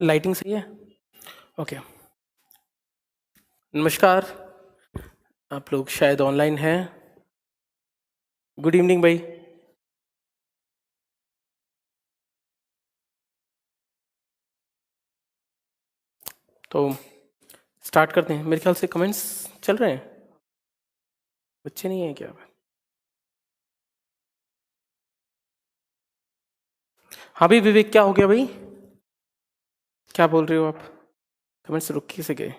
Lighting सही है? Okay. नमस्कार, आप लोग शायद ऑनलाइन हैं। गुड इवनिंग भाई। तो स्टार्ट करते हैं। मेरे ख्याल से कमेंट्स चल रहे हैं, बच्चे नहीं हैं क्या? हाँ भाई विवेक, क्या हो गया भाई? क्या बोल रहे हो आप? कमेंट्स रुक कैसे गए?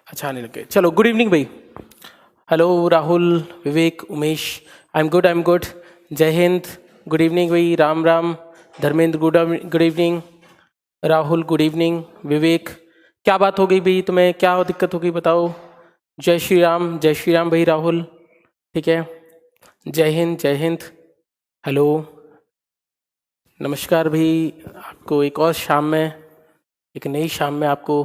अच्छा आने लगे, चलो। गुड इवनिंग भाई। Hello Rahul, Vivek, Umesh. I am good. Jai Hind. Good evening भाई। Ram Ram. Dharmendra, good evening. Rahul good evening. Vivek, क्या बात हो गई भाई? तुम्हें क्या दिक्कत हो गई बताओ? जय श्री राम भाई राहुल। ठीक है। जय हिंद, जय हिंद। हेलो, नमस्कार भाई। आपको एक और शाम में, एक नई शाम में आपको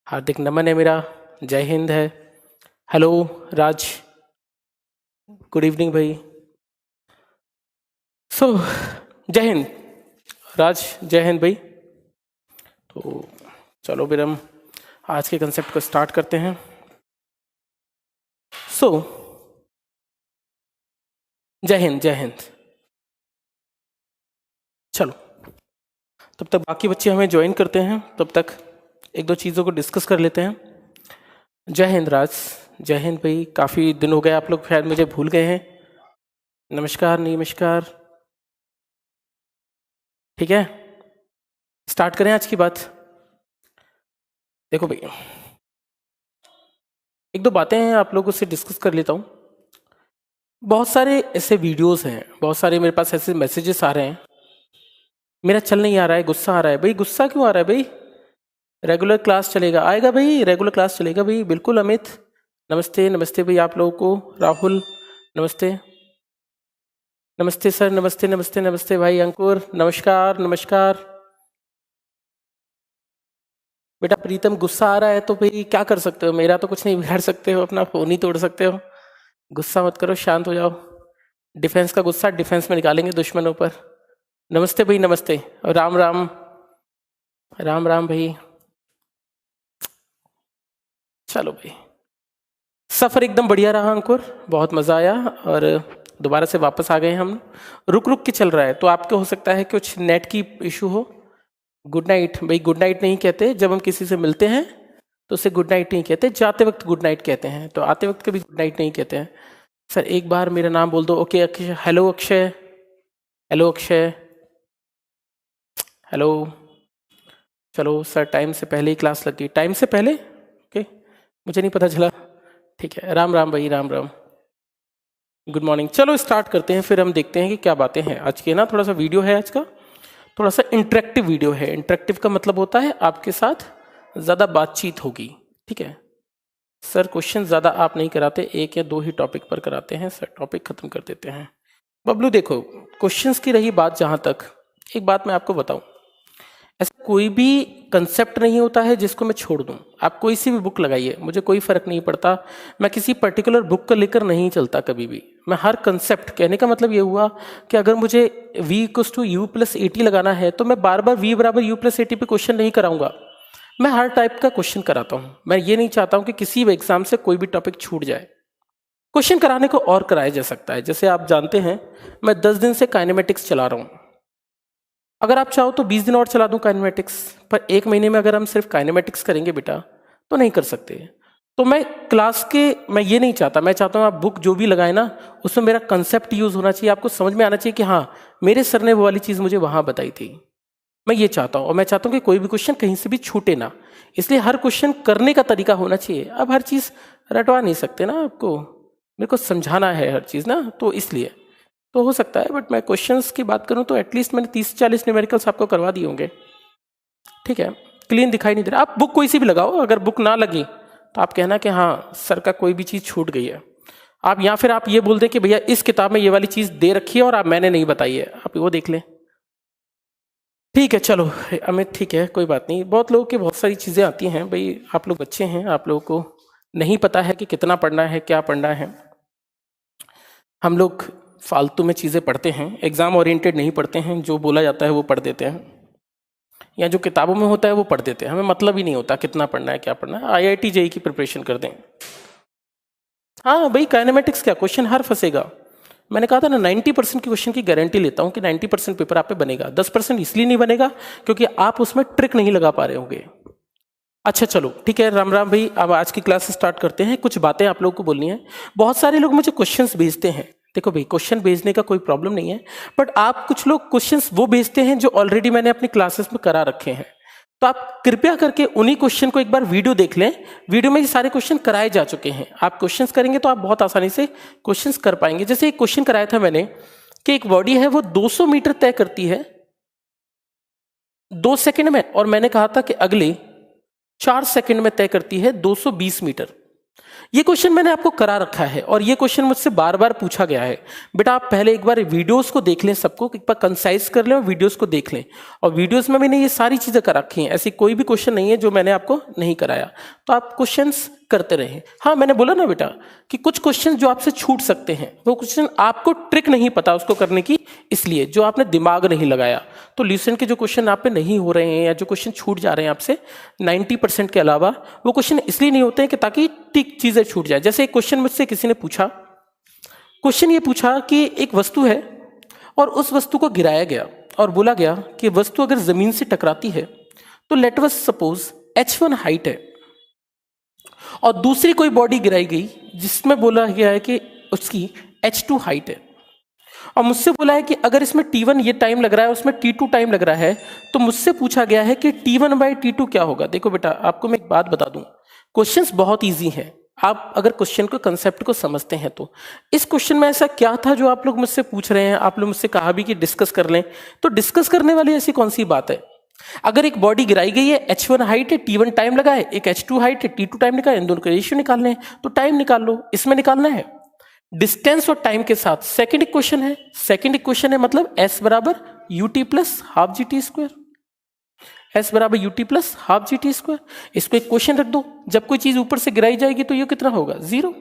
हार्दिक नमन है मेरा। जय हिंद है। हेलो राज, गुड इवनिंग भाई। सो जय हिंद राज, जय हिंद भाई। तो चलो फिर हम आज के कंसेप्ट को स्टार्ट करते हैं। सो जय हिंद, जय हिंद। चलो, तब तक बाकी बच्चे हमें ज्वाइन करते हैं, तब तक एक दो चीज़ों को डिस्कस कर लेते हैं। जय हिंद राज, जय हिंद भाई। काफ़ी दिन हो गए, आप लोग शायद मुझे भूल गए हैं। नमस्कार, नमस्कार। ठीक है, स्टार्ट करें आज की बात। देखो भाई, एक दो बातें हैं आप लोगों से डिस्कस कर लेता हूँ। बहुत सारे ऐसे वीडियोस हैं, बहुत सारे मेरे पास ऐसे मैसेजेस आ रहे हैं, मेरा चल नहीं आ रहा है, गुस्सा आ रहा है। भाई गुस्सा क्यों आ रहा है भाई? रेगुलर क्लास चलेगा, आएगा भाई, रेगुलर क्लास चलेगा भाई, बिल्कुल। अमित नमस्ते, नमस्ते भाई आप लोगों को। राहुल नमस्ते, नमस्ते सर, नमस्ते नमस्ते नमस्ते भाई। अंकुर नमस्कार, नमस्कार बेटा। प्रीतम, गुस्सा आ रहा है तो भाई क्या कर सकते हो? मेरा तो कुछ नहीं बिगाड़ सकते हो, अपना फोन ही तोड़ सकते हो। गुस्सा मत करो, शांत हो जाओ। डिफेंस का गुस्सा डिफेंस में निकालेंगे दुश्मनों पर। नमस्ते भाई, नमस्ते। राम राम, राम राम भाई। चलो भाई, सफ़र एकदम बढ़िया रहा अंकुर, बहुत मज़ा आया और दोबारा से वापस आ गए हम। रुक रुक के चल रहा है तो आपको हो सकता है कुछ नेट की इशू हो। गुड नाइट भाई, गुड नाइट नहीं कहते जब हम किसी से मिलते हैं, तो उसे गुड नाइट नहीं कहते, जाते वक्त गुड नाइट कहते हैं, तो आते वक्त कभी गुड नाइट नहीं कहते हैं। सर एक बार मेरा नाम बोल दो। Okay Akshay, hello Akshay, hello Akshay, hello. चलो सर, टाइम से पहले ही क्लास लग गई, टाइम से पहले? ओके, मुझे नहीं पता चला। ठीक है, राम राम भाई, राम राम। Good morning. चलो स्टार्ट करते हैं, फिर हम देखते हैं कि क्या बातें हैं आज की। ना थोड़ा सा वीडियो है आज का, थोड़ा सा इंटरेक्टिव वीडियो है। इंटरेक्टिव का मतलब होता है आपके साथ ज़्यादा बातचीत होगी। ठीक है सर, क्वेश्चन ज़्यादा आप नहीं कराते, एक या दो ही टॉपिक पर कराते हैं सर, टॉपिक ख़त्म कर देते हैं। बबलू देखो, क्वेश्चंस की रही बात जहाँ तक, एक बात मैं आपको बताऊं, ऐसा कोई भी कंसेप्ट नहीं होता है जिसको मैं छोड़ दूं। आप कोई सी भी बुक लगाइए, मुझे कोई फर्क नहीं पड़ता। मैं किसी पर्टिकुलर बुक को लेकर नहीं चलता कभी भी। मैं हर कंसेप्ट, कहने का मतलब ये हुआ कि अगर मुझे v equals to u plus a t लगाना है तो मैं बार बार v बराबर यू प्लस ए टी पे क्वेश्चन नहीं कराऊंगा। मैं हर टाइप का क्वेश्चन कराता हूँ। मैं ये नहीं चाहता हूँ कि किसी भी एग्जाम से कोई भी टॉपिक छूट जाए। क्वेश्चन कराने को और कराया जा सकता है। जैसे आप जानते हैं, मैं 10 दिन से काइनेमेटिक्स चला रहा हूँ। अगर आप चाहो तो 20 दिन और चला दूं काइनेमेटिक्स, पर एक महीने में अगर हम सिर्फ काइनेमेटिक्स करेंगे बेटा, तो नहीं कर सकते। तो मैं क्लास के, मैं ये नहीं चाहता, मैं चाहता हूँ आप बुक जो भी लगाए ना, उसमें मेरा कंसेप्ट यूज होना चाहिए, आपको समझ में आना चाहिए कि हाँ, मेरे सर ने वो वाली चीज़ मुझे वहाँ बताई थी। मैं ये चाहता हूँ, और मैं चाहता हूँ कि कोई भी क्वेश्चन कहीं से भी छूटे ना। इसलिए हर क्वेश्चन करने का तरीका होना चाहिए। अब हर चीज़ रटवा नहीं सकते ना, आपको मेरे को समझाना है हर चीज़ ना, तो इसलिए तो हो सकता है। बट मैं क्वेश्चंस की बात करूं तो एटलीस्ट मैंने 30-40 न्यूमेरिकल्स आपको करवा दिए होंगे। ठीक है, क्लीन दिखाई नहीं दे रहा। आप बुक कोई सी भी लगाओ, अगर बुक ना लगी तो आप कहना कि हाँ सर का कोई भी चीज़ छूट गई है। आप या फिर आप ये बोल दें कि भैया इस किताब में ये वाली चीज़ दे रखी है और आप, मैंने नहीं बताई है, आप वो देख लें। ठीक है चलो अमित, ठीक है कोई बात नहीं। बहुत लोगों की बहुत सारी चीज़ें आती हैं भाई, आप लोग बच्चे हैं, आप लोगों को नहीं पता है कि कितना पढ़ना है, क्या पढ़ना है। हम लोग फालतू में चीज़ें पढ़ते हैं, एग्ज़ाम ओरिएंटेड नहीं पढ़ते हैं, जो बोला जाता है वो पढ़ देते हैं, या जो किताबों में होता है वो पढ़ देते हैं, हमें मतलब ही नहीं होता कितना पढ़ना है क्या पढ़ना है। IIT JEE की प्रिपरेशन कर दें। हाँ भाई, काइनेमेटिक्स क्या क्वेश्चन हर फंसेगा। मैंने कहा था ना 90% की क्वेश्चन की गारंटी लेता हूँ कि 90% पेपर आप पे बनेगा। 10% इसलिए नहीं बनेगा क्योंकि आप उसमें ट्रिक नहीं लगा पा रहे होंगे। अच्छा चलो ठीक है, राम राम भाई, अब आज की क्लास स्टार्ट करते हैं। कुछ बातें आप लोगों को बोलनी है। बहुत सारे लोग मुझे क्वेश्चंस भेजते हैं। देखो भाई, क्वेश्चन भेजने का कोई प्रॉब्लम नहीं है, बट आप कुछ लोग क्वेश्चंस वो भेजते हैं जो ऑलरेडी मैंने अपनी क्लासेस में करा रखे हैं। तो आप कृपया करके उन्हीं क्वेश्चन को एक बार वीडियो देख लें। वीडियो में ये सारे क्वेश्चन कराए जा चुके हैं। आप क्वेश्चंस करेंगे तो आप बहुत आसानी से क्वेश्चंस कर पाएंगे। जैसे एक क्वेश्चन कराया था मैंने कि एक बॉडी है वो 200 मीटर तय करती है 2 सेकंड में, और मैंने कहा था कि अगले 4 सेकंड में तय करती है 220 मीटर। ये क्वेश्चन मैंने आपको करा रखा है और ये क्वेश्चन मुझसे बार बार पूछा गया है। बेटा आप पहले एक बार वीडियोस को देख लें, सबको एक बार कंसाइज कर लें और वीडियोस को देख लें। और वीडियोस में मैंने ये सारी चीजें कर रखी हैं, ऐसी कोई भी क्वेश्चन नहीं है जो मैंने आपको नहीं कराया। तो आप क्वेश्चंस करते रहें। हाँ, मैंने बोला ना बेटा कि कुछ क्वेश्चन जो आपसे छूट सकते हैं, वो क्वेश्चन आपको ट्रिक नहीं पता उसको करने की, इसलिए जो आपने दिमाग नहीं लगाया। तो ल्यूसेंट के जो क्वेश्चन आप पे नहीं हो रहे हैं या जो क्वेश्चन छूट जा रहे हैं आपसे 90% के अलावा, वो क्वेश्चन इसलिए नहीं होते हैं कि ताकि ठीक चीजें छूट जाए। जैसे एक क्वेश्चन मुझसे किसी ने पूछा, क्वेश्चन ये पूछा कि एक वस्तु है और उस वस्तु को गिराया गया और बोला गया कि वस्तु अगर जमीन से टकराती है तो let us suppose h1 height है, और दूसरी कोई बॉडी गिराई गई जिसमें बोला गया है कि उसकी h2 हाइट है, और मुझसे बोला है कि अगर इसमें t1 ये टाइम लग रहा है, उसमें t2 टाइम लग रहा है, तो मुझसे पूछा गया है कि t1 बाई t2 क्या होगा। देखो बेटा, आपको मैं एक बात बता दूं, क्वेश्चंस बहुत इजी हैं आप अगर क्वेश्चन को कंसेप्ट को समझते हैं तो। इस क्वेश्चन में ऐसा क्या था जो आप लोग मुझसे पूछ रहे हैं? आप लोग मुझसे कहा भी कि डिस्कस कर लें, तो डिस्कस करने वाली ऐसी कौन सी बात है? अगर एक बॉडी गिराई गई है, h1 हाइट है, t1 टाइम लगा है, एक h2 हाइट है, t2 टाइम लगा है, इन दोनों का रेशियो निकालना है, तो टाइम निकाल लो। इसमें निकालना है डिस्टेंस और टाइम के साथ। सेकंड इक्वेशन है, सेकंड इक्वेशन है मतलब s बराबर ut plus half G T square, s बराबर ut plus half G T square. इसको एक क्वेश्चन रख दो, जब कोई चीज ऊपर से गिराई जाएगी तो ये कितना होगा? 0।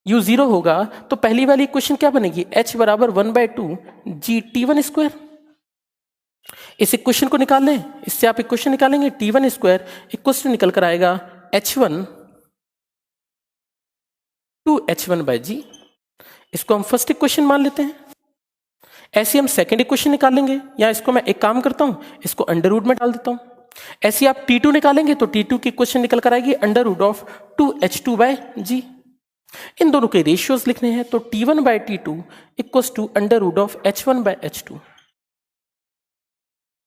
u 0 होगा तो पहली वाली इक्वेशन क्या बनेगी? h बराबर 1/2 g t1 स्क्वायर। इस इक्वेशन को निकाल लें, इससे आप इक्वेशन निकालेंगे t1 स्क्वायर इक्वेशन निकल कर आएगा h1 टू h1/g। इसको हम फर्स्ट इक्वेशन मान लेते हैं। ऐसे हम सेकंड इक्वेशन निकालेंगे, या इसको मैं एक काम करता हूं, इसको अंडर रूट में डाल देता हूं। ऐसे आप t2 निकालेंगे तो t2 की इक्वेशन निकल कर आएगी अंडर रूट ऑफ 2h2/g। इन दोनों के रेशियोज लिखने हैं, तो t1/t2 equals to under root of h1/h2,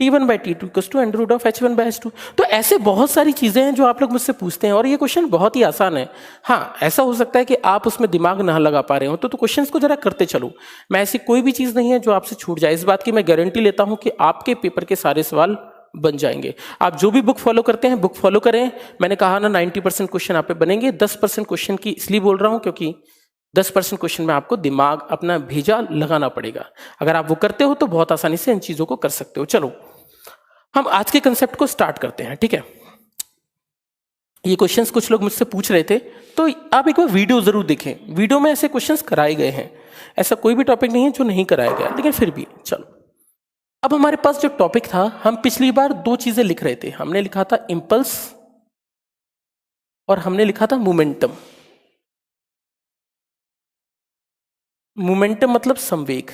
t1/t2 equals to under root of h1/h2। तो ऐसे बहुत सारी चीजें हैं जो आप लोग मुझसे पूछते हैं और ये क्वेश्चन बहुत ही आसान है। हाँ, ऐसा हो सकता है कि आप उसमें दिमाग ना लगा पा रहे हो, तो क्वेश्चंस को जरा करते चलो। मैं ऐसी कोई भी चीज नहीं है जो आपसे छूट जाए, इस बात की मैं गारंटी लेता हूं कि आपके पेपर के सारे सवाल बन जाएंगे। आप जो भी बुक फॉलो करते हैं बुक फॉलो करें। मैंने कहा ना 90% क्वेश्चन आप पे बनेंगे। 10% क्वेश्चन की इसलिए बोल रहा हूं क्योंकि 10% क्वेश्चन में आपको दिमाग अपना भेजा लगाना पड़ेगा। अगर आप वो करते हो तो बहुत आसानी से इन चीजों को कर सकते हो। चलो हम आज के कंसेप्ट को स्टार्ट करते हैं, ठीक है। ये क्वेश्चंस कुछ लोग मुझसे पूछ रहे थे, तो आप एक बार वीडियो जरूर देखें। वीडियो में ऐसे क्वेश्चंस कराए गए हैं, ऐसा कोई भी टॉपिक नहीं है जो नहीं कराया गया, लेकिन फिर भी चलो। अब हमारे पास जो टॉपिक था, हम पिछली बार 2 चीजें लिख रहे थे। हमने लिखा था इंपल्स और हमने लिखा था मोमेंटम। मोमेंटम मतलब संवेग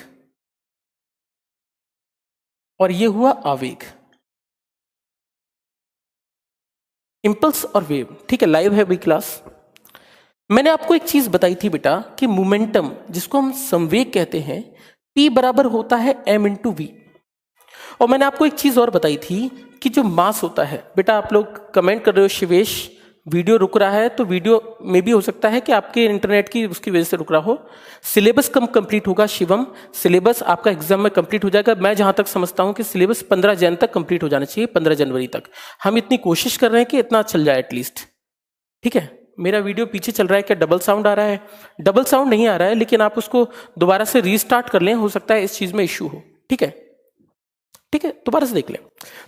और ये हुआ आवेग। इंपल्स और वेव, ठीक है, लाइव है भाई क्लास। मैंने आपको एक चीज बताई थी बेटा कि मोमेंटम जिसको हम संवेग कहते हैं, P बराबर होता है m इंटू वी। और मैंने आपको एक चीज और बताई थी कि जो मास होता है, बेटा आप लोग कमेंट कर रहे हो शिवेश वीडियो रुक रहा है, तो वीडियो में भी हो सकता है कि आपके इंटरनेट की उसकी वजह से रुक रहा हो। सिलेबस कम कंप्लीट होगा शिवम, सिलेबस आपका एग्जाम में कंप्लीट हो जाएगा। मैं जहां तक समझता हूं कि सिलेबस 15 जन तक कंप्लीट हो जाना चाहिए, 15 जनवरी तक। हम इतनी कोशिश कर रहे हैं कि इतना चल जाए एटलीस्ट, ठीक है। मेरा वीडियो पीछे चल रहा है, क्या डबल साउंड आ रहा है? डबल साउंड नहीं आ रहा है, लेकिन आप उसको दोबारा से रीस्टार्ट कर लें, हो सकता है इस चीज में इश्यू हो, ठीक है, ठीक है, दोबारा से देख लें।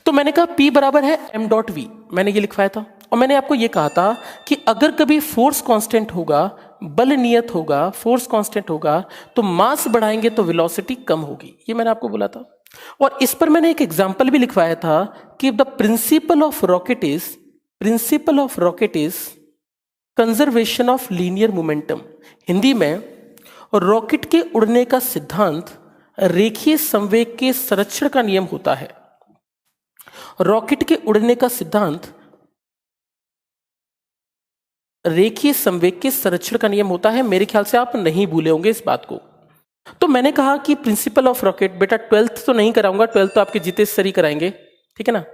तो मैंने कहा P बराबर है m डॉट वी, मैंने ये लिखवाया था। और मैंने आपको ये कहा था कि अगर कभी फोर्स कांस्टेंट होगा, बल नियत होगा, फोर्स कांस्टेंट होगा, तो मास बढ़ाएंगे तो वेलोसिटी कम होगी, ये मैंने आपको बोला था। और इस पर मैंने एक एग्जाम्पल भी लिखवाया था कि the principle of rocket is conservation of linear momentum. Hindi में रॉकेट के उड़ने का सिद्धांत रेखीय संवेग के संरक्षण का नियम होता है। रॉकेट के उड़ने का सिद्धांत रेखीय संवेग के संरक्षण का नियम होता है। मेरे ख्याल से आप नहीं भूले होंगे इस बात को। तो मैंने कहा कि प्रिंसिपल ऑफ रॉकेट, बेटा 12th तो नहीं कराऊंगा, 12th तो आपके जितेश सर ही कराएंगे, ठीक है ना।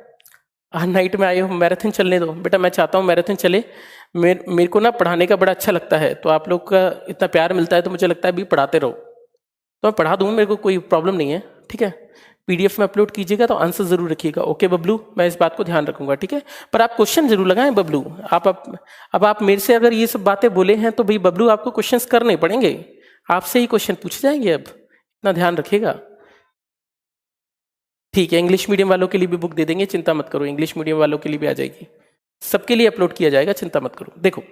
नाइट में आए हो, मैराथन चलने दो बेटा, मैं चाहता हूँ मैराथन चले। मेरे को ना पढ़ाने का बड़ा अच्छा लगता है, तो आप लोग का इतना प्यार मिलता है तो मुझे लगता है भी पढ़ाते रहो, तो मैं पढ़ा दूँ, मेरे को कोई प्रॉब्लम नहीं है, ठीक है। पीडीएफ में अपलोड कीजिएगा तो आंसर जरूर रखिएगा, ओके बबलू, मैं इस बात को ध्यान रखूंगा, ठीक है। पर आप क्वेश्चन जरूर लगाएं बबलू। अब आप मेरे से अगर ये सब बातें बोले हैं तो भाई बबलू आपको क्वेश्चंस करने पड़ेंगे, आपसे ही क्वेश्चन पूछे जाएंगे, अब इतना ध्यान रखिएगा, ठीक है। इंग्लिश मीडियम वालों के लिए भी बुक दे देंगे, चिंता मत करो, इंग्लिश मीडियम वालों के लिए भी आ जाएगी, सबके लिए अपलोड किया जाएगा, चिंता मत करो। देखो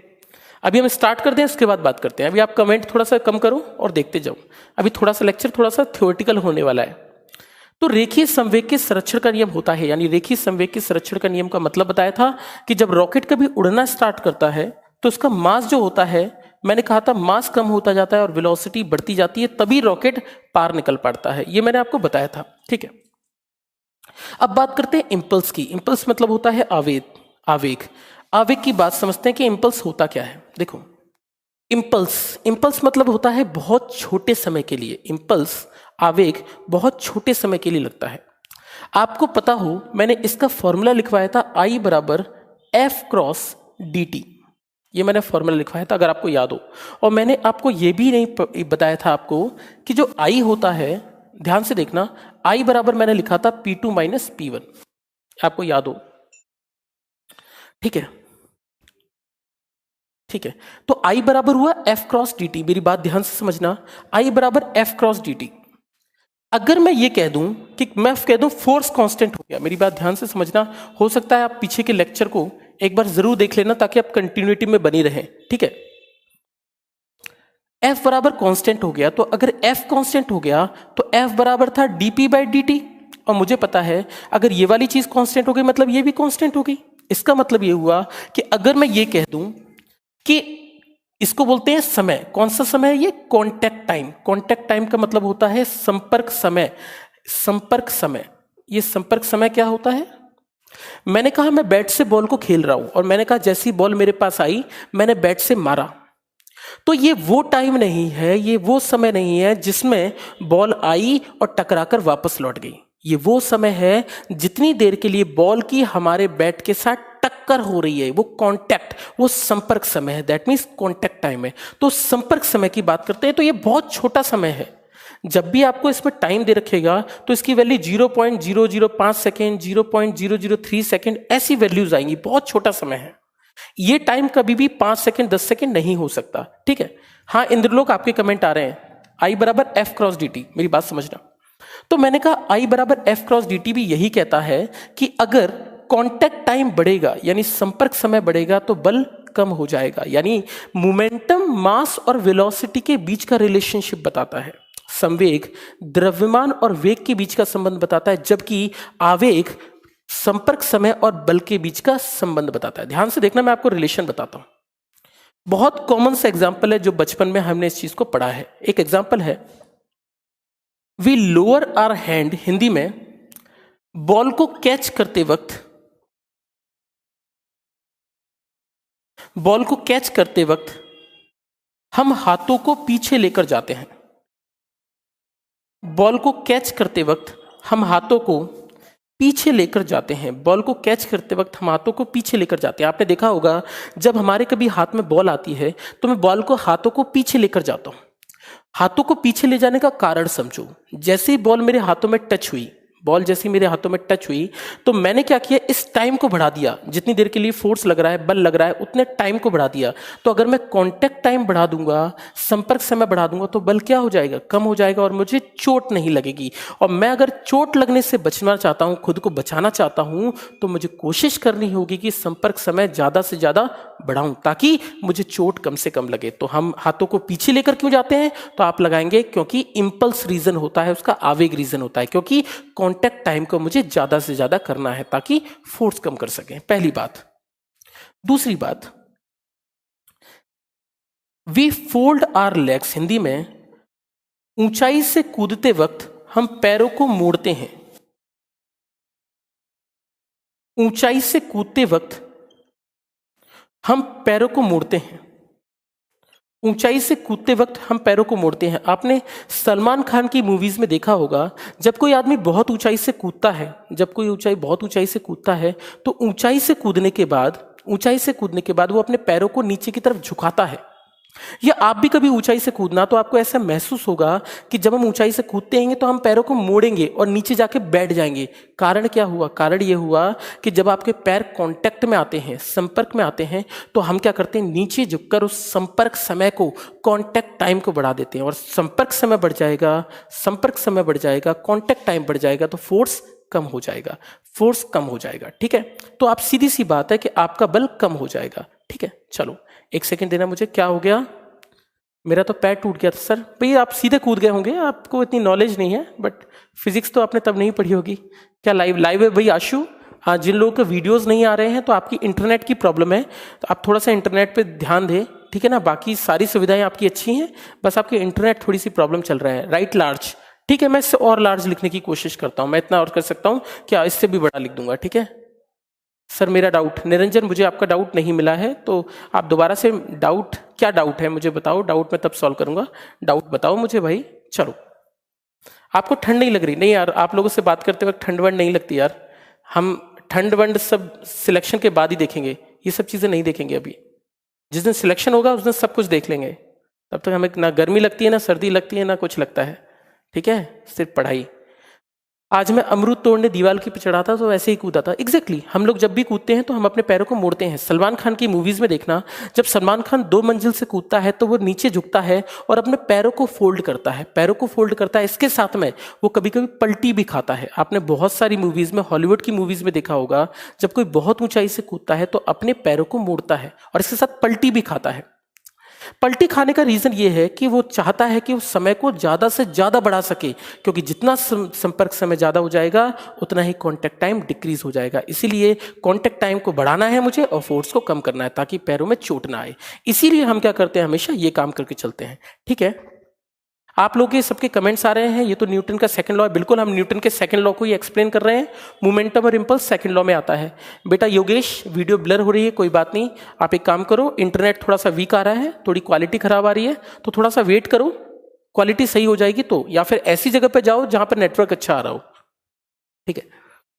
अभी हम स्टार्ट करते हैं, उसके बाद बात करते हैं। अभी आप कमेंट थोड़ा सा कम करो और देखते जाओ, अभी थोड़ा सा लेक्चर थोड़ा सा थ्योरेटिकल होने वाला है। तो रेखीय संवेग के संरक्षण का नियम होता है, यानी रेखीय संवेग के संरक्षण का नियम का मतलब बताया था कि जब रॉकेट कभी उड़ना स्टार्ट करता है तो उसका मास जो होता है, मैंने कहा था मास कम होता जाता है और वेलोसिटी बढ़ती जाती है, तभी रॉकेट पार निकल पाता है, ये मैंने आपको बताया था, ठीक है। अब बात करते हैं इंपल्स की। इंपल्स मतलब होता है आवेग। आवेग की बात समझते हैं कि इंपल्स होता क्या है। देखो इंपल्स मतलब होता है बहुत छोटे समय के लिए, इंपल्स आवेग बहुत छोटे समय के लिए लगता है। आपको पता हो मैंने इसका फॉर्मूला लिखवाया था I बराबर F क्रॉस dt, ये मैंने फॉर्मूला लिखवाया था अगर आपको याद हो। और मैंने आपको ये भी नहीं बताया था आपको कि जो I होता है, ध्यान से देखना, I बराबर मैंने लिखा था P2 माइनस P1, आपको याद हो, ठीक है, ठीक है। तो I बराबर हुआ F क्रॉस dt, मेरी बात ध्यान से समझना, I बराबर F क्रॉस dt। अगर मैं ये कह दूं कि मैं कह दूं फोर्स कांस्टेंट हो गया, मेरी बात ध्यान से समझना, हो सकता है आप पीछे के लेक्चर को एक बार जरूर देख लेना ताकि आप कंटिन्यूटी में बनी रहें, ठीक है। F बराबर कांस्टेंट हो गया, तो अगर F कांस्टेंट हो गया तो F बराबर था dp बाई dt, और मुझे पता है अगर ये वाली चीज कांस्टेंट हो गई मतलब ये भी कांस्टेंट हो गई। इसका मतलब ये हुआ कि अगर मैं ये कह दूं कि इसको बोलते हैं समय, कौन सा समय है ये, कॉन्टैक्ट टाइम। कॉन्टैक्ट टाइम का मतलब होता है संपर्क समय। संपर्क समय, ये संपर्क समय क्या होता है, मैंने कहा मैं बैट से बॉल को खेल रहा हूं और मैंने कहा जैसी बॉल मेरे पास आई मैंने बैट से मारा, तो ये वो टाइम नहीं है, ये वो समय नहीं है जिसमें बॉल आई और टकराकर वापस लौट गई। ये वो समय है जितनी देर के लिए बॉल की हमारे बैट के साथ टक्कर हो रही है, वो कांटेक्ट, वो संपर्क समय है, दैट मीन्स कांटेक्ट टाइम है। तो संपर्क समय की बात करते हैं तो ये बहुत छोटा समय है। जब भी आपको इसमें टाइम दे रखेगा तो इसकी वैल्यू 0.005 सेकेंड, 0.003 सेकेंड, ऐसी वैल्यूज आएंगी, बहुत छोटा समय है। ये टाइम कभी भी 5 सेकेंड 10 सेकेंड नहीं हो सकता, ठीक है। हाँ इंद्रलोक आपके कमेंट आ रहे हैं, I बराबर F क्रॉस dt, मेरी बात समझना। तो मैंने कहा I बराबर F क्रॉस dt भी यही कहता है कि अगर कांटेक्ट टाइम बढ़ेगा यानी संपर्क समय बढ़ेगा तो बल कम हो जाएगा, यानी मोमेंटम, मास और वेलोसिटी के बीच का रिलेशनशिप बताता है। संवेग द्रव्यमान और वेग के बीच का संबंध बताता है, जबकि आवेग संपर्क समय और बल के बीच का संबंध बताता है। ध्यान से देखना, मैं आपको रिलेशन बताता हूं। बहुत कॉमन सा एग्जांपल है जो बचपन में हमने इस चीज को पढ़ा है। एक एग्जांपल है, we lower our hand, Hindi में बॉल को कैच करते वक्त, बॉल को कैच करते वक्त हम हाथों को पीछे लेकर जाते हैं। बॉल को कैच करते वक्त हम हाथों को पीछे लेकर जाते हैं। बॉल को कैच करते वक्त हम हाथों को पीछे लेकर जाते हैं। आपने देखा होगा जब हमारे कभी हाथ में बॉल आती है तो मैं बॉल को हाथों को पीछे लेकर जाता हूं। हाथों को पीछे ले जाने का कारण समझो, जैसे ही बॉल मेरे हाथों में टच हुई, बॉल जैसी मेरे हाथों में टच हुई तो मैंने क्या किया, इस टाइम को बढ़ा दिया, जितनी देर के लिए फोर्स लग रहा है, बल लग रहा है, उतने टाइम को बढ़ा दिया। तो अगर मैं कांटेक्ट टाइम बढ़ा दूंगा, संपर्क समय बढ़ा दूंगा, तो बल क्या हो जाएगा, कम हो जाएगा और मुझे चोट नहीं लगेगी। और मैं अगर चोट लगने से बचना चाहता हूं, खुद को बचाना चाहता हूं, तो मुझे कोशिश करनी होगी कि संपर्क समय ज्यादा से ज्यादा बढ़ाऊं ताकि मुझे चोट कम से कम लगे। तो हम हाथों को पीछे लेकर क्यों जाते हैं, तो आप लगाएंगे क्योंकि इंपल्स रीजन होता है, उसका आवेग रीजन होता है, क्योंकि कांटेक्ट टाइम को मुझे ज्यादा से ज्यादा करना है ताकि फोर्स कम कर सकें। पहली बात। दूसरी बात, we fold our legs, Hindi में ऊंचाई से कूदते वक्त हम पैरों को मोड़ते हैं। ऊंचाई से कूदते वक्त हम पैरों को मोड़ते हैं। ऊंचाई से कूदते वक्त हम पैरों को मोड़ते हैं। आपने सलमान खान की मूवीज में देखा होगा, जब कोई आदमी बहुत ऊंचाई से कूदता है, बहुत ऊंचाई से कूदता है, तो ऊंचाई से कूदने के बाद वो अपने पैरों को नीचे की तरफ झुकाता है। या आप भी कभी ऊंचाई से कूदना, तो आपको ऐसा महसूस होगा कि जब हम ऊंचाई से कूदते हैं तो हम पैरों को मोड़ेंगे और नीचे जाके बैठ जाएंगे। कारण क्या हुआ, कारण ये हुआ कि जब आपके पैर कांटेक्ट में आते हैं, संपर्क में आते हैं, तो हम क्या करते हैं, नीचे झुककर उस संपर्क समय को, कांटेक्ट टाइम को बढ़ा देते हैं। और संपर्क समय बढ़ जाएगा, कांटेक्ट टाइम बढ़ जाएगा, तो फोर्स कम हो जाएगा। ठीक है, तो आप सीधी सी बात है कि आपका बल कम हो जाएगा। ठीक है, चलो एक सेकंड देना मुझे। क्या हो गया, मेरा तो पैर टूट गया था सर। भैया आप सीधे कूद गए होंगे, आपको इतनी नॉलेज नहीं है, बट फिजिक्स तो आपने तब नहीं पढ़ी होगी। क्या लाइव है भाई आशु? हाँ, जिन लोगों के वीडियोस नहीं आ रहे हैं तो आपकी इंटरनेट की प्रॉब्लम है, तो आप थोड़ा सा इंटरनेट पे ध्यान दें, ठीक है ना। बाकी सारी सुविधाएं आपकी अच्छी हैं, बस आपकी इंटरनेट थोड़ी सी प्रॉब्लम चल रहा है। राइट लार्ज, ठीक है, मैं इससे और लार्ज लिखने की कोशिश करता हूँ, मैं इतना और कर सकता हूँ, क्या इससे भी बड़ा लिख दूंगा। ठीक है सर, मेरा डाउट, निरंजन मुझे आपका डाउट नहीं मिला है, तो आप दोबारा से डाउट, क्या डाउट है मुझे बताओ, डाउट मैं तब सॉल्व करूंगा, डाउट बताओ मुझे भाई। चलो, आपको ठंड नहीं लग रही? नहीं यार, आप लोगों से बात करते वक्त ठंड वंड नहीं लगती यार, हम ठंड वंड सब सिलेक्शन के बाद ही देखेंगे, ये सब चीजें नहीं देखेंगे अभी। जिस दिन सिलेक्शन होगा उस दिन सब कुछ देख लेंगे, तब तक हमें ना गर्मी लगती है, ना सर्दी लगती है, ना कुछ लगता है। ठीक है, सिर्फ पढ़ाई। आज मैं अमरूद तोड़ने दीवार की पे चढ़ा था तो ऐसे ही कूदा था। एग्जैक्टली, हम लोग जब भी कूदते हैं तो हम अपने पैरों को मोड़ते हैं। सलमान खान की मूवीज में देखना, जब सलमान खान 2 मंजिल से कूदता है तो वो नीचे झुकता है और अपने पैरों को फोल्ड करता है, इसके साथ में वो कभी कभी पलटी भी खाता है। आपने बहुत सारी मूवीज में, हॉलीवुड की मूवीज में देखा होगा, जब कोई बहुत ऊंचाई से कूदता है तो अपने पैरों को मोड़ता है और इसके साथ पलटी भी खाता है। पलटी खाने का रीजन ये है कि वो चाहता है कि उस समय को ज्यादा से ज्यादा बढ़ा सके, क्योंकि जितना संपर्क समय ज्यादा हो जाएगा उतना ही कांटेक्ट टाइम डिक्रीज हो जाएगा। इसीलिए कांटेक्ट टाइम को बढ़ाना है मुझे और फोर्स को कम करना है ताकि पैरों में चोट ना आए। इसीलिए हम क्या करते हैं, हमेशा ये काम करके चलते हैं। ठीक है, आप लोग के सबके कमेंट्स आ रहे हैं, ये तो न्यूटन का सेकंड लॉ है। बिल्कुल, हम न्यूटन के सेकंड लॉ को ही एक्सप्लेन कर रहे हैं। मोमेंटम और इंपल्स सेकंड लॉ में आता है। बेटा योगेश, वीडियो ब्लर हो रही है, कोई बात नहीं, आप एक काम करो, इंटरनेट थोड़ा सा वीक आ रहा है, थोड़ी क्वालिटी खराब आ रही है, तो थोड़ा सा वेट करो, क्वालिटी सही हो जाएगी तो, या फिर ऐसी जगह पर जाओ जहां पर नेटवर्क अच्छा आ रहा हो। ठीक है,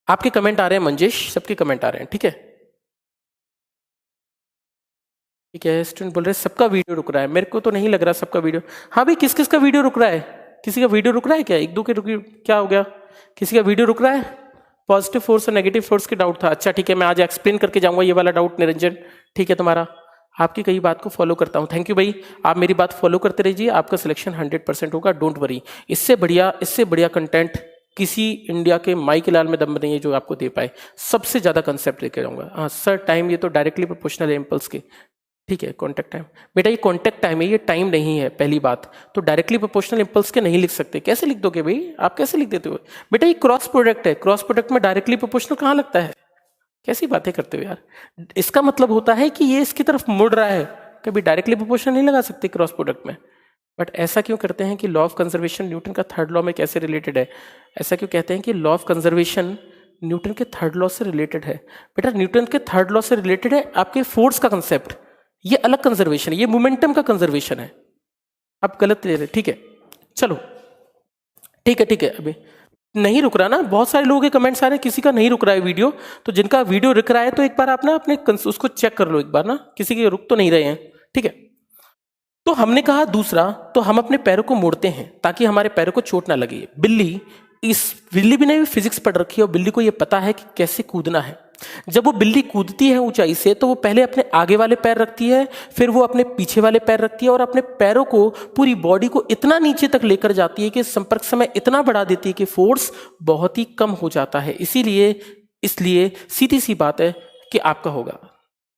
आपके कमेंट आ रहे हैं मंजेश, सबके कमेंट आ रहे हैं। ठीक है, ठीक है, स्टूडेंट बोल रहे हैं सबका वीडियो रुक रहा है, मेरे को तो नहीं लग रहा सबका वीडियो। हाँ भाई, किस किस का वीडियो रुक रहा है? किसी का वीडियो रुक रहा है क्या? एक दो के रुकी, क्या हो गया, किसी का वीडियो रुक रहा है? पॉजिटिव फोर्स और नेगेटिव फोर्स के डाउट था। अच्छा ठीक है, मैं आज एक्सप्लेन करके जाऊंगा ये वाला डाउट निरंजन। ठीक है, तुम्हारा, आपकी कई बात को फॉलो करता हूँ। थैंक यू भाई, आप मेरी बात फॉलो करते रहिए, आपका सिलेक्शन 100% होगा, डोंट वरी। इससे बढ़िया कंटेंट किसी इंडिया के माई के लाल में दम नहीं है जो आपको दे पाए। सबसे ज्यादा कंसेप्ट लेके जाऊंगा। हाँ सर, टाइम ये तो डायरेक्टली प्रोपोर्शनल है इम्पल्स के। ठीक है, कॉन्टैक्ट टाइम, बेटा ये कॉन्टैक्ट टाइम है, ये टाइम नहीं है। पहली बात तो डायरेक्टली प्रोपोर्शनल इंपल्स के नहीं लिख सकते। कैसे लिख दोगे भाई, आप कैसे लिख देते हो? बेटा ये क्रॉस प्रोडक्ट है, क्रॉस प्रोडक्ट में डायरेक्टली प्रोपोर्शनल कहाँ लगता है? कैसी बातें करते हो यार। इसका मतलब होता है कि ये इसकी तरफ मुड़ रहा है, कभी डायरेक्टली प्रोपोर्शनल नहीं लगा सकते क्रॉस प्रोडक्ट में। बट ऐसा क्यों करते हैं कि लॉ ऑफ कंजर्वेशन न्यूटन का थर्ड लॉ में कैसे रिलेटेड है? ऐसा क्यों कहते हैं कि लॉ ऑफ कंजर्वेशन न्यूटन के थर्ड लॉ से रिलेटेड है? बेटा न्यूटन के थर्ड लॉ से रिलेटेड है आपके फोर्स का कंसेप्ट, ये अलग कंजर्वेशन है, ये मोमेंटम का कंजर्वेशन है। आप गलत ले रहे, ठीक है, चलो ठीक है, अभी नहीं रुक रहा ना, बहुत सारे लोगों के कमेंट्स आ रहे हैं, किसी का नहीं रुक रहा है वीडियो, तो जिनका वीडियो रुक रहा है तो एक बार आप ना अपने उसको चेक कर लो एक बार ना, किसी के रुक तो नहीं रहे हैं। ठीक है, तो हमने कहा दूसरा, तो हम अपने पैरों को मोड़ते हैं ताकि हमारे पैरों को चोट ना लगे। बिल्ली इस बिल्ली भी ने फिजिक्स पढ़ रखी है और बिल्ली को ये पता है कि कैसे कूदना है। जब वो बिल्ली कूदती है ऊंचाई से तो वो पहले अपने आगे वाले पैर रखती है, फिर वो अपने पीछे वाले पैर रखती है और अपने पैरों को, पूरी बॉडी को इतना नीचे तक लेकर जाती है कि संपर्क समय इतना बढ़ा देती है कि फोर्स बहुत ही कम हो जाता है। इसलिए सीधी सी बात है कि आपका होगा।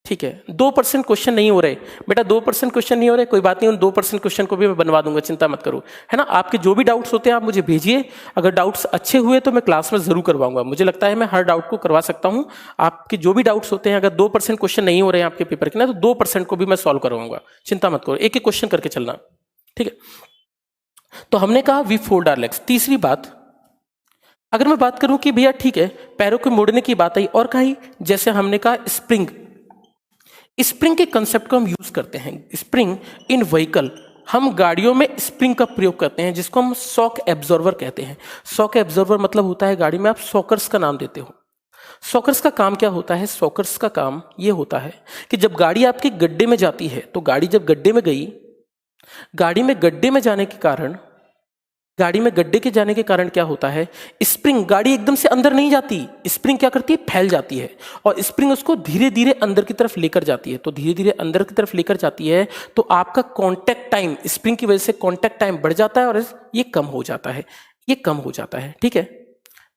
ठीक है, 2% क्वेश्चन नहीं हो रहे बेटा, 2% क्वेश्चन नहीं हो रहे, कोई बात नहीं, उन 2% क्वेश्चन को भी मैं बनवा दूंगा, चिंता मत करो, है ना। आपके जो भी डाउट्स होते हैं आप मुझे भेजिए, अगर डाउट्स अच्छे हुए तो मैं क्लास में जरूर करवाऊंगा। मुझे लगता है मैं हर डाउट को करवा सकता हूं। आपके जो भी डाउट्स होते हैं, अगर 2% क्वेश्चन नहीं हो रहे हैं आपके पेपर के ना, तो 2% को भी मैं सॉल्व करवाऊंगा, चिंता मत करो, एक एक क्वेश्चन करके चलना। ठीक है, तो हमने कहा वी फोल्ड आवर लेग्स। तीसरी बात, अगर मैं बात करूं कि भैया ठीक है पैरों को मोड़ने की बात आई, और कहीं जैसे हमने कहा स्प्रिंग, स्प्रिंग के कंसेप्ट को हम यूज करते हैं। स्प्रिंग इन व्हीकल, हम गाड़ियों में स्प्रिंग का प्रयोग करते हैं, जिसको हम शॉक एब्जॉर्वर कहते हैं। शॉक एब्जॉर्वर मतलब होता है गाड़ी में आप शॉकर्स का नाम देते हो। शॉकर्स का काम क्या होता है? शॉकर्स का काम ये होता है कि जब गाड़ी आपके गड्ढे में जाती है, तो गाड़ी जब गड्ढे में गई, गाड़ी में गड्ढे में जाने के कारण, गाड़ी में गड्ढे के जाने के कारण क्या होता है, स्प्रिंग, गाड़ी एकदम से अंदर नहीं जाती, स्प्रिंग क्या करती है, फैल जाती है, और स्प्रिंग उसको धीरे धीरे अंदर की तरफ लेकर जाती है। तो धीरे धीरे अंदर की तरफ लेकर जाती है तो आपका कांटेक्ट टाइम, स्प्रिंग की वजह से कांटेक्ट टाइम बढ़ जाता है और ये कम हो जाता है, ये कम हो जाता है। ठीक है,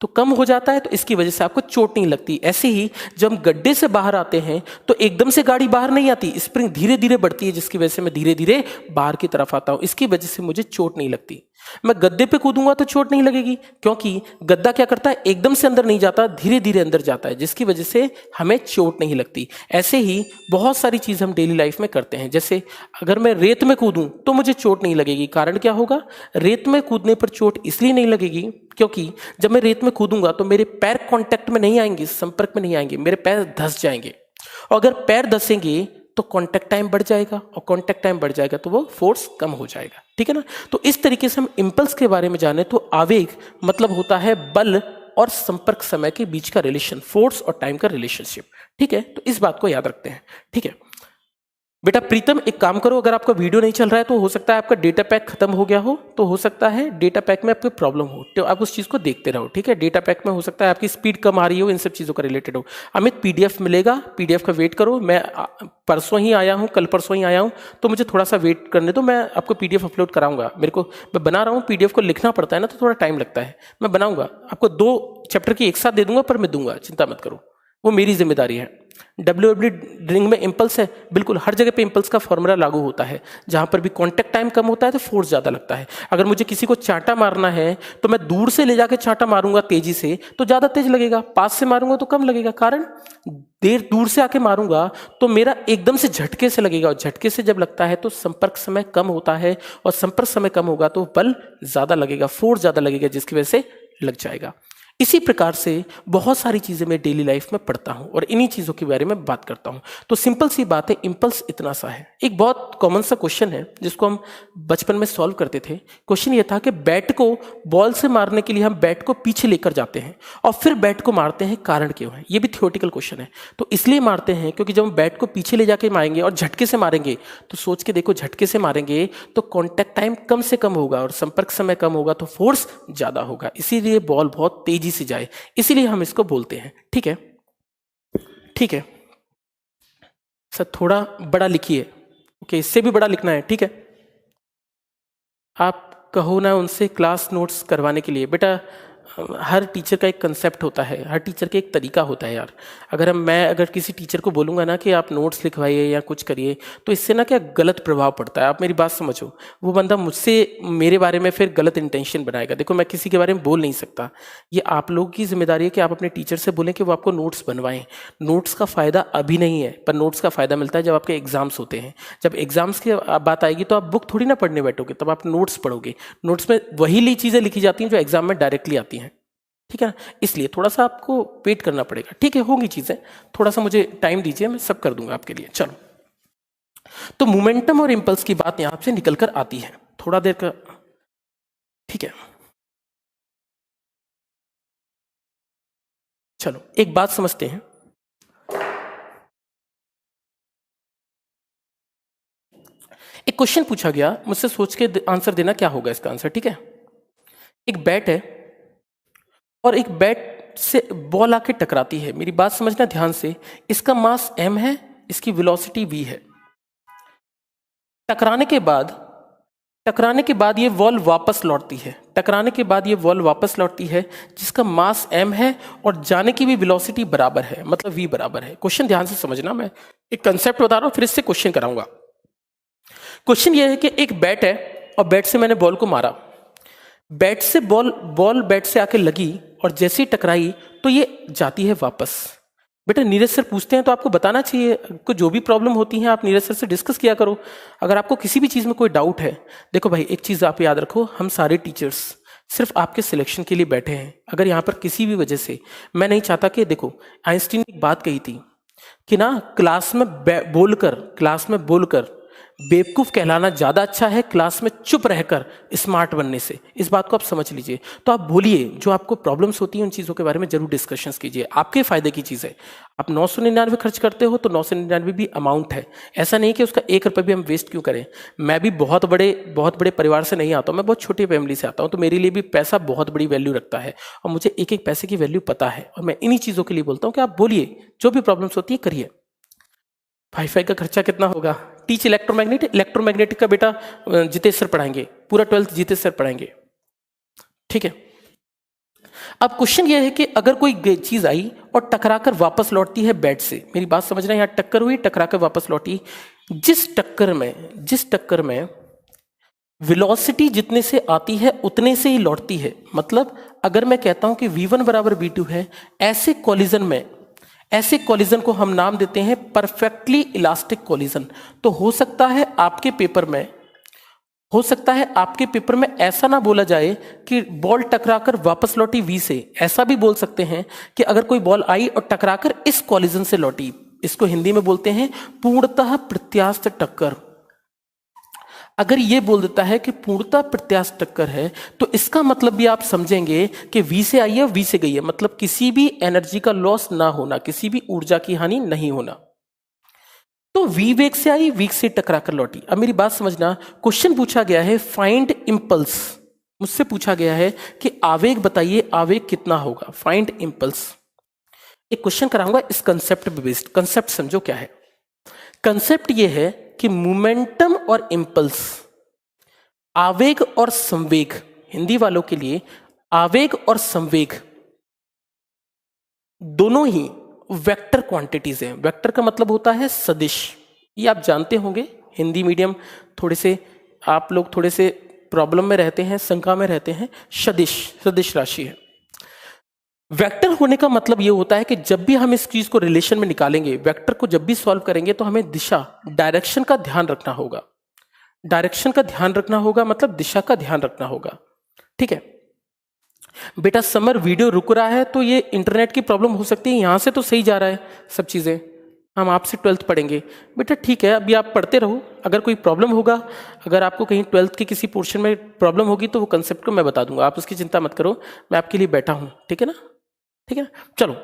तो कम हो जाता है, तो इसकी वजह से आपको चोट नहीं लगती। ऐसे ही जब हम गड्ढे से बाहर आते हैं तो एकदम से गाड़ी बाहर नहीं आती, स्प्रिंग धीरे धीरे बढ़ती है, जिसकी वजह से मैं धीरे धीरे बाहर की तरफ आता हूं, इसकी वजह से मुझे चोट नहीं लगती। मैं गद्दे पे कूदूंगा तो चोट नहीं लगेगी, क्योंकि गद्दा क्या करता है, एकदम से अंदर नहीं जाता, धीरे धीरे अंदर जाता है, जिसकी वजह से हमें चोट नहीं लगती। ऐसे ही बहुत सारी चीज हम डेली लाइफ में करते हैं। जैसे अगर मैं रेत में कूदूं तो मुझे चोट नहीं लगेगी, कारण क्या होगा, रेत में कूदने पर चोट इसलिए नहीं लगेगी क्योंकि जब मैं रेत में कूदूंगा तो मेरे पैर कांटेक्ट में नहीं आएंगे, संपर्क में नहीं आएंगे, मेरे पैर धंस जाएंगे, और अगर पैर धंसेंगे तो कांटेक्ट टाइम बढ़ जाएगा, और कांटेक्ट टाइम बढ़ जाएगा तो वो फोर्स कम हो जाएगा। ठीक है ना। तो इस तरीके से हम इंपल्स के बारे में जाने तो आवेग मतलब होता है बल और संपर्क समय के बीच का रिलेशन, फोर्स और टाइम का रिलेशनशिप। ठीक है, तो इस बात को याद रखते हैं। ठीक है बेटा प्रीतम, एक काम करो, अगर आपका वीडियो नहीं चल रहा है तो हो सकता है आपका डेटा पैक खत्म हो गया हो, तो हो सकता है डेटा पैक में आपको प्रॉब्लम हो, तो आप उस चीज को देखते रहो। ठीक है, डेटा पैक में हो सकता है आपकी स्पीड कम आ रही हो, इन सब चीजों का रिलेटेड हो। अमित पीडीएफ मिलेगा, पीडीएफ का वेट करो, मैं परसों ही आया हूँ, कल परसों ही आया हूँ, तो मुझे थोड़ा सा वेट करने दो, मैं आपको पीडीएफ अपलोड कराऊंगा। मेरे को, मैं बना रहा हूँ, पीडीएफ को लिखना पड़ता है ना, तो थोड़ा टाइम लगता है, मैं बनाऊंगा, आपको 2 चैप्टर की एक साथ दे दूंगा, पर मैं दूंगा, चिंता मत करो, वो मेरी जिम्मेदारी है। डब्ल्यूडब्ल्यू ड्रिंक में इंपल्स है, बिल्कुल हर जगह पे इंपल्स का फॉर्मूला लागू होता है। जहां पर भी कांटेक्ट टाइम कम होता है तो फोर्स ज्यादा लगता है। अगर मुझे किसी को चांटा मारना है तो मैं दूर से ले जाके चांटा मारूंगा तेजी से तो ज्यादा तेज लगेगा, पास से मारूंगा तो कम लगेगा, कारण देर दूर से आके मारूंगा तो मेरा एकदम से झटके से लगेगा, और झटके से जब लगता है तो संपर्क समय कम होता है, और संपर्क समय कम होगा तो बल ज्यादा लगेगा, फोर्स ज्यादा लगेगा, जिसकी वजह से लग जाएगा। इसी प्रकार से बहुत सारी चीजें मैं डेली लाइफ में पढ़ता हूं और इन्हीं चीजों के बारे में बात करता हूं। तो सिंपल सी बात है, इंपल्स इतना सा है। एक बहुत कॉमन सा क्वेश्चन है जिसको हम बचपन में सॉल्व करते थे। क्वेश्चन ये था कि बैट को बॉल से मारने के लिए हम बैट को पीछे लेकर जाते हैं और फिर बैट को मारते हैं, कारण क्यों है? ये भी थियोरेटिकल क्वेश्चन है। तो इसलिए मारते हैं क्योंकि जब हम बैट को पीछे ले जाके मारेंगे और झटके से मारेंगे, तो सोच के देखो, झटके से मारेंगे तो कॉन्टैक्ट टाइम कम से कम होगा और संपर्क समय कम होगा तो फोर्स ज्यादा होगा, इसीलिए बॉल बहुत तेजी से जाए, इसीलिए हम इसको बोलते हैं। ठीक है, ठीक है सर, थोड़ा बड़ा लिखिए। ओके, इससे भी बड़ा लिखना है, ठीक है। आप कहो ना उनसे क्लास नोट्स करवाने के लिए। बेटा हर टीचर का एक कंसेप्ट होता है, हर टीचर का एक तरीका होता है यार। अगर किसी टीचर को बोलूँगा ना कि आप नोट्स लिखवाइए या कुछ करिए, तो इससे ना क्या गलत प्रभाव पड़ता है। आप मेरी बात समझो, वो बंदा मुझसे मेरे बारे में फिर गलत इंटेंशन बनाएगा। देखो, मैं किसी के बारे में बोल नहीं सकता, ये आप लोगों की जिम्मेदारी है कि आप अपने टीचर से बोलें कि वो आपको नोट्स बनवाएं। नोट्स का फ़ायदा अभी नहीं है, पर नोट्स का फ़ायदा मिलता है जब आपके एग्जाम्स होते हैं। जब एग्जाम्स की बात आएगी तो आप बुक थोड़ी ना पढ़ने बैठोगे, तब आप नोट्स पढ़ोगे। नोट्स में वही चीज़ें लिखी जाती हैं जो एग्जाम में डायरेक्टली आती हैं, ठीक है ना। इसलिए थोड़ा सा आपको वेट करना पड़ेगा, ठीक है, होंगी चीजें, थोड़ा सा मुझे टाइम दीजिए, मैं सब कर दूंगा आपके लिए। चलो, तो मोमेंटम और इंपल्स की बात यहां से निकलकर आती है, थोड़ा देर का, ठीक है। चलो एक बात समझते हैं, एक क्वेश्चन पूछा गया मुझसे, सोच के आंसर देना क्या होगा इसका आंसर, ठीक है। एक बैट है, और एक बैट से बॉल आके टकराती है, मेरी बात समझना ध्यान से, इसका मास m है, इसकी वेलोसिटी v है। टकराने के बाद ये बॉल वापस लौटती है, जिसका मास m है और जाने की भी वेलोसिटी बराबर है, मतलब v बराबर है। क्वेश्चन ध्यान से समझना, मैं एक कंसेप्ट बता रहा हूं, फिर इससे क्वेश्चन कराऊंगा। क्वेश्चन ये है कि एक बैट है और बैट से मैंने बॉल को मारा, बैट से बॉल बैट से आके लगी और जैसे ही टकराई तो ये जाती है वापस। बेटा नीरज सर पूछते हैं तो आपको बताना चाहिए, आपको जो भी प्रॉब्लम होती है आप नीरज सर से डिस्कस किया करो। अगर आपको किसी भी चीज़ में कोई डाउट है, देखो भाई एक चीज़ आप याद रखो, हम सारे टीचर्स सिर्फ आपके सिलेक्शन के लिए बैठे हैं। अगर यहाँ पर किसी भी वजह से, मैं नहीं चाहता कि, देखो आइंस्टीन ने एक बात कही थी कि ना, क्लास में बोलकर बेवकूफ कहलाना ज्यादा अच्छा है क्लास में चुप रहकर स्मार्ट बनने से। इस बात को आप समझ लीजिए। तो आप बोलिए, जो आपको प्रॉब्लम्स होती हैं उन चीज़ों के बारे में जरूर डिस्कशंस कीजिए, आपके फायदे की चीज़ है। आप 999 खर्च करते हो तो 999 भी अमाउंट है, ऐसा नहीं कि उसका 1 रुपये भी हम वेस्ट क्यों करें। मैं भी बहुत बड़े परिवार से नहीं आता हूँ, मैं बहुत छोटी फैमिली से आता हूँ, तो मेरे लिए भी पैसा बहुत बड़ी वैल्यू रखता है और मुझे एक एक पैसे की वैल्यू पता है। और मैं इन्हीं चीज़ों के लिए बोलता हूँ कि आप बोलिए, जो भी प्रॉब्लम्स होती है करिए। वाईफाई का खर्चा कितना होगा? टीच इलेक्ट्रोमैग्नेटिक का बेटा जितेश सर पढ़ाएंगे, पूरा 12th जितेश सर पढ़ाएंगे, ठीक है। अब क्वेश्चन ये है कि अगर कोई चीज आई और टकराकर वापस लौटती है बैट से, मेरी बात समझना, यहां टक्कर हुई, टकराकर वापस लौटी, जिस टक्कर में वेलोसिटी जितने से आती है उतने से ही लौटती है। मतलब अगर मैं कहता हूं कि v1 बराबर v2 है, ऐसे कॉलिजन को हम नाम देते हैं परफेक्टली इलास्टिक कॉलिजन। तो हो सकता है आपके पेपर में ऐसा ना बोला जाए कि बॉल टकराकर वापस लौटी v से, ऐसा भी बोल सकते हैं कि अगर कोई बॉल आई और टकराकर इस कॉलिजन से लौटी, इसको हिंदी में बोलते हैं पूर्णतः प्रत्यास्थ टक्कर। अगर ये बोल देता है कि पूर्णतः प्रत्यास्थ टक्कर है, तो इसका मतलब भी आप समझेंगे कि v से आई है, v से गई है, मतलब किसी भी एनर्जी का लॉस ना होना, किसी भी ऊर्जा की हानि नहीं होना। तो v वेग से आई, v से टकराकर लौटी। अब मेरी बात समझना, क्वेश्चन पूछा गया है फाइंड इंपल्स, मुझसे पूछा गया है कि आवेग बताइए, आवेग कितना होगा, फाइंड इंपल्स। एक क्वेश्चन कराऊंगा इस कंसेप्ट पे बेस्ड। कंसेप्ट समझो क्या है। कंसेप्ट ये है कि मोमेंटम और इंपल्स, आवेग और संवेग, हिंदी वालों के लिए आवेग और संवेग दोनों ही वेक्टर क्वांटिटीज हैं। वेक्टर का मतलब होता है सदिश, ये आप जानते होंगे। हिंदी मीडियम आप लोग थोड़े से प्रॉब्लम में रहते हैं, शंका में रहते हैं। सदिश राशि है। वेक्टर होने का मतलब ये होता है कि जब भी हम इस चीज को रिलेशन में निकालेंगे, वेक्टर को जब भी सॉल्व करेंगे, तो हमें डायरेक्शन का ध्यान रखना होगा, मतलब दिशा का ध्यान रखना होगा, ठीक है। बेटा समर वीडियो रुक रहा है तो ये इंटरनेट की प्रॉब्लम हो सकती है, यहां से तो सही जा रहा है सब चीजें, हम आपसे 12th पढ़ेंगे। बेटा ठीक है, अभी आप पढ़ते रहो, अगर कोई प्रॉब्लम होगा, अगर आपको कहीं 12th के किसी पोर्शन में प्रॉब्लम होगी तो वो कंसेप्ट को मैं बता दूंगा, आप उसकी चिंता मत करो, मैं आपके लिए बैठा हूं, ठीक है ना, ठीक है। चलो,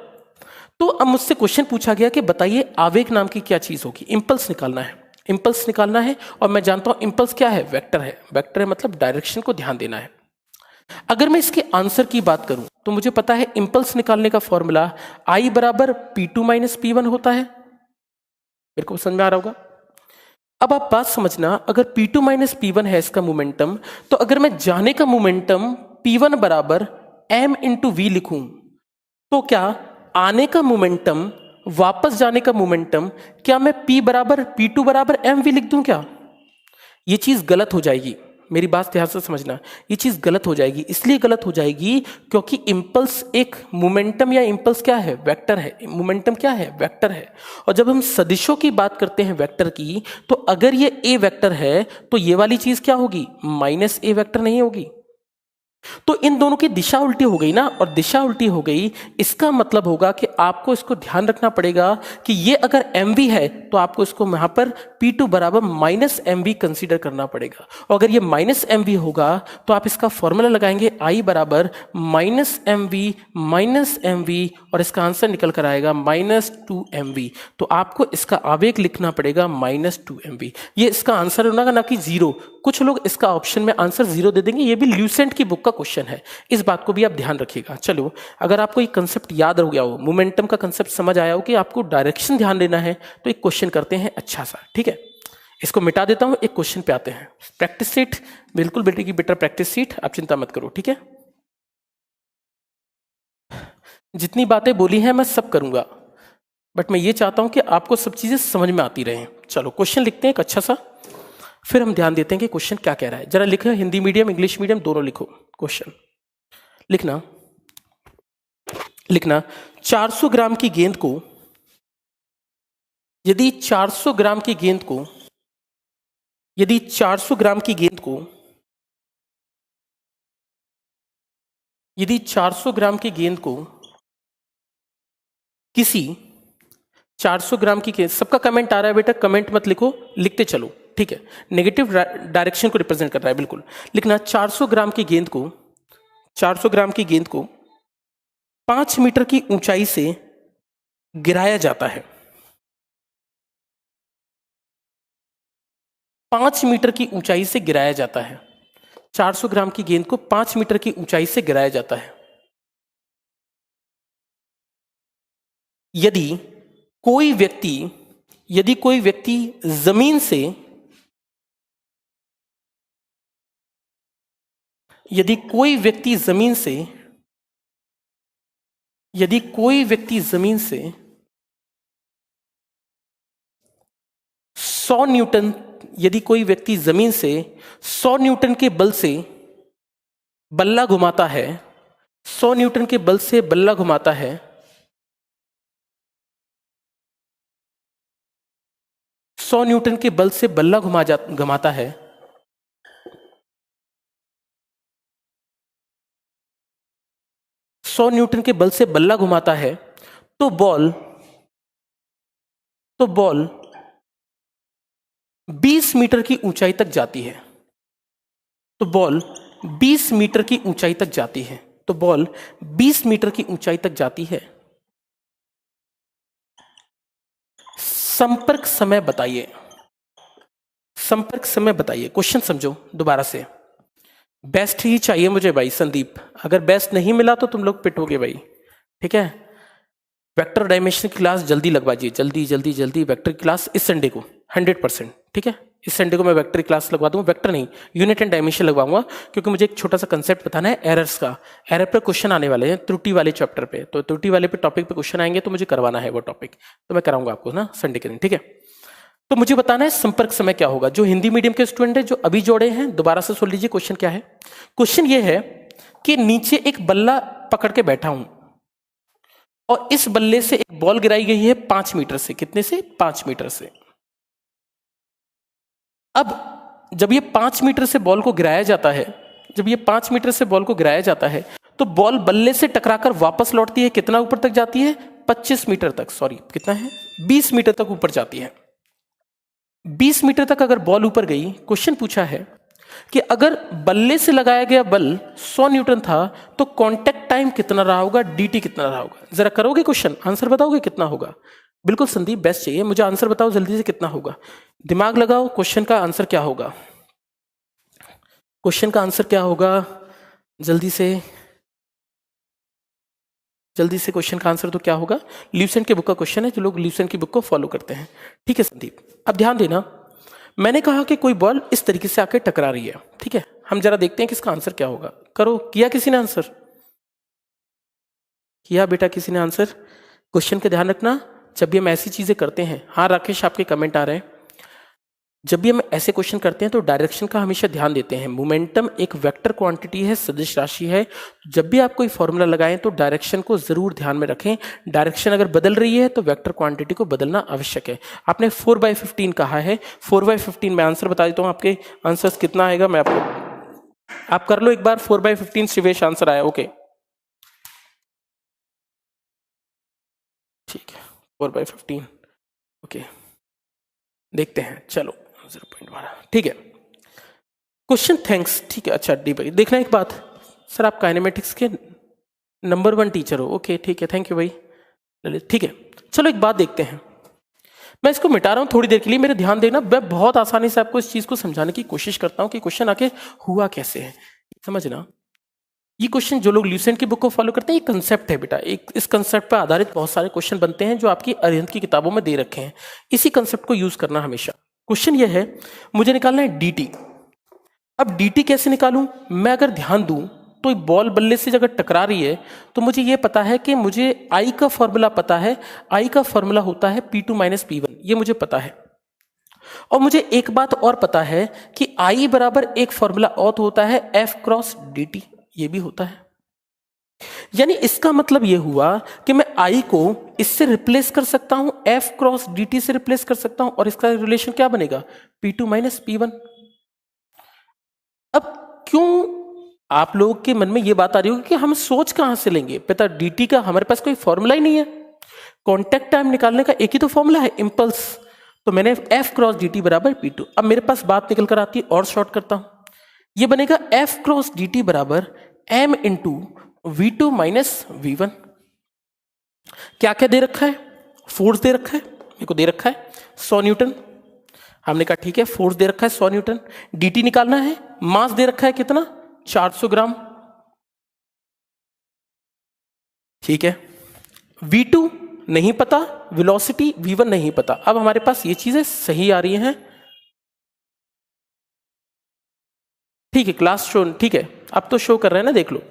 तो अब मुझसे क्वेश्चन पूछा गया कि बताइए आवेग नाम की क्या चीज होगी। इंपल्स निकालना है, और मैं जानता हूं इंपल्स क्या है, वेक्टर है, मतलब डायरेक्शन को ध्यान देना है। अगर मैं इसके आंसर की बात करूं तो मुझे पता है इंपल्स निकालने का फॉर्मूला I बराबर P2 माइनस P1 होता है, मेरे को समझ में आ रहा होगा। अब आप बात समझना, अगर P2 माइनस P1 है इसका मोमेंटम, तो अगर मैं जाने का मोमेंटम P1 बराबर m इंटू v लिखूं, तो क्या आने का मोमेंटम, वापस जाने का मोमेंटम, क्या मैं P बराबर P2 बराबर mv लिख दूं क्या? ये चीज गलत हो जाएगी, मेरी बात ध्यान से समझना, ये चीज गलत हो जाएगी। इसलिए गलत हो जाएगी क्योंकि इंपल्स एक मोमेंटम या इंपल्स क्या है, वेक्टर है। मोमेंटम क्या है, वेक्टर है। और जब हम सदिशों की बात करते हैं वेक्टर की, तो अगर ये ए वेक्टर है तो ये वाली चीज क्या होगी, माइनस ए वेक्टर नहीं होगी। तो इन दोनों की दिशा उल्टी हो गई ना, और दिशा उल्टी हो गई, इसका मतलब होगा कि आपको इसको ध्यान रखना पड़ेगा कि ये अगर mv है तो आपको इसको यहां पर P2 बराबर माइनस mv कंसीडर करना पड़ेगा। और अगर ये माइनस mv होगा तो आप इसका फॉर्मूला लगाएंगे I बराबर माइनस mv, और इसका आंसर निकल कर आएगा -2mv। तो आपको इसका आवेग लिखना पड़ेगा -2mv। ये इसका आंसर होगा ना कि 0। कुछ लोग इसका ऑप्शन में आंसर 0 दे देंगे, ये भी ल्यूसेंट की बुक का क्वेश्चन है, इस बात को भी आप ध्यान रखिएगा। चलो, अगर आपको एक कंसेप्ट याद हो गया हो, मोमेंटम का कंसेप्ट समझ आया हो कि आपको डायरेक्शन ध्यान देना है, तो एक क्वेश्चन करते हैं अच्छा सा, ठीक है। इसको मिटा देता हूं, एक क्वेश्चन पे आते हैं। प्रैक्टिस सीट बिल्कुल बेटे की बेटा प्रैक्टिस सीट, आप चिंता मत करो, ठीक है। जितनी बातें बोली हैं मैं सब करूंगा, बट मैं ये चाहता हूं कि आपको सब चीजें समझ में आती रहें। चलो क्वेश्चन लिखते हैं एक अच्छा सा, फिर हम ध्यान देते हैं कि क्वेश्चन क्या कह रहा है। जरा लिखो, हिंदी मीडियम इंग्लिश मीडियम दोनों लिखो। क्वेश्चन लिखना 400 ग्राम की गेंद को, यदि 400 ग्राम की गेंद को, यदि 400 ग्राम की गेंद को, यदि 400 ग्राम की गेंद को किसी 400 ग्राम की गेंद, सबका कमेंट आ रहा है बेटा, कमेंट मत लिखो, लिखते चलो, ठीक है। नेगेटिव डायरेक्शन को रिप्रेजेंट कर रहा है, बिल्कुल लिखना। 400 ग्राम की गेंद को, 400 ग्राम की गेंद को 5 मीटर की ऊंचाई से गिराया जाता है। 5 मीटर की ऊंचाई से गिराया जाता है। 400 ग्राम की गेंद को 5 मीटर की ऊंचाई से गिराया जाता है। यदि कोई व्यक्ति जमीन से, यदि कोई व्यक्ति जमीन से 100 न्यूटन, यदि कोई व्यक्ति जमीन से 100 न्यूटन के बल से बल्ला घुमाता है, 100 न्यूटन के बल से बल्ला घुमाता है, 100 न्यूटन के बल से बल्ला घुमाता है, 100 न्यूटन के बल से बल्ला घुमाता है, तो बॉल 20 मीटर की ऊंचाई तक जाती है। तो बॉल 20 मीटर की ऊंचाई तक जाती है। तो बॉल 20 मीटर की ऊंचाई तक जाती है। संपर्क समय बताइए, संपर्क समय बताइए। क्वेश्चन समझो दोबारा से। बेस्ट ही चाहिए मुझे भाई संदीप, अगर बेस्ट नहीं मिला तो तुम लोग पिटोगे भाई, ठीक है। वेक्टर डायमेंशन की क्लास जल्दी लगवाइए, जल्दी जल्दी जल्दी। वेक्टर क्लास इस संडे को 100%, ठीक है। इस संडे को मैं वेक्टर क्लास लगवा दूंगा, वेक्टर नहीं यूनिट एंड डायमेंशन लगवाऊंगा, क्योंकि मुझे एक छोटा सा कंसेप्ट बताना है एरर्स का। एरर पर क्वेश्चन आने वाले हैं त्रुटि वाले चैप्टर पे, तो त्रुटि वाले पे टॉपिक पे क्वेश्चन आएंगे, तो मुझे करवाना है वो टॉपिक, तो मैं कराऊंगा आपको ना संडे के दिन, ठीक है। तो मुझे बताना है संपर्क समय क्या होगा। जो हिंदी मीडियम के स्टूडेंट है, जो अभी जोड़े हैं, दोबारा से सुन लीजिए क्वेश्चन क्या है। क्वेश्चन ये है कि नीचे एक बल्ला पकड़ के बैठा हूं और इस बल्ले से एक बॉल गिराई गई है 5 मीटर से। कितने से? 5 मीटर से। अब जब ये 5 मीटर से बॉल को गिराया जाता है, जब ये 5 मीटर से बॉल को गिराया जाता है, तो बॉल बल्ले से टकराकर वापस लौटती है। कितना ऊपर तक जाती है? 25 मीटर तक, सॉरी कितना है, 20 मीटर तक ऊपर जाती है। 20 मीटर तक अगर बॉल ऊपर गई, क्वेश्चन पूछा है कि अगर बल्ले से लगाया गया बल 100 न्यूटन था, तो कांटेक्ट टाइम कितना रहा होगा, dt कितना रहा होगा। जरा करोगे क्वेश्चन, आंसर बताओगे कितना होगा। बिल्कुल संदीप बेस्ट चाहिए मुझे, आंसर बताओ जल्दी से कितना होगा। दिमाग लगाओ, क्वेश्चन का आंसर क्या होगा, क्वेश्चन का आंसर क्या होगा, जल्दी से जल्दी से। क्वेश्चन का आंसर तो क्या होगा, ल्यूसेंट के बुक का क्वेश्चन है, जो लोग ल्यूसेंट की बुक को फॉलो करते हैं, ठीक है संदीप। अब ध्यान देना, मैंने कहा कि कोई बॉल इस तरीके से आके टकरा रही है, ठीक है। हम जरा देखते हैं कि इसका आंसर क्या होगा। करो, किया किसी ने आंसर? किया बेटा किसी ने आंसर? क्वेश्चन का ध्यान रखना जब भी हम ऐसी चीजें करते हैं। हाँ राकेश आपके कमेंट आ रहे हैं। जब भी हम ऐसे क्वेश्चन करते हैं तो डायरेक्शन का हमेशा ध्यान देते हैं। मोमेंटम एक वेक्टर क्वांटिटी है, सदिश राशि है। जब भी आप कोई फॉर्मूला लगाएं तो डायरेक्शन को जरूर ध्यान में रखें। डायरेक्शन अगर बदल रही है तो वेक्टर क्वांटिटी को बदलना आवश्यक है। आपने 4/15 कहा है, 4/15 मैं आंसर बता देता हूं। आपके आंसर्स कितना आएगा मैं आपको, आप कर लो एक बार। 4/15 श्रीवेश आंसर आया, ओके ठीक है, 4/15 ओके। देखते हैं, चलो 0.12 ठीक है। क्वेश्चन थैंक्स, ठीक है। अच्छा डी भाई, देखना एक बात, सर आप काइनेमेटिक्स के नंबर 1 टीचर हो, ओके ठीक है, थैंक यू भाई ललित, ठीक है। चलो एक बात देखते हैं, मैं इसको मिटा रहा हूं थोड़ी देर के लिए, मेरे ध्यान देना। मैं बहुत आसानी से आपको इस चीज को समझाने की कोशिश करता हूं कि क्वेश्चन आके हुआ कैसे है, समझना। ये क्वेश्चन जो लोग ल्यूसेंट की बुक को फॉलो करते हैं, ये कंसेप्ट है बेटा, एक इस कंसेप्ट पर आधारित बहुत सारे क्वेश्चन बनते हैं जो आपकी अरिहंत की किताबों में दे रखे हैं। इसी कंसेप्ट को यूज करना हमेशा। क्वेश्चन ये है, मुझे निकालना है dt। अब dt कैसे निकालूं? मैं अगर ध्यान दूं तो बॉल बल्ले से अगर टकरा रही है तो मुझे ये पता है कि मुझे I का फॉर्मूला पता है, I का फॉर्मूला होता है P2 माइनस P1, ये मुझे पता है। और मुझे एक बात और पता है कि I बराबर एक फॉर्मूला और होता है F क्रॉस dt, ये भी होता है। यानी इसका मतलब ये हुआ कि मैं I को इससे रिप्लेस कर सकता हूं, F क्रॉस dt से रिप्लेस कर सकता हूं, और इसका रिलेशन क्या बनेगा? P2 minus P1। अब क्यों आप लोगों के मन में ये बात आ रही होगी कि हम सोच कहां से लेंगे? पिता dt का हमारे पास कोई फॉर्मूला ही नहीं है। कांटेक्ट टाइम निकालने का एक ही तो फॉर्मूला है, इम्पल्स। तो मैंने F क्रॉस dt बराबर P2। अब मेरे पास बात निकल कर आती है, और शॉर्ट करता हूं, ये बनेगा F क्रॉस dt बराबर m into V2 minus V1। क्या क्या दे रखा है? फोर्स दे रखा है, मेरे को दे रखा है 100 न्यूटन। हमने कहा ठीक है, फोर्स दे रखा है 100 न्यूटन, dt निकालना है, मास दे रखा है कितना? 400 ग्राम। ठीक है, V2 नहीं पता, वेलोसिटी V1 नहीं पता। अब हमारे पास ये चीजें सही आ रही हैं। ठीक है, क्लास शो, ठीक है, अब तो शो कर रहे हैं ना, देख लो।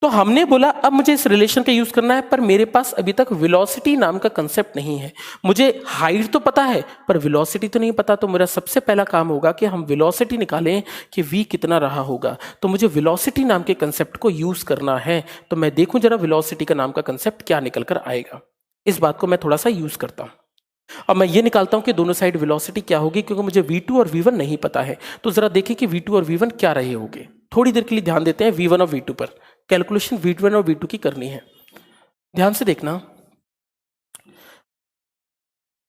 तो हमने बोला अब मुझे इस रिलेशन का यूज करना है, पर मेरे पास अभी तक वेलोसिटी नाम का कंसेप्ट नहीं है। मुझे हाइट तो पता है पर वेलोसिटी तो नहीं पता। तो मेरा सबसे पहला काम होगा कि हम वेलोसिटी निकालें कि v कितना रहा होगा। तो मुझे वेलोसिटी नाम के कंसेप्ट को यूज करना है। तो मैं देखूं जरा वेलोसिटी का नाम का कंसेप्ट क्या निकल कर आएगा। इस बात को मैं थोड़ा सा यूज करता हूं। अब मैं ये निकालता हूं कि दोनों साइड वेलोसिटी क्या होगी, क्योंकि मुझे v2 और v1 नहीं पता है। तो जरा देखें कि v2 और v1 क्या रहे होंगे। थोड़ी देर के लिए ध्यान देते हैं v1 और v2 पर। कैलकुलेशन v1 और v2 की करनी है, ध्यान से देखना।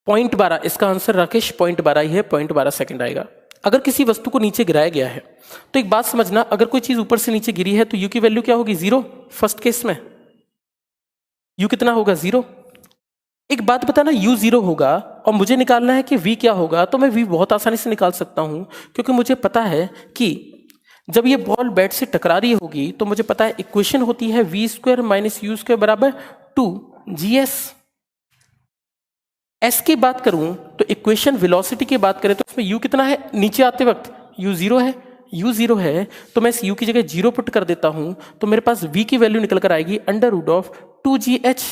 0.12 इसका आंसर राकेश, 0.12 ही है, 0.12 सेकंड आएगा। अगर किसी वस्तु को नीचे गिराया गया है तो एक बात समझना, अगर कोई चीज ऊपर से नीचे गिरी है तो u की वैल्यू क्या होगी? 0। फर्स्ट केस में u कितना होगा? 0। एक बात बताना, u 0 होगा और मुझे निकालना है कि v क्या होगा। तो मैं v बहुत आसानी से निकाल सकता हूं, क्योंकि मुझे पता है कि जब ये बॉल बैट से टकरा रही होगी तो मुझे पता है इक्वेशन होती है v square minus u square बराबर 2gs। s की बात करूं तो इक्वेशन वेलोसिटी की बात करें तो इसमें u कितना है? नीचे आते वक्त u 0 है, u 0 है तो मैं इस u की जगह 0 पुट कर देता हूं। तो मेरे पास v की वैल्यू निकल कर आएगी अंडर रूट ऑफ 2gh।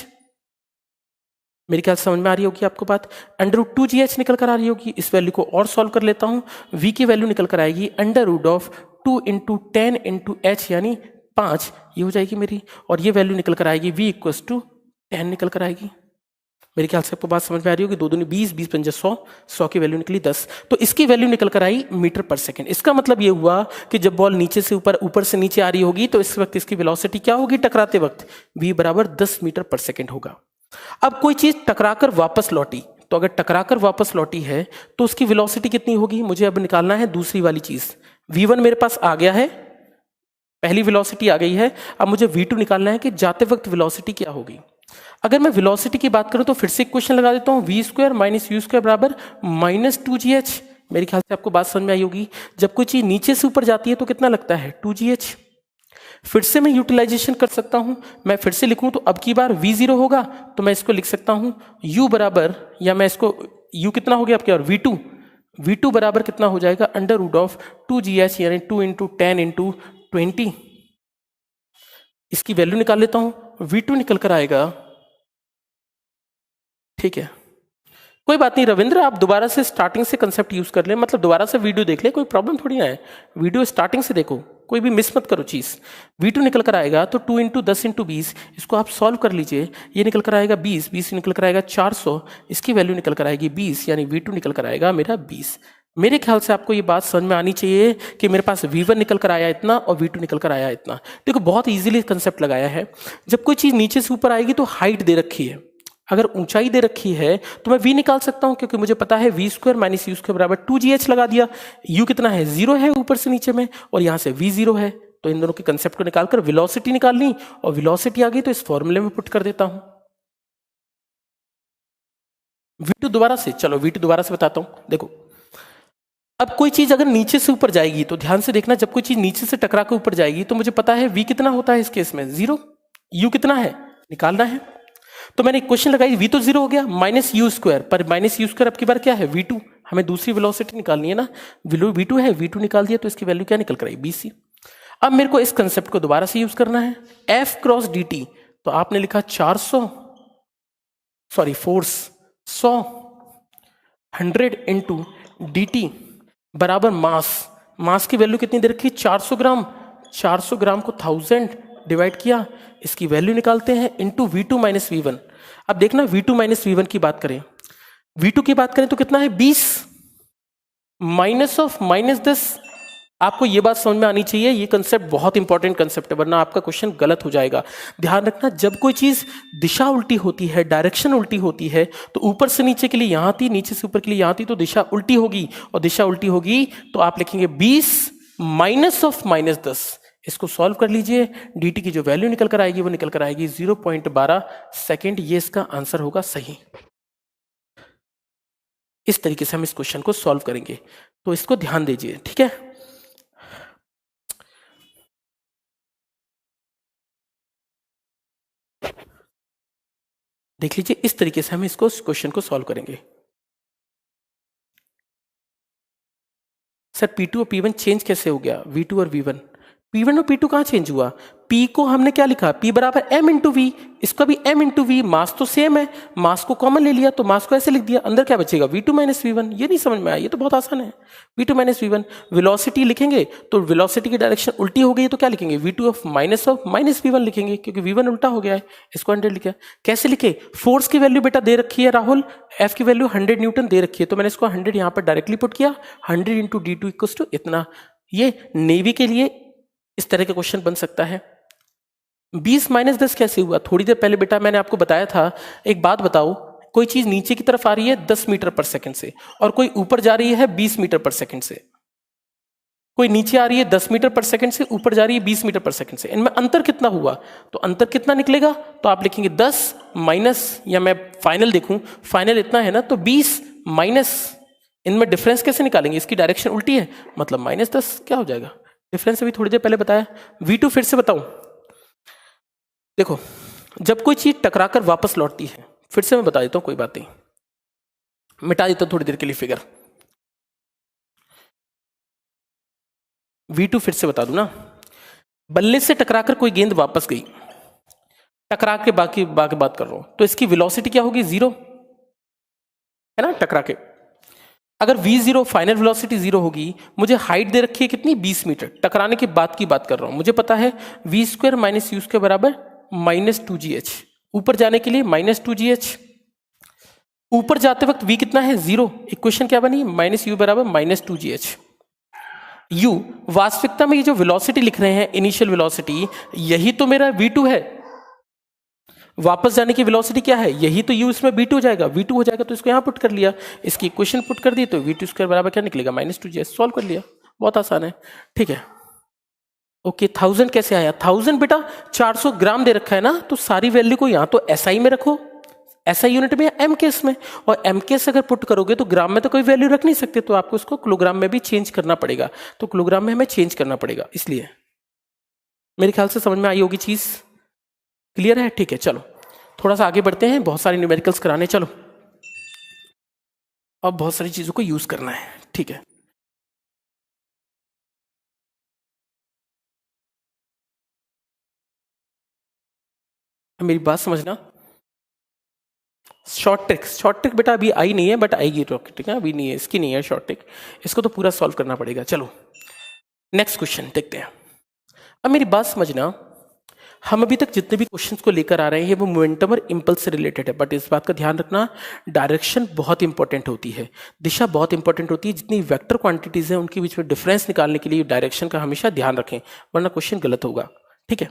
मेरी ख्याल समझ में आ रही होगी आपको बात। अंडर रूट 2gh निकल कर आ रही होगी। इस वैल्यू को और सॉल्व कर लेता हूं, v की वैल्यू निकल कर आएगी under root of 2 into 10 into h यानी 5, ये हो जाएगी मेरी। और ये वैल्यू निकल कर आएगी v इक्वल्स टू 10 निकल कर आएगी। मेरे ख्याल से आपको बात समझ में आ रही होगी। 2 दूनी 20, 20 पंजे 100, 100 की वैल्यू निकली 10। तो इसकी वैल्यू निकल कर आई मीटर पर सेकंड। इसका मतलब ये हुआ कि जब बॉल नीचे से ऊपर, ऊपर से नीचे आ रही होगी तो इस वक्त इसकी वेलोसिटी क्या होगी टकराते वक्त? v बराबर 10 मीटर पर सेकंड होगा। अब कोई चीज टकराकर वापस लौटी, तो अगर टकराकर वापस लौटी है तो उसकी वेलोसिटी कितनी होगी? मुझे अब निकालना है दूसरी वाली चीज। v1 मेरे पास आ गया है, पहली वेलोसिटी आ गई है। अब मुझे v2 निकालना है कि जाते वक्त वेलोसिटी क्या होगी। अगर मैं वेलोसिटी की बात करूं तो फिर से इक्वेशन लगा देता हूं, v square minus u square बराबर माइनस 2gh। मेरे ख्याल से आपको बात समझ में आई होगी। जब कोई चीज नीचे से ऊपर जाती है तो कितना लगता है? 2gh। फिर से मैं यूटिलाइजेशन कर सकता हूं, मैं फिर से लिखूं तो अब की बार v0 होगा तो मैं इसको लिख सकता हूं u बराबर, या मैं इसको u कितना हो गया आपके, और v2 बराबर कितना हो जाएगा? अंडर रूट ऑफ 2gh यानी 2 इंटू 10 इंटू 20। इसकी वैल्यू निकाल लेता हूं, v2 निकल कर आएगा। ठीक है, कोई बात नहीं रविंद्र, आप दोबारा से स्टार्टिंग से कंसेप्ट यूज कर ले, मतलब दोबारा से वीडियो देख ले, कोई प्रॉब्लम थोड़ी ना है। वीडियो स्टार्टिंग से देखो, कोई भी मिस मत करो चीज। v2 निकल कर आएगा तो 2 इंटू 10 इंटू 20, इसको आप सॉल्व कर लीजिए। ये निकल कर आएगा 20, 20 निकल कर आएगा 400, इसकी वैल्यू निकल कर आएगी 20, यानी v2 निकल कर आएगा मेरा 20। मेरे ख्याल से आपको ये बात समझ में आनी चाहिए कि मेरे पास v1 निकल कर आया इतना और v2 निकल कर आया इतना। देखो बहुत इजीली कंसेप्ट लगाया है। जब कोई चीज नीचे से ऊपर आएगी तो हाइट दे रखी है, अगर ऊंचाई दे रखी है तो मैं v निकाल सकता हूं, क्योंकि मुझे पता है v square minus u square बराबर 2gh लगा दिया। u कितना है? 0 है ऊपर से नीचे में, और यहां से v 0 है। तो इन दोनों के कंसेप्ट को निकालकर वेलोसिटी निकालनी, और वेलोसिटी आ गई तो इस फॉर्मूले में पुट कर देता हूं। v2 दोबारा से, चलो v2 दोबारा से बताता हूं। देखो अब कोई चीज अगर नीचे से ऊपर जाएगी तो ध्यान से देखना, जब कोई चीज नीचे से टकरा के ऊपर जाएगी तो मुझे पता है v कितना होता है इस केस में, 0। u कितना है निकालना है, तो मैंने इक्वेशन लगाई, v तो 0 हो गया, माइनस यू स्क्वायर, पर माइनस यू स्क्वायर अब की बार क्या है v2, हमें दूसरी वेलोसिटी निकालनी है ना, v2 है, v2 निकाल दिया तो इसकी वैल्यू क्या निकल कर आई, bc। अब मेरे को इस कंसेप्ट को दोबारा से यूज करना है, f क्रॉस dt, तो आपने लिखा 400 सॉरी फोर्स 100 100 इंटू dt बराबर मास की वैल्यू कितनी दे रखी, 400 ग्राम, 400 ग्राम को 1000 डिवाइड किया, इसकी वैल्यू निकालते हैं इंटू v2 माइनस v1। अब देखना v2 माइनस v1 की बात करें, v2 की बात करें तो कितना है 20 माइनस ऑफ माइनस 10। आपको ये बात समझ में आनी चाहिए, ये कंसेप्ट बहुत इंपॉर्टेंट कंसेप्ट है, वरना आपका क्वेश्चन गलत हो जाएगा। ध्यान रखना, जब कोई चीज दिशा उल्टी होती है, डायरेक्शन उल्टी होती है, तो ऊपर से नीचे के लिए यहां थी, नीचे से ऊपर के लिए यहां थी, तो दिशा उल्टी होगी, और दिशा उल्टी होगी तो आप लिखेंगे 20 माइनस ऑफ माइनस 10। इसको सॉल्व कर लीजिए, dt की जो वैल्यू निकल कर आएगी वो निकल कर आएगी 0.12 सेकेंड, ये इसका आंसर होगा सही। इस तरीके से हम इस क्वेश्चन को सॉल्व करेंगे, तो इसको ध्यान दीजिए, ठीक है। देख लीजिए, इस तरीके से हम इसको क्वेश्चन को सॉल्व करेंगे। सर P2 और P1 चेंज कैसे हो गया, V2 और V1, P1 और P2 कहां चेंज हुआ, P को हमने क्या लिखा, P बराबर m इंटू वी, इसका भी m इंटू वी, मास तो सेम है, मास को कॉमन ले लिया तो मास को ऐसे लिख दिया, अंदर क्या बचेगा V2 माइनस V1। ये नहीं समझ में आया, ये तो बहुत आसान है, V2 माइनस V1। वेलोसिटी लिखेंगे तो वेलोसिटी की डायरेक्शन उल्टी हो गई तो क्या लिखेंगे, V2 ऑफ माइनस V1 लिखेंगे, क्योंकि V1 उल्टा हो गया है, इसको 100 लिखा। कैसे लिखे, फोर्स की वैल्यू बेटा दे रखी है राहुल, F की वैल्यू 100 न्यूटन दे रखी है, तो मैंने इसको 100 यहां पर डायरेक्टली पुट किया, 100 इंटू D2 इक्वल्स टू इतना। ये नेवी के लिए इस तरह का क्वेश्चन बन सकता है। 20 माइनस 10 कैसे हुआ, थोड़ी देर पहले बेटा मैंने आपको बताया था। एक बात बताओ, कोई चीज नीचे की तरफ आ रही है 10 मीटर पर सेकंड से, और कोई ऊपर जा रही है 20 मीटर पर सेकंड से। कोई नीचे आ रही है 10 मीटर पर सेकंड से, ऊपर जा रही है 20 मीटर पर सेकंड से, इनमें अंतर कितना हुआ, तो अंतर कितना निकलेगा, तो आप लिखेंगे 10 माइनस, या मैं फाइनल देखूं, फाइनल इतना है ना, तो 20 माइनस, इनमें डिफरेंस कैसे निकालेंगे, इसकी डायरेक्शन उल्टी है, मतलब माइनस 10 क्या हो जाएगा, डिफरेंस अभी थोड़ी देर पहले बताया। V2 फिर से बताऊं, देखो जब कोई चीज टकराकर वापस लौटती है, फिर से मैं बता देता हूं, कोई बात नहीं, मिटा देता हूं थोड़ी देर के लिए फिगर। V2 फिर से बता दूं ना, बल्ले से टकराकर कोई गेंद वापस गई, टकरा के बाकी बात कर रहा हूं, तो इसकी वेलोसिटी क्या होगी, 0 है ना, टकरा के। अगर V0 फाइनल वेलोसिटी 0 होगी, मुझे हाइट दे रखी है कितनी, 20 मीटर, टकराने के बाद की बात कर रहा हूं, मुझे पता है v square minus you square बराबर -2gh, ऊपर जाने के लिए -2gh, ऊपर जाते वक्त v कितना है, 0, इक्वेशन क्या बनी, -u बराबर -2gh। u वास्तविकता में ये जो वेलोसिटी लिख रहे हैं, इनिशियल वेलोसिटी, यही तो मेरा v2 है, वापस जाने की वेलोसिटी क्या है, यही तो u, इसमें v2 हो जाएगा, v2 हो जाएगा तो इसको यहां पुट कर लिया, इसकी इक्वेशन पुट कर दी, तो v2 स्क्वायर बराबर क्या निकलेगा, -2gh, सॉल्व कर लिया, बहुत आसान है, ठीक है। ओके, 1000 कैसे आया, 1000 बेटा 400 ग्राम दे रखा है ना, तो सारी वैल्यू को यहां तो SI में रखो, SI यूनिट में या एम केस में, और एम केस अगर पुट करोगे तो ग्राम में तो कोई वैल्यू रख नहीं सकते, तो आपको इसको किलोग्राम में भी चेंज करना पड़ेगा, तो किलोग्राम में हमें चेंज करना पड़ेगा, इसलिए मेरे ख्याल से समझ में आई होगी चीज, क्लियर है, ठीक है। चलो थोड़ा सा आगे बढ़ते हैं, बहुत सारे न्यूमेरिकल्स कराने, चलो अब बहुत सारी चीजों को यूज करना है, ठीक है। मेरी बात समझना, शॉर्ट ट्रिक बेटा अभी आई नहीं है, बट आएगी, ठीक है, अभी नहीं है, इसकी नहीं है शॉर्ट ट्रिक, इसको तो पूरा सॉल्व करना पड़ेगा। चलो नेक्स्ट क्वेश्चन देखते हैं। अब मेरी बात समझना, हम अभी तक जितने भी क्वेश्चंस को लेकर आ रहे हैं वो मोमेंटम और इंपल्स से रिलेटेड है, बट इस बात का ध्यान रखना, डायरेक्शन बहुत इंपॉर्टेंट होती है, दिशा बहुत इंपॉर्टेंट होती है, जितनी वेक्टर क्वांटिटीज हैं उनके बीच में डिफरेंस निकालने के लिए डायरेक्शन का हमेशा ध्यान रखें, वरना क्वेश्चन गलत होगा, ठीक है।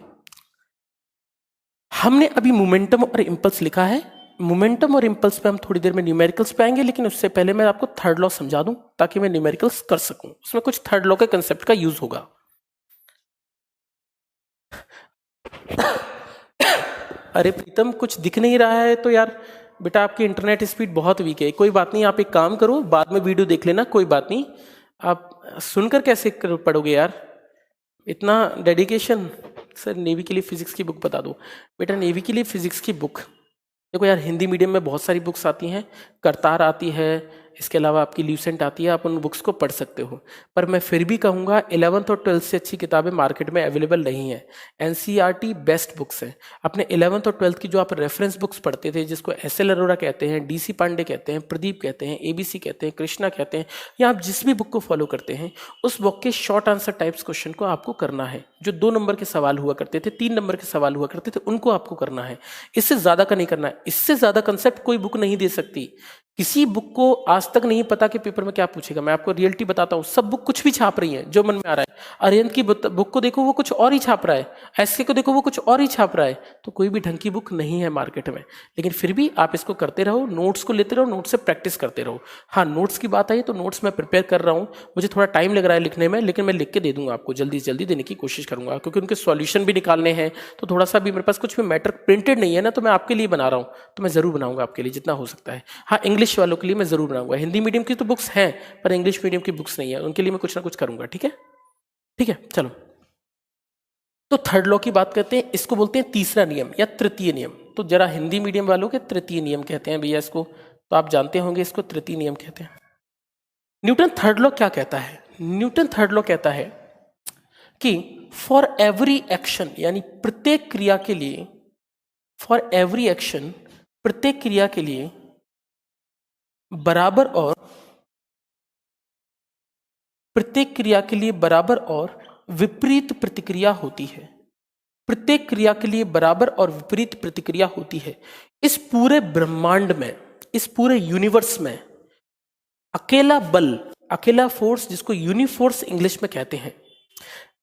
हमने अभी मोमेंटम और इंपल्स लिखा है, मोमेंटम और इंपल्स पे हम थोड़ी देर में न्यूमेरिकल्स पे आएंगे, लेकिन उससे पहले मैं आपको थर्ड लॉ समझा दूं ताकि मैं न्यूमेरिकल्स कर सकूं, उसमें कुछ थर्ड लॉ के कंसेप्ट का यूज होगा। अरे प्रीतम कुछ दिख नहीं रहा है तो यार बेटा आपकी इंटरनेट स्पीड बहुत वीक है, कोई बात नहीं, आप एक काम करो, बाद में वीडियो देख लेना, कोई बात नहीं, आप सुनकर कैसे पढ़ोगे यार, इतना डेडिकेशन। सर नेवी के लिए फिजिक्स की बुक बता दो। बेटा नेवी के लिए फिजिक्स की बुक देखो यार, हिंदी मीडियम में बहुत सारी बुक्स आती हैं, करतार आती है, इसके अलावा आपकी ल्यूसेंट आती है, आप उन बुक्स को पढ़ सकते हो। पर मैं फिर भी कहूँगा 11th और 12th से अच्छी किताबें मार्केट में अवेलेबल नहीं है। एनसीईआरटी बेस्ट बुक्स हैं। अपने 11th और 12th की जो आप रेफरेंस बुक्स पढ़ते थे, जिसको एस.एल. अरोड़ा कहते हैं, डीसी पांडे कहते हैं, प्रदीप कहते हैं, एबीसी कहते हैं, कृष्णा कहते हैं, या आप जिस भी बुक को फॉलो करते हैं, उस बुक के शॉर्ट आंसर टाइप्स क्वेश्चन को आपको करना है। जो 2 नंबर के सवाल हुआ करते थे, 3 नंबर के सवाल हुआ करते थे, उनको आपको करना है। इससे ज़्यादा का नहीं करना है। इससे ज़्यादा कंसेप्ट कोई बुक नहीं दे सकती। किसी बुक को आज तक नहीं पता कि पेपर में क्या पूछेगा। मैं आपको रियलिटी बताता हूँ, सब बुक कुछ भी छाप रही है जो मन में आ रहा है। अरिहंत की बुक को देखो वो कुछ और ही छाप रहा है, एसके को देखो वो कुछ और ही छाप रहा है। तो कोई भी ढंग की बुक नहीं है मार्केट में। लेकिन फिर भी आप इसको करते रहो, नोट्स को लेते रहो, नोट्स से प्रैक्टिस करते रहो। हाँ, नोट्स की बात आई तो नोट्स मैं प्रिपेयर कर रहा हूँ। मुझे थोड़ा टाइम लग रहा है लिखने में, लेकिन मैं लिख के दे दूंगा आपको, जल्दी से जल्दी देने की कोशिश करूंगा, क्योंकि उनके सॉल्यूशन भी निकालने हैं। तो थोड़ा सा भी मेरे पास कुछ भी मैटर प्रिंटेड नहीं है ना, तो मैं आपके लिए बना रहा हूँ, तो मैं जरूर बनाऊंगा आपके लिए जितना हो सकता है। हाँ, इंग्लिश वालों के लिए मैं जरूर बनाऊंगा। हिंदी मीडियम की तो बुक्स हैं, पर इंग्लिश मीडियम की बुक्स नहीं है, उनके लिए मैं कुछ ना कुछ करूंगा। ठीक है, ठीक है, चलो। तो थर्ड लॉ की बात करते हैं, इसको बोलते हैं तीसरा नियम या तृतीय नियम। तो जरा हिंदी मीडियम वालों के तृतीय नियम कहते हैं भैया इसको, तो आप जानते होंगे इसको तृतीय नियम कहते हैं। न्यूटन थर्ड लॉ क्या कहता है? न्यूटन थर्ड लॉ कहता है कि फॉर एवरी एक्शन, यानी प्रत्येक क्रिया के लिए, फॉर एवरी एक्शन, प्रत्येक क्रिया के लिए बराबर और, प्रत्येक क्रिया के लिए बराबर और विपरीत प्रतिक्रिया होती है। प्रत्येक क्रिया के लिए बराबर और विपरीत प्रतिक्रिया होती है। इस पूरे ब्रह्मांड में, इस पूरे यूनिवर्स में अकेला बल, अकेला फोर्स, जिसको यूनिफोर्स इंग्लिश में कहते हैं,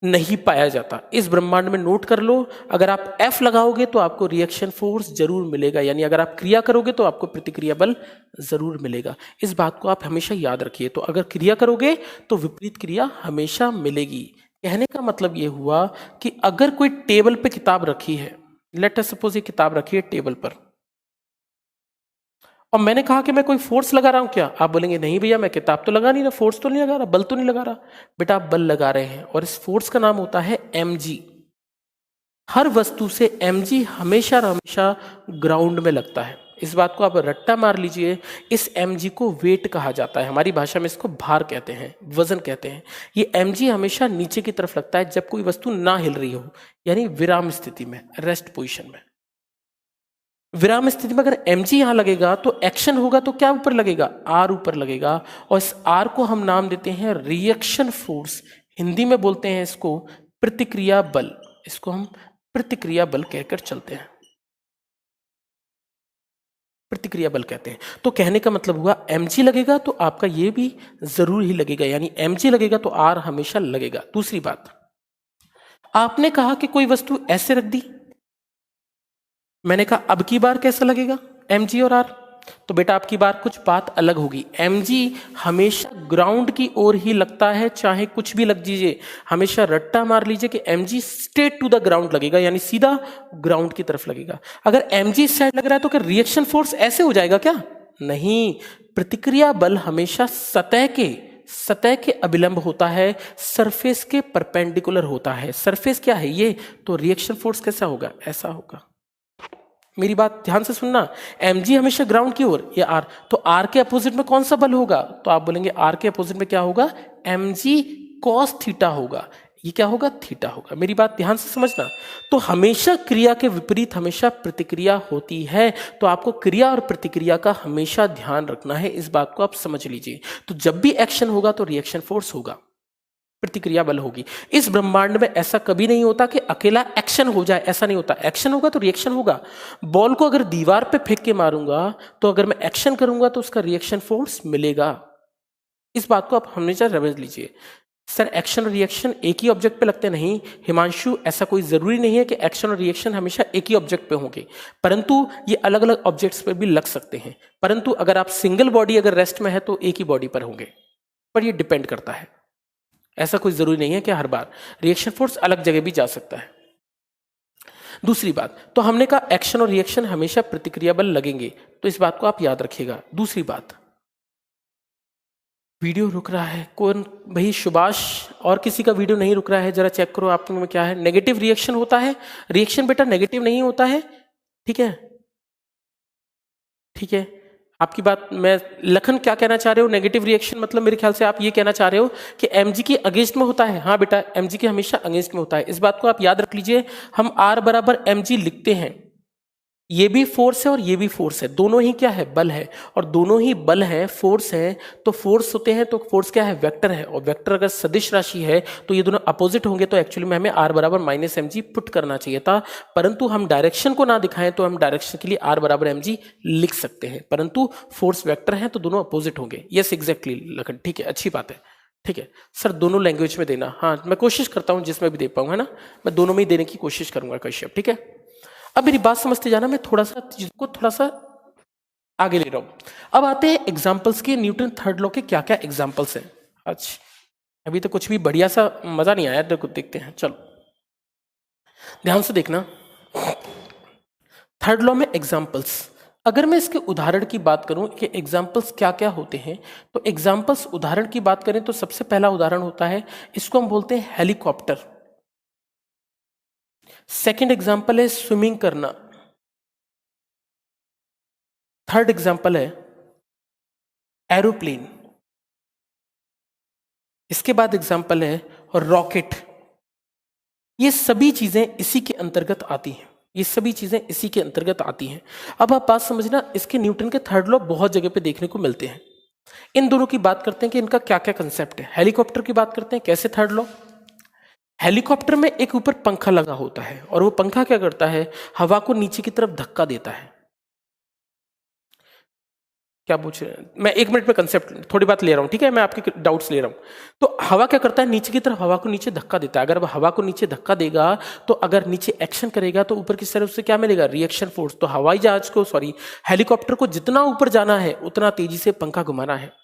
नहीं पाया जाता इस ब्रह्मांड में। नोट कर लो, अगर आप F लगाओगे तो आपको रिएक्शन फोर्स जरूर मिलेगा, यानी अगर आप क्रिया करोगे तो आपको प्रतिक्रिया बल जरूर मिलेगा। इस बात को आप हमेशा याद रखिए। तो अगर क्रिया करोगे तो विपरीत क्रिया हमेशा मिलेगी। कहने का मतलब ये हुआ कि अगर कोई टेबल पे किताब रखी है, लेट अस सपोज ये किताब रखी है टेबल पर, और मैंने कहा कि मैं कोई फोर्स लगा रहा हूं क्या? आप बोलेंगे नहीं भैया, मैं किताब तो लगा नहीं रहा, फोर्स तो नहीं लगा रहा, बल तो नहीं लगा रहा। बेटा आप बल लगा रहे हैं, और इस फोर्स का नाम होता है mg। हर वस्तु से mg हमेशा हमेशा ग्राउंड में लगता है। इस बात को आप रट्टा मार लीजिए। इस mg को वेट कहा जाता है, हमारी भाषा में इसको भार कहते हैं, वजन कहते हैं। ये mg हमेशा नीचे की तरफ लगता है जब कोई वस्तु ना हिल रही हो, यानी विराम स्थिति में, रेस्ट पोजिशन में। विराम स्थिति में अगर mg यहां लगेगा तो एक्शन होगा तो क्या ऊपर लगेगा? r ऊपर लगेगा, और इस r को हम नाम देते हैं रिएक्शन फोर्स। हिंदी में बोलते हैं इसको प्रतिक्रिया बल। इसको हम प्रतिक्रिया बल कहकर चलते हैं, प्रतिक्रिया बल कहते हैं। तो कहने का मतलब हुआ mg लगेगा तो आपका ये भी जरूर ही लगेगा, यानी mg लगेगा तो r हमेशा लगेगा। दूसरी बात, आपने कहा कि कोई वस्तु ऐसे रख दी, मैंने कहा अब की बार कैसा लगेगा mg और r? तो बेटा अब की बार कुछ बात अलग होगी। mg हमेशा ग्राउंड की ओर ही लगता है, चाहे कुछ भी लग दीजिए। हमेशा रट्टा मार लीजिए कि mg straight to the ground लगेगा, यानी सीधा ग्राउंड की तरफ लगेगा। अगर mg इस साइड लग रहा है तो क्या रिएक्शन फोर्स ऐसे हो जाएगा क्या? नहीं, प्रतिक्रिया बल हमेशा सतह के अभिलंब होता है, सरफेस के परपेंडिकुलर होता है। सरफेस क्या है ये? तो रिएक्शन फोर्स कैसा होगा? ऐसा होगा। मेरी बात ध्यान से सुनना, mg हमेशा ग्राउंड की ओर, ये r, तो r के अपोजिट में कौन सा बल होगा? तो आप बोलेंगे r के अपोजिट में क्या होगा? mg cos थीटा होगा। ये क्या होगा? थीटा होगा। मेरी बात ध्यान से समझना। तो हमेशा क्रिया के विपरीत हमेशा प्रतिक्रिया होती है, तो आपको क्रिया और प्रतिक्रिया का हमेशा ध्यान रखना है। इस बात को आप समझ लीजिए। तो जब भी एक्शन होगा तो रिएक्शन फोर्स होगा, प्रतिक्रिया बल होगी। इस ब्रह्मांड में ऐसा कभी नहीं होता कि अकेला एक्शन हो जाए, ऐसा नहीं होता। एक्शन होगा तो रिएक्शन होगा। बॉल को अगर दीवार पे फेंक के मारूंगा तो अगर मैं एक्शन करूंगा तो उसका रिएक्शन फोर्स मिलेगा। इस बात को आप हमेशा समझ लीजिए। सर एक्शन और रिएक्शन एक ही ऑब्जेक्ट पे लगते नहीं, हिमांशु, ऐसा कोई जरूरी नहीं है कि एक्शन और रिएक्शन हमेशा एक ही ऑब्जेक्ट पे होंगे, परंतु ये अलग अलग ऑब्जेक्ट्स पे भी लग सकते हैं। परंतु अगर आप सिंगल बॉडी अगर रेस्ट में है तो एक ही बॉडी पर होंगे, पर ये डिपेंड करता है। ऐसा कोई जरूरी नहीं है कि हर बार रिएक्शन फोर्स अलग जगह भी जा सकता है। दूसरी बात, तो हमने कहा एक्शन और रिएक्शन हमेशा प्रतिक्रिया बल लगेंगे, तो इस बात को आप याद रखिएगा। दूसरी बात, वीडियो रुक रहा है कौन भाई? सुभाष, और किसी का वीडियो नहीं रुक रहा है? जरा चेक करो आप में क्या है। नेगेटिव रिएक्शन होता है? रिएक्शन बेटा नेगेटिव नहीं होता है, ठीक है, ठीक है। आपकी बात मैं, लखन क्या कहना चाह रहे हो? नेगेटिव रिएक्शन मतलब मेरे ख्याल से आप ये कहना चाह रहे हो कि mg के अगेंस्ट में होता है। हाँ बेटा, mg के हमेशा अगेंस्ट में होता है, इस बात को आप याद रख लीजिए। हम r बराबर mg लिखते हैं, ये भी फोर्स है और ये भी फोर्स है, दोनों ही क्या है? बल है। और दोनों ही बल है, फोर्स है, तो फोर्स होते हैं तो फोर्स क्या है? वेक्टर है। और वेक्टर अगर सदिश राशि है तो ये दोनों अपोजिट होंगे, तो एक्चुअली में हमें r बराबर माइनस mg पुट करना चाहिए था, परंतु हम डायरेक्शन को ना दिखाएं तो हम डायरेक्शन के लिए r बराबर mg लिख सकते हैं, परंतु फोर्स वेक्टर है तो दोनों अपोजिट होंगे। यस एग्जैक्टली लखन, ठीक है, अच्छी बात है, ठीक है। सर दोनों लैंग्वेज में देना, हाँ मैं कोशिश करता हूँ जिसमें भी दे पाऊँ, है ना, मैं दोनों में ही देने की कोशिश करूंगा कश्यप, ठीक है। अब मेरी बात समझते जाना, मैं थोड़ा सा चीज को थोड़ा सा आगे ले रहा हूं। अब आते हैं एग्जांपल्स के। न्यूटन थर्ड लॉ के क्या क्या एग्जांपल्स हैं? अच्छा, अभी तो कुछ भी बढ़िया सा मजा नहीं आया, देखते हैं, चलो ध्यान से देखना। थर्ड लॉ में एग्जांपल्स, अगर मैं इसके उदाहरण की बात करूं कि एग्जांपल्स क्या क्या होते हैं, तो एग्जांपल्स उदाहरण की बात करें तो सबसे पहला उदाहरण होता है, इसको हम बोलते हैं हेलीकॉप्टर। सेकंड एग्जांपल है स्विमिंग करना। थर्ड एग्जांपल है एरोप्लेन। इसके बाद एग्जांपल है रॉकेट। ये सभी चीजें इसी के अंतर्गत आती हैं, ये सभी चीजें इसी के अंतर्गत आती हैं। अब आप बात समझना, इसके न्यूटन के थर्ड लॉ बहुत जगह पे देखने को मिलते हैं। इन दोनों की बात करते हैं कि इनका क्या क्या कंसेप्ट है। हेलीकॉप्टर की बात करते हैं, कैसे थर्ड लॉ? हेलीकॉप्टर में एक ऊपर पंखा लगा होता है और वो पंखा क्या करता है? हवा को नीचे की तरफ धक्का देता है। क्या पूछ रहे हैं? मैं एक मिनट में कंसेप्ट थोड़ी बात ले रहा हूं, ठीक है, मैं आपके डाउट्स ले रहा हूं। तो हवा क्या करता है? नीचे की तरफ हवा को नीचे धक्का देता है। अगर हवा को नीचे धक्का देगा तो अगर नीचे एक्शन करेगा तो ऊपर की तरफ से क्या मिलेगा? Reaction force. तो हवाई जहाज को, सॉरी, हेलीकॉप्टर को जितना ऊपर जाना है उतना तेजी से पंखा घुमाना है।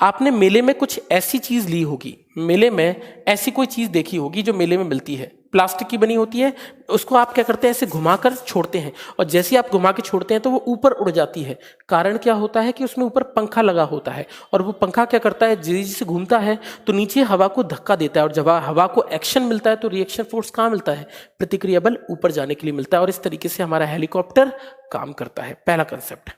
आपने मेले में कुछ ऐसी चीज ली होगी, मेले में ऐसी कोई चीज देखी होगी जो मेले में मिलती है, प्लास्टिक की बनी होती है, उसको आप क्या करते हैं? ऐसे घुमाकर छोड़ते हैं, और जैसे आप घुमा के छोड़ते हैं तो वो ऊपर उड़ जाती है। कारण क्या होता है कि उसमें ऊपर पंखा लगा होता है, और वो पंखा क्या करता है? जैसे घूमता है तो नीचे हवा को धक्का देता है, और जब हवा को एक्शन मिलता है तो रिएक्शन फोर्स कहाँ मिलता है? प्रतिक्रिया बल ऊपर जाने के लिए मिलता है। और इस तरीके से हमारा हेलीकॉप्टर काम करता है। पहला कंसेप्ट।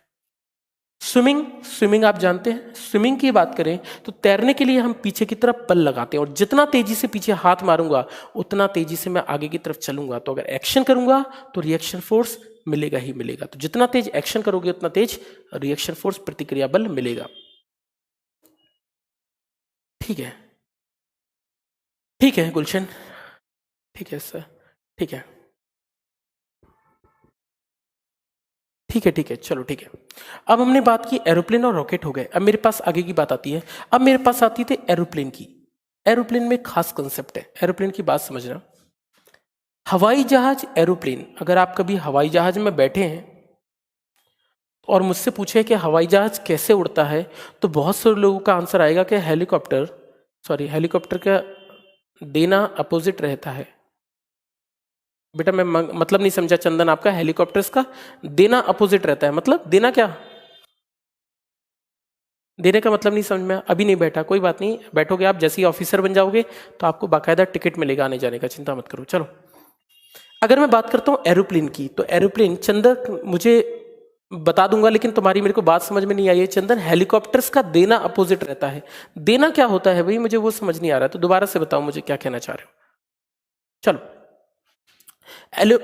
स्विमिंग, स्विमिंग आप जानते हैं। स्विमिंग की बात करें तो तैरने के लिए हम पीछे की तरफ बल लगाते हैं, और जितना तेजी से पीछे हाथ मारूंगा उतना तेजी से मैं आगे की तरफ चलूंगा। तो अगर एक्शन करूंगा तो रिएक्शन फोर्स मिलेगा ही मिलेगा। तो जितना तेज एक्शन करोगे उतना तेज रिएक्शन फोर्स, प्रतिक्रिया बल मिलेगा। ठीक है, ठीक है गुलशन, ठीक है सर, ठीक है, ठीक है, ठीक है, चलो ठीक है। अब हमने बात की एरोप्लेन और रॉकेट हो गए। अब मेरे पास आगे की बात आती है। अब मेरे पास आती थी एरोप्लेन की। एरोप्लेन में खास कंसेप्ट है, एरोप्लेन की बात समझना। हवाई जहाज, एरोप्लेन, अगर आप कभी हवाई जहाज में बैठे हैं और मुझसे पूछे कि हवाई जहाज कैसे उड़ता है, तो बहुत सारे लोगों का आंसर आएगा कि हेलीकॉप्टर, सॉरी, हेलीकॉप्टर का देना अपोजिट रहता है। बेटा मैं मतलब नहीं समझा चंदन आपका। हेलीकॉप्टर्स का देना अपोजिट रहता है, मतलब देना क्या? देने का मतलब नहीं समझ में? अभी नहीं बैठा, कोई बात नहीं, बैठोगे आप, जैसे ही ऑफिसर बन जाओगे तो आपको बाकायदा टिकट मिलेगा आने जाने का, चिंता मत करो। चलो, अगर मैं बात करता हूँ एरोप्लेन की, तो एरोप्लेन, चंदन मुझे बता दूंगा लेकिन तुम्हारी मेरे को बात समझ में नहीं आई है। चंदन, हेलीकॉप्टर्स का देना अपोजिट रहता है। देना क्या होता है भाई? मुझे वो समझ नहीं आ रहा, तो दोबारा से बताओ मुझे क्या कहना चाह रहे हो। चलो,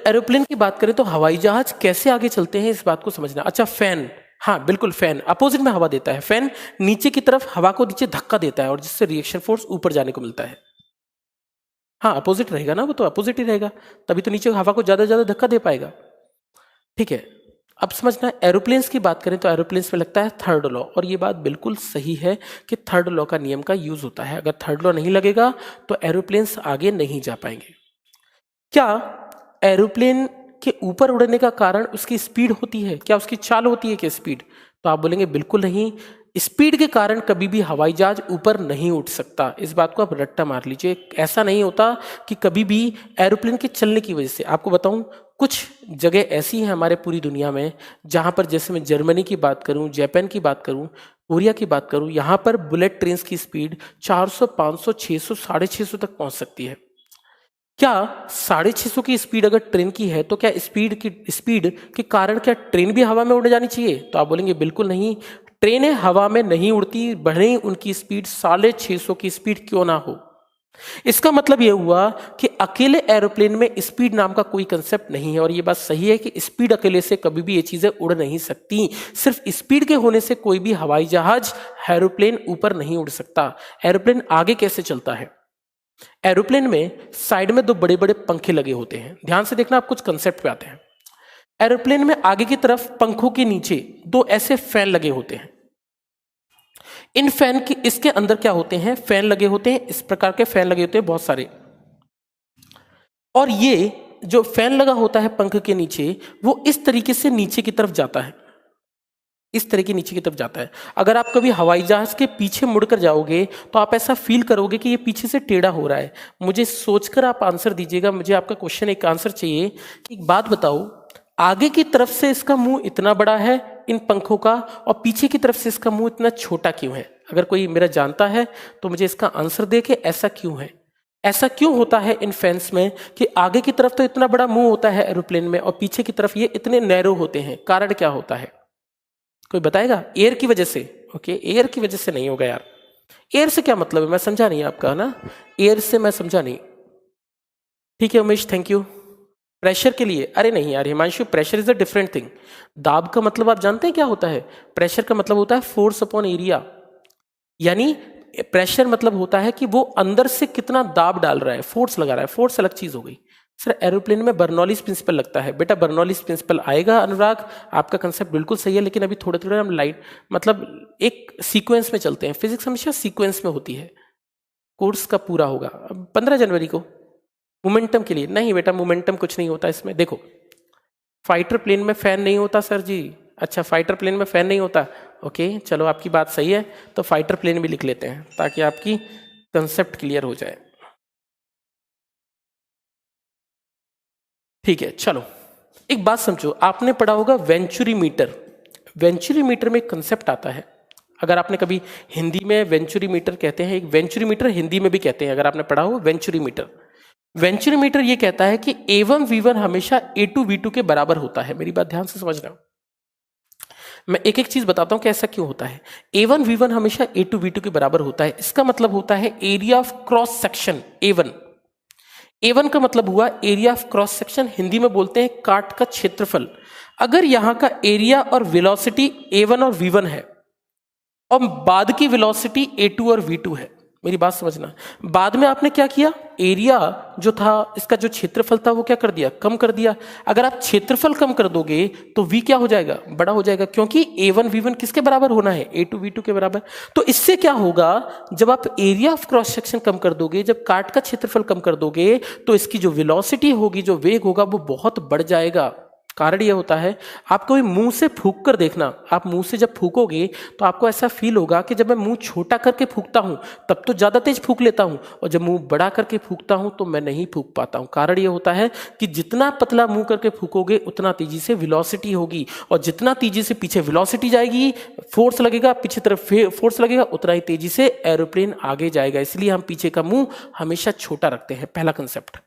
एरोप्लेन की बात करें तो हवाई जहाज कैसे आगे चलते हैं इस बात को समझना। अच्छा, फैन, हाँ बिल्कुल, फैन अपोजिट में हवा देता है। फैन नीचे की तरफ हवा को नीचे धक्का देता है और जिससे रिएक्शन फोर्स ऊपर जाने को मिलता है। हाँ अपोजिट रहेगा ना, वो तो अपोजिट ही रहेगा, तभी तो नीचे हवा को ज्यादा ज्यादा धक्का दे पाएगा। ठीक है, अब समझना, एरोप्लेन्स की बात करें तो एरोप्लेन्स में लगता है थर्ड लॉ, और ये बात बिल्कुल सही है कि थर्ड लॉ का नियम का यूज होता है। अगर थर्ड लॉ नहीं लगेगा तो एरोप्लेन्स आगे नहीं जा पाएंगे। क्या एरोप्लेन के ऊपर उड़ने का कारण उसकी स्पीड होती है? क्या उसकी चाल होती है क्या स्पीड? तो आप बोलेंगे बिल्कुल नहीं। स्पीड के कारण कभी भी हवाई जहाज ऊपर नहीं उठ सकता, इस बात को आप रट्टा मार लीजिए। ऐसा नहीं होता कि कभी भी एरोप्लेन के चलने की वजह से, आपको बताऊं, कुछ जगह ऐसी हैं हमारे पूरी दुनिया में जहां पर, जैसे मैं जर्मनी की बात करूं, जापान की बात करूं, कोरिया की बात करूं, यहां पर बुलेट ट्रेन की स्पीड 400, 500, 600, 650 तक पहुंच सकती है। क्या 650 की स्पीड अगर ट्रेन की है तो क्या स्पीड के कारण क्या ट्रेन भी हवा में उड़ जानी चाहिए? तो आप बोलेंगे बिल्कुल नहीं, ट्रेनें हवा में नहीं उड़ती, भले उनकी स्पीड 650 की स्पीड क्यों ना हो। इसका मतलब यह हुआ कि अकेले एरोप्लेन में स्पीड नाम का कोई कंसेप्ट नहीं है। और यह बात सही है कि स्पीड अकेले से कभी भी ये चीजें उड़ नहीं सकती। सिर्फ स्पीड के होने से कोई भी हवाई जहाज, एरोप्लेन ऊपर नहीं उड़ सकता। एरोप्लेन आगे कैसे चलता है? एरोप्लेन में साइड में दो बड़े बड़े पंखे लगे होते हैं। ध्यान से देखना, आप कुछ कंसेप्ट पे आते हैं। एरोप्लेन में आगे की तरफ पंखों के नीचे दो ऐसे फैन लगे होते हैं। इन फैन की इसके अंदर क्या होते हैं? फैन लगे होते हैं, इस प्रकार के फैन लगे होते हैं बहुत सारे। और ये जो फैन लगा होता है पंख के नीचे, वो इस तरीके से नीचे की तरफ जाता है, इस तरह की नीचे की तरफ जाता है। अगर आप कभी हवाई जहाज के पीछे मुड़कर जाओगे तो आप ऐसा फील करोगे कि ये पीछे से टेढ़ा हो रहा है। मुझे सोचकर आप आंसर दीजिएगा, मुझे आपका क्वेश्चन एक आंसर चाहिए कि एक बात बताओ, आगे की तरफ से इसका मुंह इतना बड़ा है इन पंखों का, और पीछे की तरफ से इसका मुंह इतना छोटा क्यों है? अगर कोई मेरा जानता है तो मुझे इसका आंसर दे के ऐसा क्यों है, ऐसा क्यों होता है इन फैंस में कि आगे की तरफ तो इतना बड़ा मुंह होता है एरोप्लेन में और पीछे की तरफ ये इतने नैरो होते हैं? कारण क्या होता है? कोई बताएगा? एयर की वजह से? ओके, एयर की वजह से नहीं होगा यार। एयर से क्या मतलब है, मैं समझा नहीं आपका ना, एयर से मैं समझा नहीं। ठीक है उमेश, थैंक यू। प्रेशर के लिए? अरे नहीं यार Himanshu, pressure is a different thing. दाब का मतलब आप जानते हैं क्या होता है? प्रेशर का मतलब होता है फोर्स अपॉन एरिया। यानी प्रेशर मतलब होता है कि वो अंदर से कितना दाब डाल रहा है, फोर्स लगा रहा है। फोर्स अलग चीज हो गई। सर एरोप्लेन में बर्नौलीज प्रिंसिपल लगता है। बेटा बर्नौलीज प्रिंसिपल आएगा अनुराग, आपका कंसेप्ट बिल्कुल सही है, लेकिन अभी थोड़े थोड़े हम लाइट मतलब एक सीक्वेंस में चलते हैं। फिजिक्स हमेशा सीक्वेंस में होती है। कोर्स का पूरा होगा 15 जनवरी को मोमेंटम के लिए। नहीं बेटा, मोमेंटम कुछ नहीं होता इसमें। देखो, फाइटर प्लेन में फैन नहीं होता सर जी। अच्छा, फाइटर प्लेन में फैन नहीं होता, ओके चलो आपकी बात सही है, तो फाइटर प्लेन भी लिख लेते हैं ताकि आपकी कंसेप्ट क्लियर हो जाए। ठीक है, चलो एक बात समझो, आपने पढ़ा होगा वेंचुरी मीटर। वेंचुरी मीटर में एक कंसेप्ट आता है, अगर आपने कभी हिंदी में वेंचुरी मीटर कहते हैं, एक वेंचुरी मीटर हिंदी में भी कहते हैं, अगर आपने पढ़ा हो वेंचुरी मीटर। वेंचुरी मीटर ये कहता है कि A1 V1 हमेशा A2 V2 के बराबर होता है। मेरी बात ध्यान से समझना, मैं एक एक चीज बताता हूं कि ऐसा क्यों होता है। A1 V1 हमेशा A2 V2 के बराबर होता है। इसका मतलब होता है area of cross section A1। A1 का मतलब हुआ area of cross section, Hindi में बोलते हैं काट का क्षेत्रफल। अगर यहां का एरिया और वेलोसिटी A1 और V1 है और बाद की वेलोसिटी A2 और V2 है, मेरी बात समझना, बाद में आपने क्या किया, एरिया जो था इसका जो क्षेत्रफल था वो क्या कर दिया, कम कर दिया। अगर आप क्षेत्रफल कम कर दोगे तो V क्या हो जाएगा, बड़ा हो जाएगा, क्योंकि A1 V1 किसके बराबर होना है, A2 V2 के बराबर। तो इससे क्या होगा, जब आप एरिया ऑफ क्रॉस सेक्शन कम कर दोगे, जब काट का क्षेत्रफल कम कर दोगे, तो इसकी जो वेलोसिटी होगी, जो वेग होगा, वो बहुत बढ़ जाएगा। कारण यह होता है, आप कोई मुंह से फूंक कर देखना, आप मुंह से जब फूकोगे तो आपको ऐसा फील होगा कि जब मैं मुंह छोटा करके फूकता हूं तब तो ज्यादा तेज फूक लेता हूं, और जब मुंह बड़ा करके फूकता हूं तो मैं नहीं फूक पाता हूं। कारण यह होता है कि जितना पतला मुंह करके फूकोगे उतना तेजी से वेलोसिटी होगी, और जितना तेजी से पीछे वेलोसिटी जाएगी, फोर्स लगेगा, पीछे तरफ फोर्स लगेगा, उतना ही तेजी से एरोप्लेन आगे जाएगा। इसलिए हम पीछे का मुंह हमेशा छोटा रखते हैं, पहला कंसेप्ट।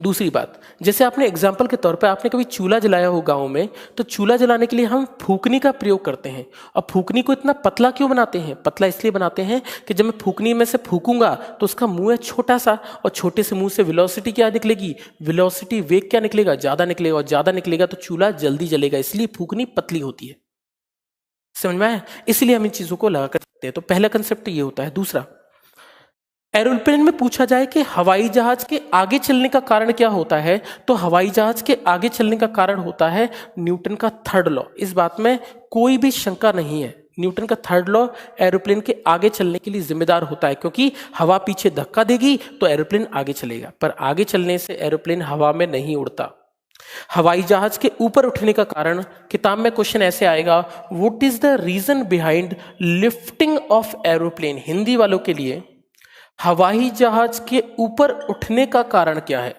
दूसरी बात, जैसे आपने एग्जाम्पल के तौर पे आपने कभी चूल्हा जलाया हो गांव में, तो चूल्हा जलाने के लिए हम फूकनी का प्रयोग करते हैं। और फूकनी को इतना पतला क्यों बनाते हैं, पतला इसलिए बनाते हैं कि जब मैं फूकनी में से फूकूंगा तो उसका मुंह है छोटा सा, और छोटे से मुंह से वेलोसिटी क्या निकलेगी, वेलोसिटी वेग क्या निकलेगा, ज्यादा निकलेगा, और ज्यादा निकलेगा तो चूल्हा जल्दी जलेगा, इसलिए फूकनी पतली होती है। समझ में आया? इसलिए हम इन चीजों को लगा कर सकते हैं। तो पहला कंसेप्ट ये होता है। दूसरा, एरोप्लेन में पूछा जाए कि हवाई जहाज के आगे चलने का कारण क्या होता है, तो हवाई जहाज के आगे चलने का कारण होता है न्यूटन का थर्ड लॉ। इस बात में कोई भी शंका नहीं है, न्यूटन का थर्ड लॉ एरोप्लेन के आगे चलने के लिए जिम्मेदार होता है, क्योंकि हवा पीछे धक्का देगी तो एरोप्लेन आगे चलेगा, पर आगे चलने से एरोप्लेन हवा में नहीं उड़ता। हवाई जहाज के ऊपर उठने का कारण, किताब में क्वेश्चन ऐसे आएगा, what is the reason behind lifting of aeroplane. Hindi वालों के लिए हवाई जहाज के ऊपर उठने का कारण क्या है,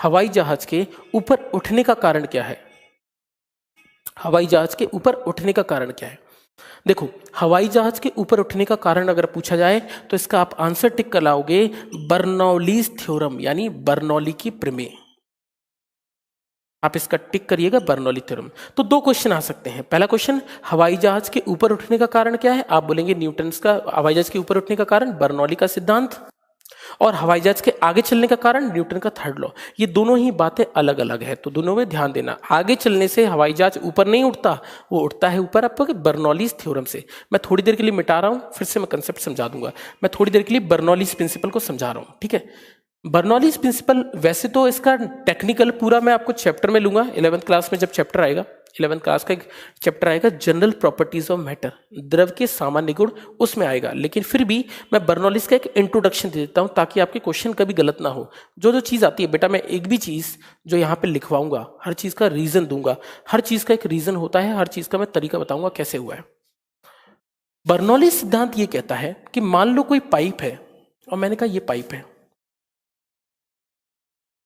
हवाई जहाज के ऊपर उठने का कारण क्या है। हवाई जहाज के ऊपर उठने का कारण क्या है? देखो, हवाई जहाज के ऊपर उठने का कारण अगर पूछा जाए तो इसका आप आंसर टिक कर लाओगे बर्नौलीज थ्योरम, यानी बर्नौली की प्रमेय। आप इसका टिक करिएगा, बर्नौली थ्योरम। तो दो क्वेश्चन आ सकते हैं। पहला क्वेश्चन, हवाई जहाज के ऊपर उठने का कारण क्या है? आप बोलेंगे न्यूटन का हवाई जहाज के ऊपर उठने का कारण बर्नौली का सिद्धांत, और हवाई जहाज के आगे चलने का कारण न्यूटन का थर्ड लॉ। ये दोनों ही बातें अलग अलग है, तो दोनों में ध्यान देना। आगे चलने से हवाई जहाज ऊपर नहीं उठता, वो उठता है ऊपर आपको बर्नौलीज थ्योरम से। मैं थोड़ी देर के लिए मिटा रहा हूं, फिर से मैं कंसेप्ट समझा दूंगा। मैं थोड़ी देर के लिए बर्नौलीज प्रिंसिपल को समझा रहा हूं, ठीक है। बर्नौलीज प्रिंसिपल, वैसे तो इसका टेक्निकल पूरा मैं आपको चैप्टर में लूंगा 11th क्लास में, जब चैप्टर आएगा 11th क्लास का एक चैप्टर आएगा जनरल प्रॉपर्टीज ऑफ मैटर, द्रव के सामान्य गुण, उसमें आएगा। लेकिन फिर भी मैं बर्नौलीज का एक इंट्रोडक्शन दे देता हूं ताकि आपके क्वेश्चन कभी गलत ना हो। जो जो चीज़ आती है बेटा, मैं एक भी चीज़ जो यहाँ पे लिखवाऊंगा हर चीज़ का रीज़न दूंगा। हर चीज़ का एक रीज़न होता है, हर चीज़ का मैं तरीका बताऊंगा कैसे हुआ है। बर्नौली सिद्धांत ये कहता है कि मान लो कोई पाइप है, और मैंने कहा ये पाइप है,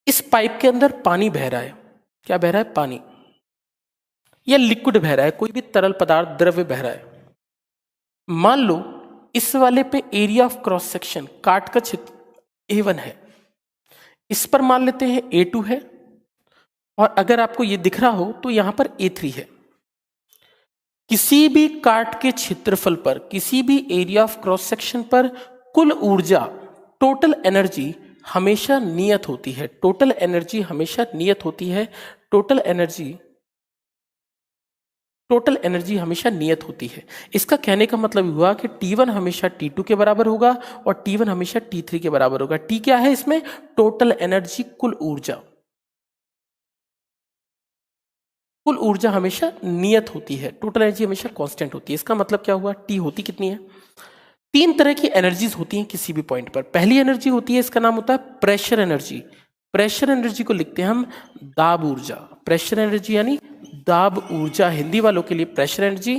इस पाइप के अंदर पानी बह रहा है। क्या बह रहा है? पानी, या लिक्विड बह रहा है, कोई भी तरल पदार्थ द्रव्य बह रहा है। मान लो इस वाले पे एरिया ऑफ क्रॉस सेक्शन, काट का क्षेत्र A1 है, इस पर मान लेते हैं A2 है, और अगर आपको ये दिख रहा हो तो यहां पर A3 है। किसी भी काट के क्षेत्रफल पर, किसी भी एरिया ऑफ क्रॉस सेक्शन पर कुल ऊर्जा, टोटल एनर्जी हमेशा नियत होती है। टोटल एनर्जी हमेशा नियत होती है। टोटल एनर्जी हमेशा नियत होती है। इसका कहने का मतलब हुआ कि T1 हमेशा T2 के बराबर होगा और T1 हमेशा T3 के बराबर होगा। T क्या है इसमें? टोटल एनर्जी, कुल ऊर्जा। कुल ऊर्जा हमेशा नियत होती है, टोटल एनर्जी हमेशा कांस्टेंट होती है। इसका मतलब क्या हुआ? T होती कितनी है? तीन तरह की एनर्जीज होती हैं किसी भी पॉइंट पर। पहली एनर्जी होती है, इसका नाम होता है प्रेशर एनर्जी। प्रेशर एनर्जी को लिखते हैं हम दाब ऊर्जा। प्रेशर एनर्जी यानी दाब ऊर्जा, हिंदी वालों के लिए pressure energy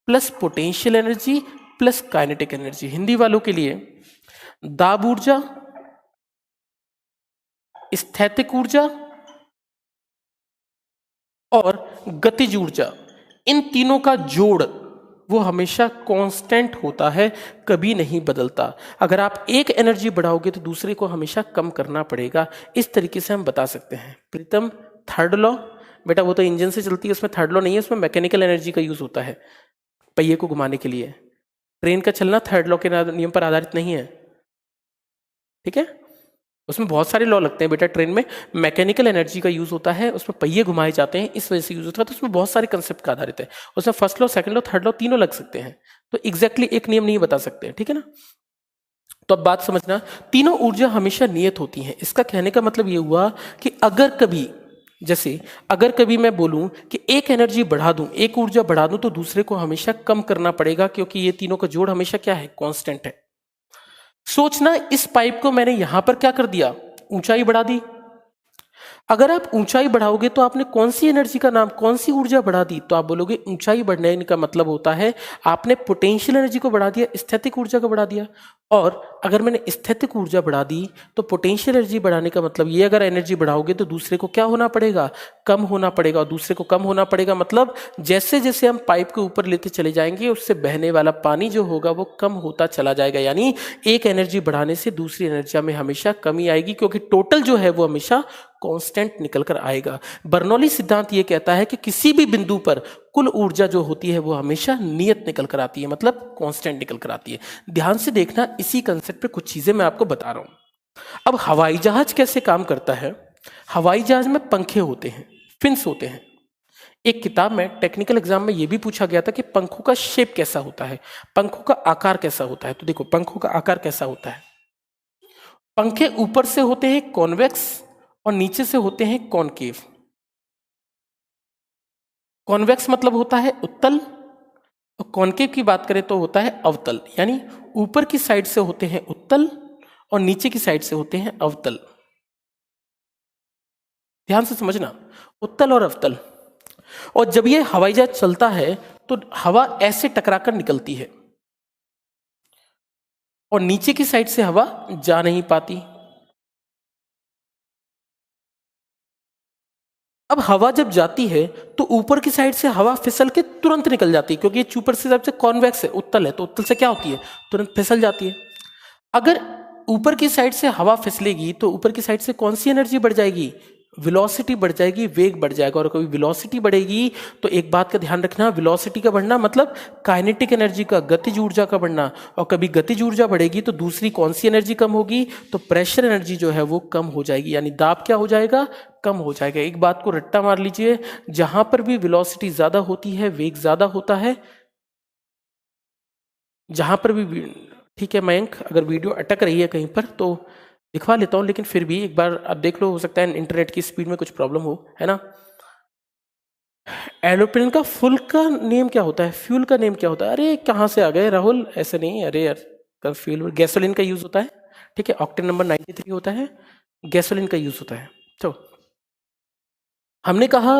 plus potential energy plus kinetic energy. Hindi वालों के लिए दाब ऊर्जा, स्थैतिक ऊर्जा और गतिज ऊर्जा, इन तीनों का जोड़ वो हमेशा कांस्टेंट होता है, कभी नहीं बदलता। अगर आप एक एनर्जी बढ़ाओगे तो दूसरे को हमेशा कम करना पड़ेगा। इस तरीके से हम बता सकते हैं। प्रीतम, थर्ड लॉ बेटा वो तो इंजन से चलती है, उसमें थर्ड लॉ नहीं है, उसमें मैकेनिकल एनर्जी का यूज होता है पहिए को घुमाने के लिए। ट्रेन का चलना थर्ड लॉ के नियम पर आधारित नहीं है, ठीक है। उसमें बहुत सारे लॉ लगते हैं बेटा। ट्रेन में मैकेनिकल एनर्जी का यूज होता है, उसमें पहिए घुमाए जाते हैं, इस वजह से यूज होता है। तो उसमें बहुत सारे कंसेप्ट का आधारित है। उसमें first law, second law, third law तीनों लग सकते हैं। तो एग्जैक्टली एक नियम नहीं बता सकते, ठीक है ना। तो अब बात समझना, तीनों ऊर्जा हमेशा नियत होती हैं। इसका कहने का मतलब ये हुआ कि अगर कभी, जैसे अगर कभी मैं बोलूं कि एक एनर्जी बढ़ा दूं, एक ऊर्जा बढ़ा दूं, तो दूसरे को हमेशा कम करना पड़ेगा, क्योंकि ये तीनों का जोड़ हमेशा क्या है? कांस्टेंट है। सोचना, इस पाइप को मैंने यहां पर क्या कर दिया? ऊंचाई बढ़ा दी। अगर आप ऊंचाई बढ़ाओगे तो आपने कौन सी एनर्जी का नाम, कौन सी ऊर्जा बढ़ा दी? तो आप बोलोगे ऊंचाई बढ़ने का मतलब होता है आपने पोटेंशियल एनर्जी को बढ़ा दिया, स्थैतिक ऊर्जा को बढ़ा दिया। और अगर मैंने स्थैतिक ऊर्जा बढ़ा दी तो पोटेंशियल एनर्जी बढ़ाने का मतलब ये, अगर एनर्जी बढ़ाओगे तो दूसरे को क्या होना पड़ेगा? कम होना पड़ेगा। और दूसरे को कम होना पड़ेगा मतलब जैसे जैसे हम पाइप के ऊपर लेते चले जाएंगे, उससे बहने वाला पानी जो होगा वो कम होता चला जाएगा। यानी एक एनर्जी बढ़ाने से दूसरी एनर्जी में हमेशा कमी आएगी, क्योंकि टोटल जो है वो हमेशा कांस्टेंट निकल कर आएगा। बर्नौली सिद्धांत ये कहता है कि किसी भी बिंदु पर कुल ऊर्जा जो होती है वो हमेशा नियत निकल कर आती है, मतलब कांस्टेंट निकल कर आती है। ध्यान से देखना, इसी कंसेप्ट पे कुछ चीजें मैं आपको बता रहा हूं। अब हवाई जहाज कैसे काम करता है? हवाई जहाज में पंखे होते हैं, फिन्स होते हैं। एक किताब में टेक्निकल एग्जाम में यह भी पूछा गया था कि पंखों का शेप कैसा होता है, पंखों का आकार कैसा होता है। तो देखो पंखों का आकार कैसा होता है। पंखे ऊपर से होते हैं कॉन्वेक्स और नीचे से होते हैं कॉनकेव। कॉन्वेक्स मतलब होता है उत्तल, और कॉनकेव की बात करें तो होता है अवतल। यानी ऊपर की साइड से होते हैं उत्तल और नीचे की साइड से होते हैं अवतल। ध्यान से समझना, उत्तल और अवतल। और जब ये हवाई जहाज चलता है तो हवा ऐसे टकराकर निकलती है और नीचे की साइड से हवा जा नहीं पाती। अब हवा जब जाती है तो ऊपर की साइड से हवा फिसल के तुरंत निकल जाती है, क्योंकि ये ऊपर से सबसे कॉन्वेक्स है, उत्तल है, तो उत्तल से क्या होती है, तुरंत फिसल जाती है। अगर ऊपर की साइड से हवा फिसलेगी तो ऊपर की साइड से कौन सी एनर्जी बढ़ जाएगी, वेलोसिटी बढ़ जाएगी, वेग बढ़ जाएगा। और कभी वेलोसिटी बढ़ेगी तो एक बात का ध्यान रखना, वेलोसिटी का बढ़ना मतलब काइनेटिक एनर्जी का, गतिज ऊर्जा का बढ़ना। और कभी गतिज ऊर्जा बढ़ेगी तो दूसरी कौन सी एनर्जी कम होगी, तो प्रेशर एनर्जी जो है वो कम हो जाएगी, यानी दाब क्या हो जाएगा, कम हो जाएगा। एक बात को रट्टा मार लीजिए, जहां पर भी वेलोसिटी ज्यादा होती है वेग ज्यादा होता है, जहां पर भी, ठीक है मयंक, अगर वीडियो अटक रही है कहीं पर तो दिखवा लेता हूं, लेकिन फिर भी एक बार आप देख लो, हो सकता है इंटरनेट की स्पीड में कुछ प्रॉब्लम हो, है ना। एरोप्लेन का फुल का नेम क्या होता है, फ्यूल का नेम क्या होता है, अरे कहाँ से आ गए राहुल, ऐसे नहीं, अरे यार का फ्यूल गैसोलीन का यूज होता है, ठीक है, ऑक्टेन नंबर 93 होता है, गैसोलीन का यूज होता है। तो हमने कहा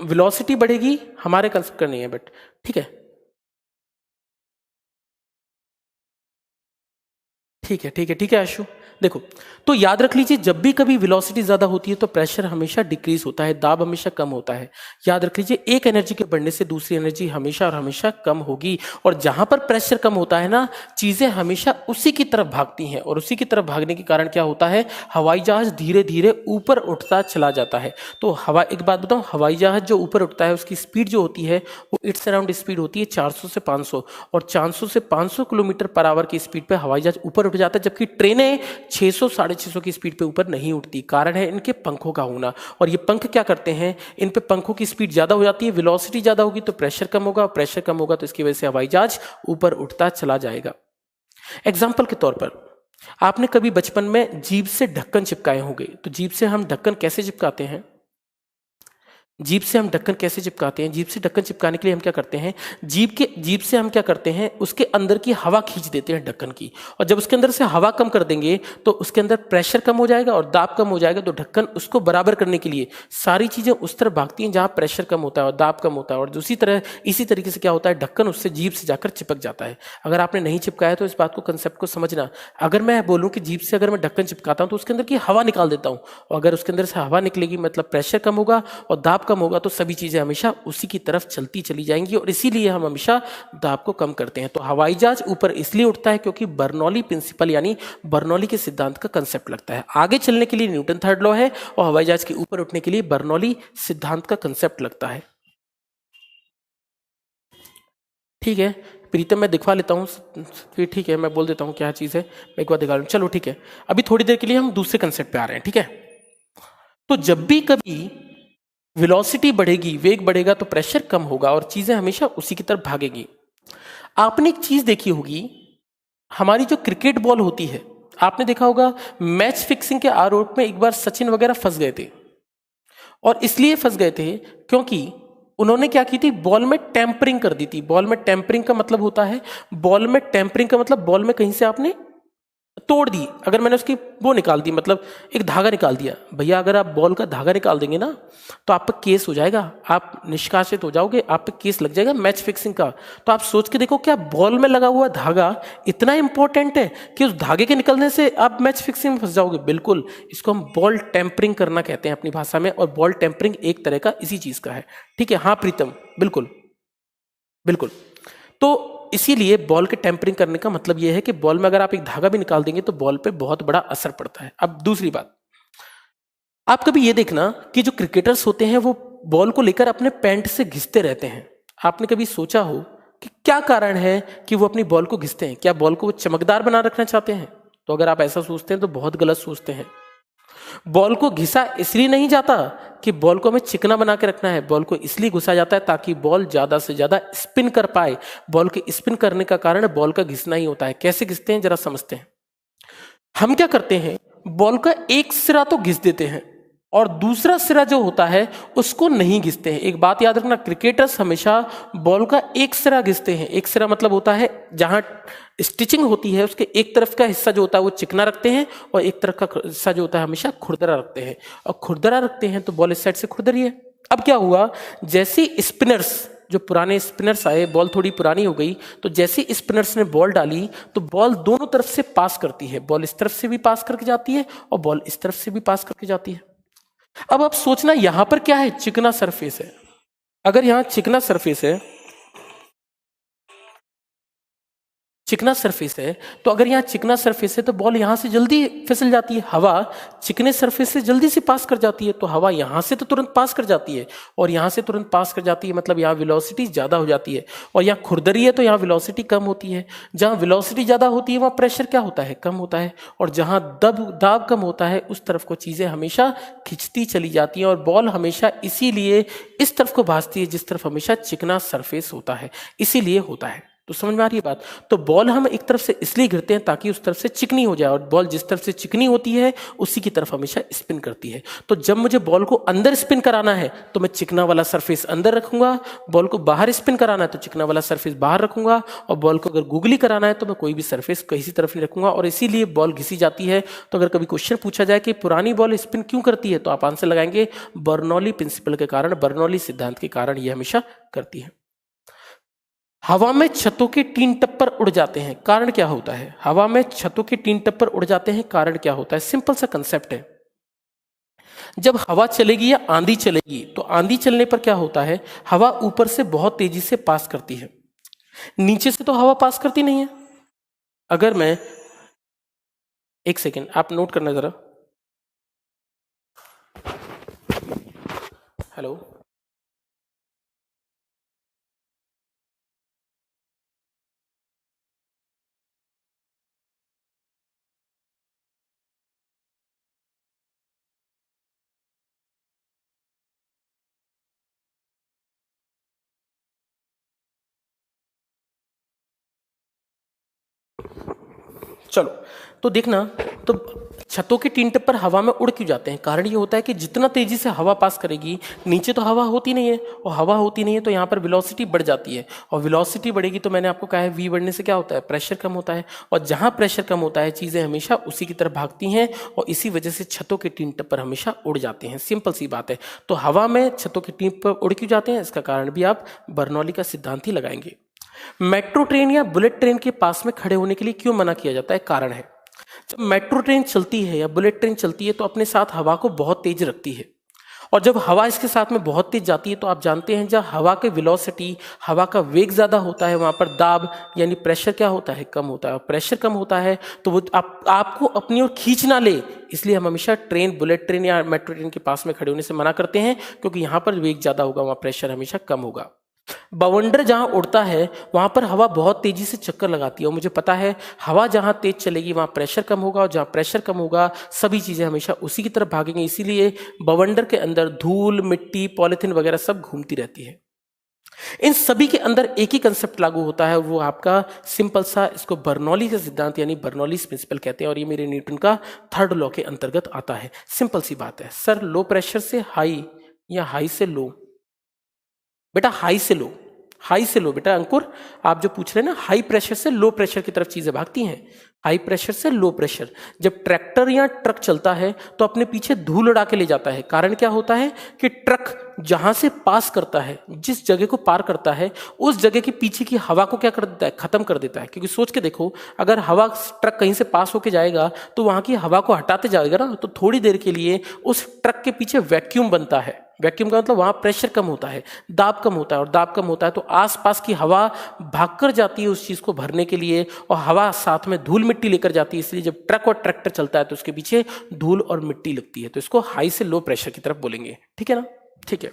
वेलोसिटी बढ़ेगी, हमारे कंसेप्ट का नहीं है बट ठीक है, ठीक है ठीक है ठीक है आशु। देखो, तो याद रख लीजिए, जब भी कभी वेलोसिटी ज्यादा होती है तो प्रेशर हमेशा डिक्रीज होता है, दाब हमेशा कम होता है। याद रख लीजिए, एक एनर्जी के बढ़ने से दूसरी एनर्जी हमेशा और हमेशा कम होगी। और जहां पर प्रेशर कम होता है ना, चीजें हमेशा उसी की तरफ भागती हैं, और उसी की तरफ भागने के कारण क्या होता है, हवाई जहाज धीरे धीरे ऊपर उठता चला जाता है। तो एक बात बताऊं, हवाई जहाज जो ऊपर उठता है उसकी स्पीड जो होती है वो इट्स अराउंड स्पीड होती है 400 से 500, और 400 से 500 किलोमीटर पर आवर की स्पीड पे हवाई जहाज ऊपर उठ जाता है, जबकि ट्रेनें 600 650 की स्पीड पे ऊपर नहीं उठती। कारण है इनके पंखों का होना, और ये पंख क्या करते हैं, इन पे पंखों की स्पीड ज्यादा हो जाती है, वेलोसिटी ज्यादा होगी तो प्रेशर कम होगा, और प्रेशर कम होगा तो इसकी वजह से हवाई जहाज ऊपर उठता चला जाएगा। एग्जाम्पल के तौर पर, आपने कभी बचपन में जीभ से ढक्कन चिपकाए होंगे, तो जीभ से हम ढक्कन कैसे चिपकाते हैं, जीभ से हम ढक्कन कैसे चिपकाते हैं, जीभ से ढक्कन चिपकाने के लिए हम क्या करते हैं, जीभ से हम क्या करते हैं, उसके अंदर की हवा खींच देते हैं ढक्कन की, और जब उसके अंदर से हवा कम कर देंगे तो उसके अंदर प्रेशर कम हो जाएगा और दाब कम हो जाएगा। तो ढक्कन उसको बराबर करने के लिए सारी चीजें उस तरफ भागती हैं जहां प्रेशर कम होता है और दाब कम होता है, और दूसरी तरह इसी तरीके से क्या होता है, ढक्कन उससे जीभ से जाकर चिपक जाता है। अगर आपने नहीं चिपकाया तो इस बात को, कंसेप्ट को समझना, अगर मैं बोलूं कि जीभ से अगर मैं ढक्कन चिपकाता हूं तो उसके अंदर की हवा निकाल देता हूं, और अगर उसके अंदर से हवा निकलेगी मतलब प्रेशर कम होगा और दाब कम होगा, तो सभी चीजें हमेशा उसी की तरफ चलती चली जाएंगी, और इसीलिए हम हमेशा दाब को कम करते हैं। तो हवाई जहाज ऊपर इसलिए उठता है क्योंकि बर्नौली प्रिंसिपल यानी बर्नौली के सिद्धांत का कंसेप्ट लगता है। आगे चलने के लिए न्यूटन थर्ड लॉ है, और हवाई जहाज के ऊपर उठने के लिए बर्नौली सिद्धांत का कंसेप्ट लगता है। ठीक है प्रीतम, मैं दिखवा लेता हूं फिर, ठीक है मैं बोल देता हूं क्या चीज है, मैं एक बार दिखा लूं, चलो ठीक है। अभी थोड़ी देर के लिए हम दूसरे कंसेप्ट पे आ रहे हैं, ठीक है। तो जब भी कभी वेलोसिटी बढ़ेगी, वेग बढ़ेगा, तो प्रेशर कम होगा और चीजें हमेशा उसी की तरफ भागेगी। आपने एक चीज देखी होगी, हमारी जो क्रिकेट बॉल होती है, आपने देखा होगा मैच फिक्सिंग के आरोप में एक बार सचिन वगैरह फंस गए थे, और इसलिए फंस गए थे क्योंकि उन्होंने क्या की थी, बॉल में टेम्परिंग कर दी थी। बॉल में टेम्परिंग का मतलब होता है, बॉल में टेम्परिंग का मतलब बॉल में कहीं से आपने तोड़ दी, अगर मैंने उसकी वो निकाल दी, मतलब एक धागा निकाल दिया। भैया अगर आप बॉल का धागा निकाल देंगे ना तो आप पे केस हो जाएगा, आप निष्कासित हो जाओगे, आप पे केस लग जाएगा मैच फिक्सिंग का। तो आप सोच के देखो, क्या बॉल में लगा हुआ धागा इतना इंपॉर्टेंट है कि उस धागे के निकलने से आप मैच फिक्सिंग में फंस जाओगे? बिल्कुल, इसको हम बॉल टेम्परिंग करना कहते हैं अपनी भाषा में, और बॉल टेम्परिंग एक तरह का इसी चीज का है, ठीक है। हाँ प्रीतम, बिल्कुल बिल्कुल। तो इसीलिए बॉल के टेम्परिंग करने का मतलब यह है कि बॉल में अगर आप एक धागा भी निकाल देंगे तो बॉल पे बहुत बड़ा असर पड़ता है। अब दूसरी बात, आप कभी ये देखना कि जो क्रिकेटर्स होते हैं वो बॉल को लेकर अपने पैंट से घिसते रहते हैं। आपने कभी सोचा हो कि क्या कारण है कि वो अपनी बॉल को घिसते हैं? क्या बॉल को वो चमकदार बना रखना चाहते हैं? तो अगर आप ऐसा सोचते हैं तो बहुत गलत सोचते हैं। बॉल को घिसा इसलिए नहीं जाता कि बॉल को हमें चिकना बना के रखना है, बॉल को इसलिए घुसा जाता है ताकि बॉल ज्यादा से ज्यादा स्पिन कर पाए। बॉल के स्पिन करने का कारण बॉल का घिसना ही होता है। कैसे घिसते हैं जरा समझते हैं। हम क्या करते हैं, बॉल का एक सिरा तो घिस देते हैं और दूसरा सिरा जो होता है उसको नहीं घिसते हैं। एक बात याद रखना, क्रिकेटर्स हमेशा बॉल का एक सिरा घिसते हैं। एक सिरा मतलब होता है जहां स्टिचिंग होती है उसके एक तरफ का हिस्सा जो होता है वो चिकना रखते हैं, और एक तरफ का हिस्सा जो होता है हमेशा खुरदरा रखते हैं। और खुरदरा रखते हैं तो बॉल इस साइड से खुरदरी है। अब क्या हुआ, जैसे स्पिनर्स, जो पुराने स्पिनर्स आए, बॉल थोड़ी पुरानी हो गई, तो जैसे स्पिनर्स ने बॉल डाली तो बॉल दोनों तरफ से पास करती है। बॉल इस तरफ से भी पास करके जाती है और बॉल इस तरफ से भी पास करके जाती है। अब आप सोचना यहां पर क्या है, चिकना सरफेस है। अगर यहां चिकना सरफेस है, चिकना सरफेस है, तो अगर यहाँ चिकना सरफेस है तो बॉल यहाँ से जल्दी फिसल जाती है। हवा चिकने सरफेस से जल्दी से पास कर जाती है, तो हवा यहाँ से तो तुरंत पास कर जाती है और यहाँ से तुरंत पास कर जाती है, मतलब यहाँ वेलोसिटी ज़्यादा हो जाती है। और यहाँ खुरदरी है तो यहाँ वेलोसिटी कम होती है। जहाँ वेलोसिटी ज़्यादा होती है वहाँ प्रेशर क्या होता है, कम होता है। और जहाँ दाब कम होता है उस तरफ को चीज़ें हमेशा खिंचती चली जाती हैं और बॉल हमेशा इसीलिए इस तरफ को भाजती है जिस तरफ हमेशा चिकना सरफेस होता है, इसीलिए होता है। तो समझ में आ रही है बात। तो बॉल हम एक तरफ से इसलिए गिरते हैं ताकि उस तरफ से चिकनी हो जाए, और बॉल जिस तरफ से चिकनी होती है उसी की तरफ हमेशा स्पिन करती है। तो जब मुझे बॉल को अंदर स्पिन कराना है तो मैं चिकना वाला सरफेस अंदर रखूंगा, बॉल को बाहर स्पिन कराना है तो चिकना वाला सरफेस बाहर रखूंगा, और बॉल को अगर गूगली कराना है तो मैं कोई भी सरफेस किसी तरफ नहीं रखूंगा, और इसीलिए बॉल घिसी जाती है। तो अगर कभी क्वेश्चन पूछा जाए कि पुरानी बॉल स्पिन क्यों करती है, तो आप आंसर लगाएंगे बर्नौली प्रिंसिपल के कारण, बर्नौली सिद्धांत के कारण ये हमेशा करती है। हवा में छतों के टीन टप्पर उड़ जाते हैं, कारण क्या होता है? हवा में छतों के टीन टप्पर उड़ जाते हैं, कारण क्या होता है? सिंपल सा कंसेप्ट है। जब हवा चलेगी या आंधी चलेगी तो आंधी चलने पर क्या होता है, हवा ऊपर से बहुत तेजी से पास करती है, नीचे से तो हवा पास करती नहीं है। अगर मैं एक सेकेंड आप नोट करना जरा, हेलो, चलो तो देखना, तो छतों के टीन टप्पर हवा में उड़ क्यों जाते हैं? कारण ये होता है कि जितना तेजी से हवा पास करेगी, नीचे तो हवा होती नहीं है, और हवा होती नहीं है तो यहाँ पर वेलोसिटी बढ़ जाती है, और वेलोसिटी बढ़ेगी तो मैंने आपको कहा है वी बढ़ने से क्या होता है, प्रेशर कम होता है, और जहाँ प्रेशर कम होता है चीज़ें हमेशा उसी की तरफ भागती हैं, और इसी वजह से छतों के टीन टप्पर हमेशा उड़ जाते हैं। सिंपल सी बात है। तो हवा में छतों के टीन पर उड़ क्यों जाते हैं, इसका कारण भी आप बर्नौली का सिद्धांत ही लगाएंगे। मेट्रो ट्रेन या बुलेट ट्रेन के पास में खड़े होने के लिए क्यों मना किया जाता है? कारण है, जब मेट्रो ट्रेन चलती है या बुलेट ट्रेन चलती है तो अपने साथ हवा को बहुत तेज रखती है, और जब हवा इसके साथ में बहुत तेज जाती है तो आप जानते हैं जब हवा के वेलोसिटी, हवा का वेग ज़्यादा होता है वहाँ पर दाब यानी प्रेशर क्या होता है, कम होता है, और प्रेशर कम होता है तो वो आपको अपनी ओर खींच ना ले, इसलिए हम हमेशा ट्रेन, बुलेट ट्रेन या मेट्रो ट्रेन के पास में खड़े होने से मना करते हैं, क्योंकि यहाँ पर वेग ज़्यादा होगा, वहाँ प्रेशर हमेशा कम होगा। बवंडर जहां उड़ता है वहां पर हवा बहुत तेजी से चक्कर लगाती है, और मुझे पता है हवा जहां तेज चलेगी वहां प्रेशर कम होगा, और जहां प्रेशर कम होगा सभी चीजें हमेशा उसी की तरफ भागेंगी, इसीलिए बवंडर के अंदर धूल, मिट्टी, पॉलिथीन वगैरह सब घूमती रहती है। इन सभी के अंदर एक ही कंसेप्ट लागू होता है, वो आपका सिंपल सा, इसको बर्नौली का सिद्धांत यानी बर्नौलीज प्रिंसिपल कहते हैं, और ये मेरे न्यूटन का थर्ड लॉ के अंतर्गत आता है। सिंपल सी बात है सर, लो प्रेशर से हाई या हाई से लो? बेटा हाई से लो, हाई से लो बेटा अंकुर, आप जो पूछ रहे हैं ना, हाई प्रेशर से लो प्रेशर की तरफ चीजें भागती हैं, हाई प्रेशर से लो प्रेशर। जब ट्रैक्टर या ट्रक चलता है तो अपने पीछे धूल उड़ा के ले जाता है, कारण क्या होता है कि ट्रक जहां से पास करता है, जिस जगह को पार करता है उस जगह के पीछे की हवा को क्या कर देता है, खत्म कर देता है। क्योंकि सोच के देखो, अगर हवा, ट्रक कहीं से पास होके जाएगा तो वहां की हवा को हटाते जाएगा ना, तो थोड़ी देर के लिए उस ट्रक के पीछे वैक्यूम बनता है। वैक्यूम का मतलब वहां प्रेशर कम होता है, दाब कम होता है, और दाब कम होता है तो आसपास की हवा भागकर जाती है उस चीज को भरने के लिए, और हवा साथ में धूल मिट्टी लेकर जाती है, इसलिए जब ट्रक और ट्रैक्टर चलता है तो उसके पीछे धूल और मिट्टी लगती है, तो इसको हाई से लो प्रेशर की तरफ बोलेंगे। ठीक है ना? ठीक है।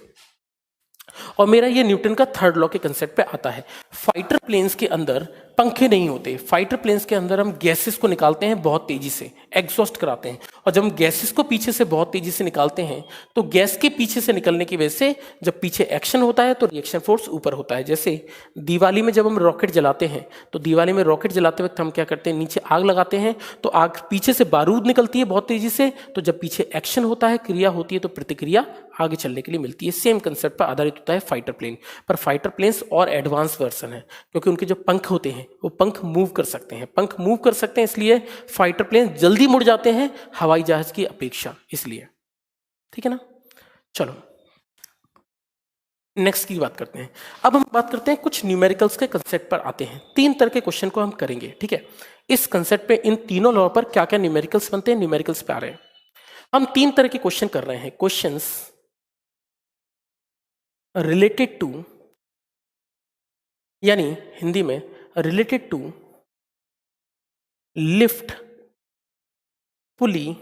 और मेरा ये न्यूटन का थर्ड लॉ के कंसेप्ट पे आता है। फाइटर प्लेन्स के अंदर पंखे नहीं होते, फाइटर प्लेन्स के अंदर हम गैसेस को निकालते हैं बहुत तेजी से, एग्जॉस्ट कराते हैं, और जब हम गैसेस को पीछे से बहुत तेजी से निकालते हैं तो गैस के पीछे से निकलने की वजह से जब पीछे एक्शन होता है तो रिएक्शन फोर्स ऊपर होता है। जैसे दिवाली में जब हम रॉकेट जलाते हैं तो दिवाली में रॉकेट जलाते वक्त हम क्या करते हैं, नीचे आग लगाते हैं तो आग पीछे से बारूद निकलती है बहुत तेजी से, तो जब पीछे एक्शन होता है, क्रिया होती है, तो प्रतिक्रिया आगे चलने के लिए मिलती है। सेम कंसेप्ट पर आधारित होता है फाइटर प्लेन, पर फाइटर प्लेन्स और एडवांस वर्जन है, क्योंकि उनके जो पंख होते हैं वो पंख मूव कर सकते हैं, पंख मूव कर सकते हैं, इसलिए फाइटर प्लेन जल्दी मुड़ जाते हैं हवाई जहाज की अपेक्षा, इसलिए। ठीक है ना? चलो नेक्स्ट की बात करते हैं। अब हम बात करते हैं कुछ न्यूमेरिकल्स के कंसेप्ट पर आते हैं। 3 तरह के क्वेश्चन को हम करेंगे। ठीक है, इस कंसेप्ट पे इन तीनों लॉ पर क्या क्या न्यूमेरिकल्स बनते हैं, न्यूमेरिकल्स पे आ रहे हैं। हम 3 तरह के क्वेश्चन कर रहे हैं। क्वेश्चंस रिलेटेड टू, यानी हिंदी में related to lift, pulley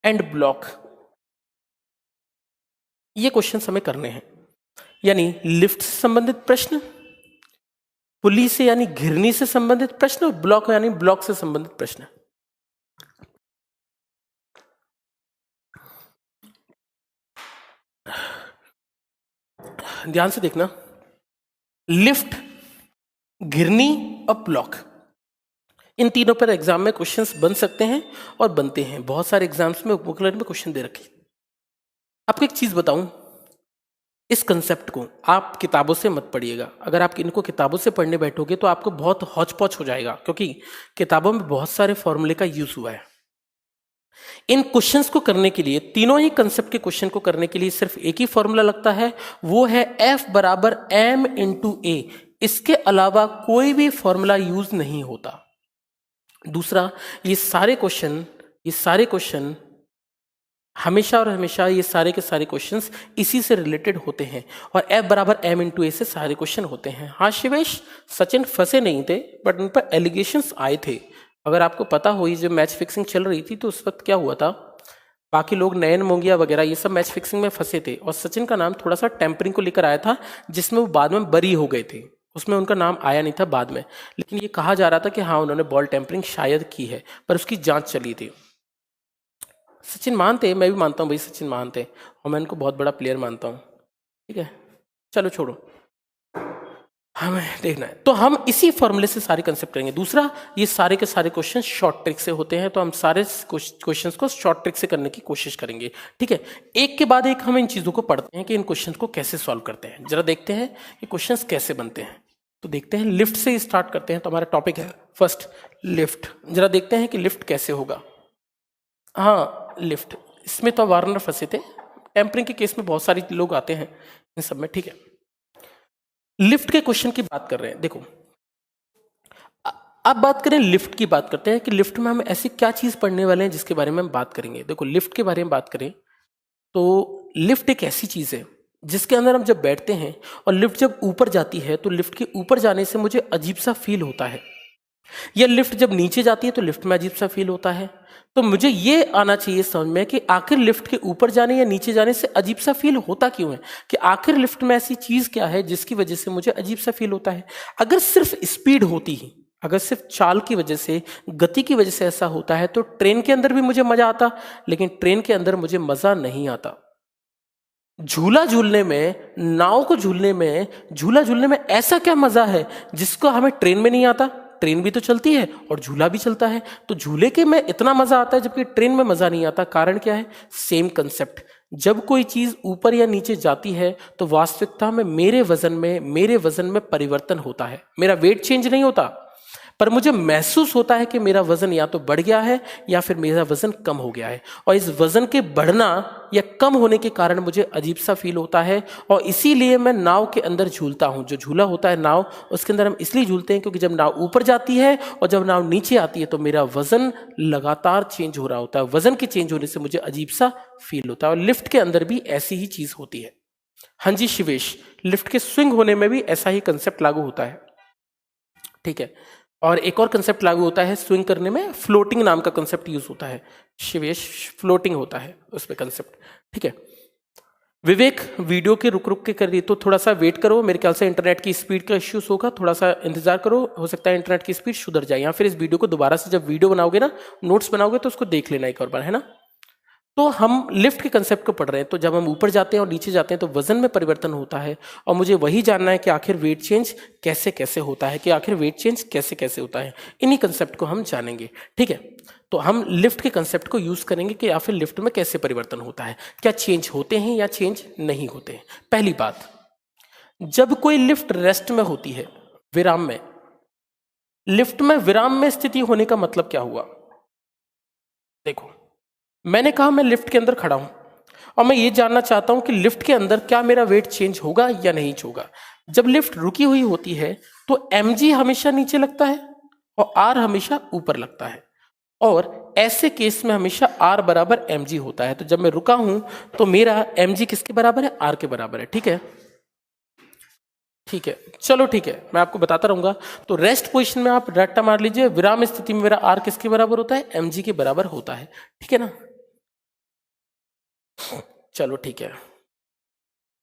and block, ये क्वेश्चन हमें करने हैं। यानी लिफ्ट से संबंधित प्रश्न, पुली से यानी घिरनी से संबंधित प्रश्न, और ब्लॉक यानी ब्लॉक से संबंधित प्रश्न। ध्यान से देखना, लिफ्ट, घिरनी और ब्लॉक, इन तीनों पर एग्जाम में क्वेश्चंस बन सकते हैं और बनते हैं। बहुत सारे एग्जाम्स में बुकलेट में क्वेश्चन दे रखे। आपको एक चीज बताऊं, इस कंसेप्ट को आप किताबों से मत पढ़िएगा। अगर आप इनको किताबों से पढ़ने बैठोगे तो आपको बहुत हौच पौच हो जाएगा, क्योंकि किताबों में बहुत सारे फॉर्मूले का यूज हुआ है। इन क्वेश्चंस को करने के लिए, तीनों ही कंसेप्ट के क्वेश्चन को करने के लिए सिर्फ एक ही फॉर्मूला लगता है, वो है F बराबर m इंटू ए। इसके अलावा कोई भी फॉर्मूला यूज नहीं होता। दूसरा, ये सारे क्वेश्चन हमेशा और हमेशा ये सारे के सारे क्वेश्चंस इसी से रिलेटेड होते हैं, और F बराबर m इंटू ए से सारे क्वेश्चन होते हैं। हाँ शिवेश, सचिन फंसे नहीं थे, बट उन पर एलिगेशंस आए थे। अगर आपको पता हो, ये जब मैच फिक्सिंग चल रही थी तो उस वक्त क्या हुआ था, बाकी लोग नयन मोंगिया वगैरह ये सब मैच फिक्सिंग में फंसे थे, और सचिन का नाम थोड़ा सा टेम्परिंग को लेकर आया था, जिसमें वो बाद में बरी हो गए थे। उसमें उनका नाम आया नहीं था बाद में, लेकिन ये कहा जा रहा था कि हाँ उन्होंने बॉल टेम्परिंग शायद की है, पर उसकी जांच चली थी। सचिन मानते, मैं भी मानता हूँ भाई सचिन मानते, और मैं इनको बहुत बड़ा प्लेयर मानता हूँ। ठीक है, चलो छोड़ो, हमें देखना है। तो हम इसी फॉर्मूले से सारे कंसेप्ट करेंगे। दूसरा, ये सारे के सारे क्वेश्चन शॉर्ट ट्रिक से होते हैं, तो हम सारे क्वेश्चंस को शॉर्ट ट्रिक से करने की कोशिश करेंगे। ठीक है, एक के बाद एक हम इन चीजों को पढ़ते हैं कि इन क्वेश्चंस को कैसे सॉल्व करते हैं। जरा देखते हैं कि क्वेश्चंस कैसे बनते हैं। तो देखते हैं, लिफ्ट से स्टार्ट करते हैं। तो हमारा टॉपिक है फर्स्ट लिफ्ट। जरा देखते हैं कि लिफ्ट कैसे होगा। हाँ लिफ्ट, इसमें तो वार्नर फंसे थे, टेम्परिंग के केस में बहुत सारे लोग आते हैं इन सब में। ठीक है, लिफ्ट के क्वेश्चन की बात कर रहे हैं। देखो, अब बात करें, लिफ्ट की बात करते हैं कि लिफ्ट में हम ऐसी क्या चीज पढ़ने वाले हैं जिसके बारे में हम बात करेंगे। देखो, लिफ्ट के बारे में बात करें तो लिफ्ट एक ऐसी चीज है जिसके अंदर हम जब बैठते हैं और लिफ्ट जब ऊपर जाती है तो लिफ्ट के ऊपर जाने से मुझे अजीब सा फील होता है, या लिफ्ट जब नीचे जाती है तो लिफ्ट में अजीब सा फील होता है। तो मुझे ये आना चाहिए समझ में कि आखिर लिफ्ट के ऊपर जाने या नीचे जाने से अजीब सा फील होता क्यों है, कि आखिर लिफ्ट में ऐसी चीज क्या है जिसकी वजह से मुझे अजीब सा फील होता है। अगर सिर्फ स्पीड होती ही, अगर सिर्फ चाल की वजह से, गति की वजह से ऐसा होता है तो ट्रेन के अंदर भी मुझे मजा आता, लेकिन ट्रेन के अंदर मुझे मजा नहीं आता। झूला झूलने में, नाव को झूलने में, झूला झूलने में ऐसा क्या मजा है जिसको हमें ट्रेन में नहीं आता। ट्रेन भी तो चलती है और झूला भी चलता है, तो झूले के में इतना मजा आता है जबकि ट्रेन में मजा नहीं आता। कारण क्या है? Same concept. जब कोई चीज ऊपर या नीचे जाती है तो वास्तविकता में मेरे वजन में परिवर्तन होता है। मेरा वेट चेंज नहीं होता, पर मुझे महसूस होता है कि मेरा वजन या तो बढ़ गया है या फिर मेरा वजन कम हो गया है, और इस वजन के बढ़ना या कम होने के कारण मुझे अजीब सा फील होता है। और इसीलिए मैं नाव के अंदर झूलता हूं। जो झूला होता है नाव, उसके अंदर हम इसलिए झूलते हैं क्योंकि जब नाव ऊपर जाती है और जब नाव नीचे आती है तो मेरा वजन लगातार चेंज हो रहा होता है। वजन के चेंज होने से मुझे अजीब सा फील होता है, और लिफ्ट के अंदर भी ऐसी ही चीज होती है। हाँ जी शिवेश, लिफ्ट के स्विंग होने में भी ऐसा ही कंसेप्ट लागू होता है। ठीक है, और एक और कंसेप्ट लागू होता है स्विंग करने में, फ्लोटिंग नाम का कंसेप्ट यूज होता है। शिवेश, फ्लोटिंग होता है उसमें कंसेप्ट। ठीक है, विवेक वीडियो के रुक के कर रही, तो थोड़ा सा वेट करो। मेरे ख्याल से इंटरनेट की स्पीड का इश्यूज होगा, थोड़ा सा इंतजार करो, हो सकता है इंटरनेट की स्पीड सुधर जाए। या फिर इस वीडियो को दोबारा से जब वीडियो बनाओगे ना, नोट्स बनाओगे, तो उसको देख लेना एक और बार, है ना। तो हम लिफ्ट के कंसेप्ट को पढ़ रहे हैं। तो जब हम ऊपर जाते हैं और नीचे जाते हैं तो वजन में परिवर्तन होता है, और मुझे वही जानना है कि आखिर वेट चेंज कैसे कैसे होता है, इन्हीं कंसेप्ट को हम जानेंगे। ठीक है, तो हम लिफ्ट के कंसेप्ट को यूज करेंगे कि आखिर लिफ्ट में कैसे परिवर्तन होता है, क्या चेंज होते हैं या चेंज नहीं होते हैं। पहली बात, जब कोई लिफ्ट रेस्ट में होती है, विराम में, लिफ्ट में विराम में स्थिति होने का मतलब क्या हुआ। देखो, मैंने कहा मैं लिफ्ट के अंदर खड़ा हूं और मैं ये जानना चाहता हूं कि लिफ्ट के अंदर क्या मेरा वेट चेंज होगा या नहीं होगा। जब लिफ्ट रुकी हुई होती है तो mg हमेशा नीचे लगता है और r हमेशा ऊपर लगता है। और ऐसे केस में हमेशा R बराबर mg होता है। तो जब मैं रुका हूं तो मेरा mg किसके बराबर है? R के बराबर है। ठीक है, ठीक है, चलो ठीक है, मैं आपको बताता रहूंगा। तो रेस्ट पोजीशन में आप रट्टा मार लीजिए, विराम स्थिति में मेरा R किसके बराबर होता है? mg के बराबर होता है। ठीक है ना? चलो ठीक है,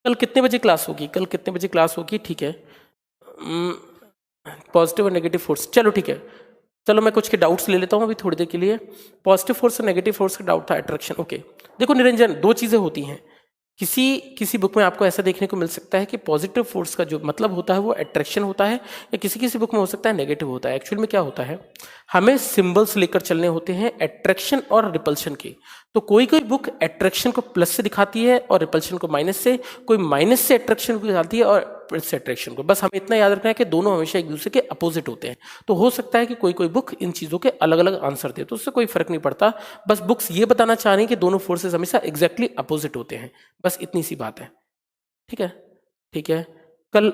कल कितने बजे क्लास होगी? कल कितने बजे क्लास होगी? ठीक है, पॉजिटिव और नेगेटिव फोर्स, चलो ठीक है। चलो मैं कुछ के डाउट्स ले लेता हूँ अभी थोड़ी देर के लिए। पॉजिटिव फोर्स और नेगेटिव फोर्स का डाउट था, अट्रैक्शन। ओके, देखो निरंजन, दो चीजें होती हैं। किसी किसी बुक में आपको ऐसा देखने को मिल सकता है कि पॉजिटिव फोर्स का जो मतलब होता है वो अट्रैक्शन होता है, या किसी किसी बुक में हो सकता है नेगेटिव होता है। एक्चुअल में क्या होता है, हमें सिंबल्स लेकर चलने होते हैं अट्रैक्शन और रिपल्शन के। तो कोई कोई बुक अट्रैक्शन को प्लस से दिखाती है और रिपल्शन को माइनस से, कोई माइनस से अट्रैक्शन को दिखाती है और प्लस से अट्रैक्शन को। बस हमें इतना याद रखना है कि दोनों हमेशा एक दूसरे के अपोजिट होते हैं। तो हो सकता है कि कोई कोई बुक इन चीजों के अलग अलग आंसर दे, तो उससे कोई फर्क नहीं पड़ता। बस बुक्स ये बताना चाह रही हैं कि दोनों फोर्सेस हमेशा एग्जैक्टली अपोजिट होते हैं, बस इतनी सी बात है। ठीक है, ठीक है। कल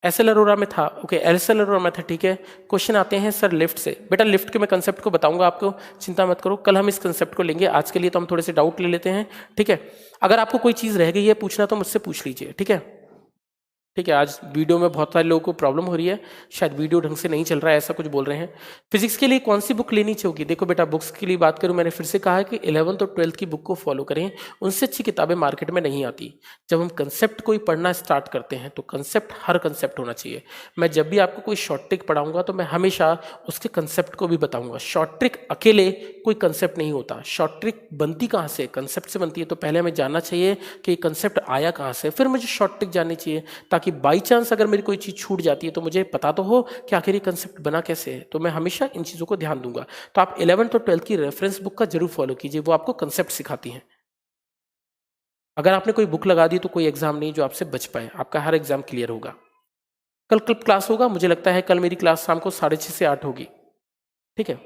एसएल अरोरा में था, ओके, एसएल अरोरा में था। ठीक है, क्वेश्चन आते हैं सर लिफ्ट से। बेटा लिफ्ट के मैं कंसेप्ट को बताऊंगा आपको, चिंता मत करो, कल हम इस कंसेप्ट को लेंगे। आज के लिए तो हम थोड़े से डाउट ले लेते हैं। ठीक है, अगर आपको कोई चीज रह गई है पूछना तो मुझसे पूछ लीजिए। ठीक है, ठीक है। आज वीडियो में बहुत सारे लोगों को प्रॉब्लम हो रही है, शायद वीडियो ढंग से नहीं चल रहा है, ऐसा कुछ बोल रहे हैं। फिजिक्स के लिए कौन सी बुक लेनी चाहिए? देखो बेटा, बुक्स के लिए बात करूं, मैंने फिर से कहा है कि 11th और 12th की बुक को फॉलो करें, उनसे अच्छी किताबें मार्केट में नहीं आती। जब हम कंसेप्ट कोई पढ़ना स्टार्ट करते हैं तो कंसेप्ट, हर कंसेप्ट होना चाहिए। मैं जब भी आपको कोई शॉर्ट ट्रिक पढ़ाऊंगा तो मैं हमेशा उसके कंसेप्ट को भी बताऊंगा। शॉर्ट ट्रिक अकेले कोई कंसेप्ट नहीं होता। शॉर्ट ट्रिक बनती कहाँ से? कंसेप्ट से बनती है। तो पहले हमें जानना चाहिए कि ये कंसेप्ट आया कहाँ से, फिर मुझे शॉर्ट ट्रिक जाननी चाहिए, ताकि बाई चांस अगर मेरी कोई चीज छूट जाती है तो मुझे पता तो हो कि आखिर ये कंसेप्ट बना कैसे है। तो मैं हमेशा इन चीजों को ध्यान दूंगा। तो आप 11th और 12th की रेफरेंस बुक का जरूर फॉलो कीजिए, वो आपको कंसेप्ट सिखाती हैं। अगर आपने कोई बुक लगा दी तो कोई एग्जाम नहीं जो आपसे बच पाए, आपका हर एग्जाम क्लियर होगा। कल कल क्लास होगा, मुझे लगता है कल मेरी क्लास शाम को 6:30 से 8 होगी। ठीक है,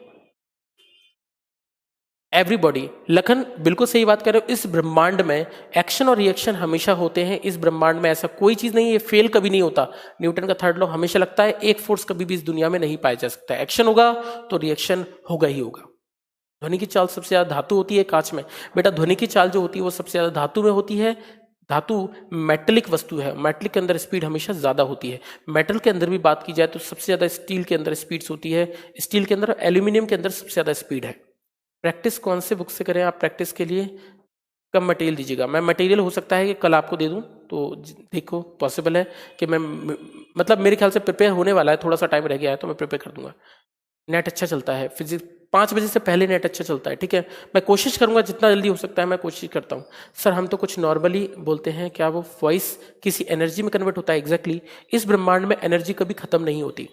एवरीबॉडी, लखन बिल्कुल सही बात कर रहे हो। इस ब्रह्मांड में एक्शन और रिएक्शन हमेशा होते हैं। इस ब्रह्मांड में ऐसा कोई चीज नहीं है, फेल कभी नहीं होता। न्यूटन का थर्ड लॉ हमेशा लगता है, एक फोर्स कभी भी इस दुनिया में नहीं पाया जा सकता। एक्शन होगा तो रिएक्शन होगा ही होगा। ध्वनि की चाल सबसे ज्यादा धातु होती है कांच में। बेटा ध्वनि की चाल जो होती है वो सबसे ज्यादा धातु में होती है। धातु मेटलिक वस्तु है, मेटलिक के अंदर स्पीड हमेशा ज्यादा होती है। मेटल के अंदर भी बात की जाए तो सबसे ज्यादा स्टील के अंदर स्पीड्स होती है। स्टील के अंदर, एल्यूमिनियम के अंदर सबसे ज्यादा स्पीड है। प्रैक्टिस कौन से बुक से करें आप? प्रैक्टिस के लिए कब मटेरियल दीजिएगा? मैं मटेरियल हो सकता है कि कल आपको दे दूं, तो देखो पॉसिबल है कि मैं, मतलब मेरे ख्याल से प्रिपेयर होने वाला है, थोड़ा सा टाइम रह गया है तो मैं प्रिपेयर कर दूंगा। नेट अच्छा चलता है, फिजिक्स 5 बजे से पहले नेट अच्छा चलता है। ठीक है, मैं कोशिश करूंगा जितना जल्दी हो सकता है, मैं कोशिश करता हूँ। सर हम तो कुछ नॉर्मली बोलते हैं, क्या वो वॉइस किसी एनर्जी में कन्वर्ट होता है? एग्जैक्टली। इस ब्रह्मांड में एनर्जी कभी खत्म नहीं होती।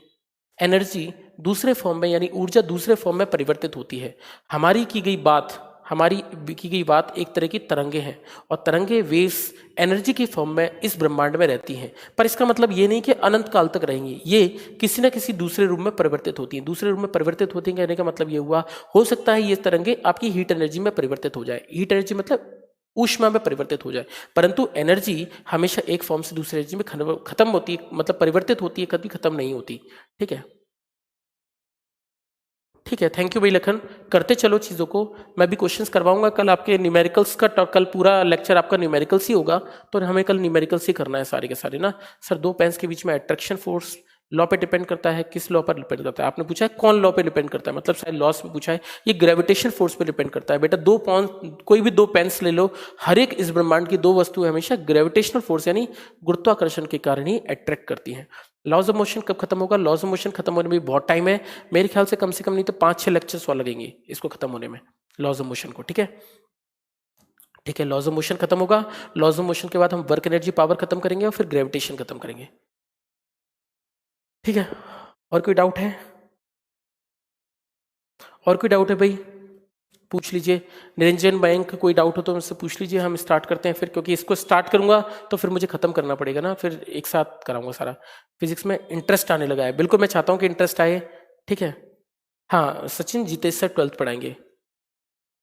एनर्जी दूसरे फॉर्म में, यानी ऊर्जा दूसरे फॉर्म में परिवर्तित होती है। हमारी की गई बात एक तरह की तरंगे हैं, और तरंगे, वेव्स, एनर्जी की फॉर्म में इस ब्रह्मांड में रहती हैं। पर इसका मतलब ये नहीं कि अनंत काल तक रहेंगी, ये किसी न किसी दूसरे रूप में परिवर्तित होती हैं। दूसरे रूप में परिवर्तित होती हैं कहने का मतलब ये हुआ, हो सकता है ये तरंगे आपकी हीट एनर्जी में परिवर्तित हो जाए। हीट एनर्जी मतलब ऊष्मा में परिवर्तित हो जाए। परंतु एनर्जी हमेशा एक फॉर्म से दूसरे एनर्जी में खत्म होती है, मतलब परिवर्तित होती है, कभी खत्म नहीं होती। ठीक है, ठीक है, थैंक यू भाई लखन। करते चलो चीज़ों को, मैं भी क्वेश्चंस करवाऊंगा कल आपके न्यूमेरिकल्स का। कल पूरा लेक्चर आपका न्यूमेरिकल्स ही होगा, तो हमें कल न्यूमेरिकल्स ही करना है सारे के सारे ना। सर दो पेन्स के बीच में अट्रैक्शन फोर्स लॉ पे डिपेंड करता है, किस लॉ पर डिपेंड करता है? आपने पूछा है कौन लॉ पे डिपेंड करता है, मतलब शायद लॉस पे पूछा है। ये ग्रेविटेशन फोर्स पे डिपेंड करता है। बेटा कोई भी दो पेन्स ले लो, हर एक इस ब्रह्मांड की दो वस्तुएं हमेशा ग्रेविटेशनल फोर्स यानी गुरुत्वाकर्षण के कारण ही अट्रैक्ट करती हैं। लॉज ऑफ मोशन कब खत्म होगा? लॉज ऑफ मोशन खत्म होने में बहुत टाइम है, मेरे ख्याल से कम नहीं तो 5-6 लेक्चर्स और लगेंगे इसको खत्म होने में, लॉज ऑफ मोशन को। ठीक है, ठीक है, लॉज ऑफ मोशन खत्म होगा। लॉज ऑफ मोशन के बाद हम वर्क एनर्जी पावर खत्म करेंगे और फिर ग्रेविटेशन खत्म करेंगे। ठीक है, और कोई डाउट है? और कोई डाउट है भाई? पूछ लीजिए। निरंजन बैंक कोई डाउट हो तो मुझसे पूछ लीजिए, हम स्टार्ट करते हैं फिर, क्योंकि इसको स्टार्ट करूंगा तो फिर मुझे खत्म करना पड़ेगा ना, फिर एक साथ कराऊंगा सारा। फिजिक्स में इंटरेस्ट आने लगा है, बिल्कुल मैं चाहता हूँ कि इंटरेस्ट आए। ठीक है, हाँ सचिन जीतेश सर 12th पढ़ाएंगे,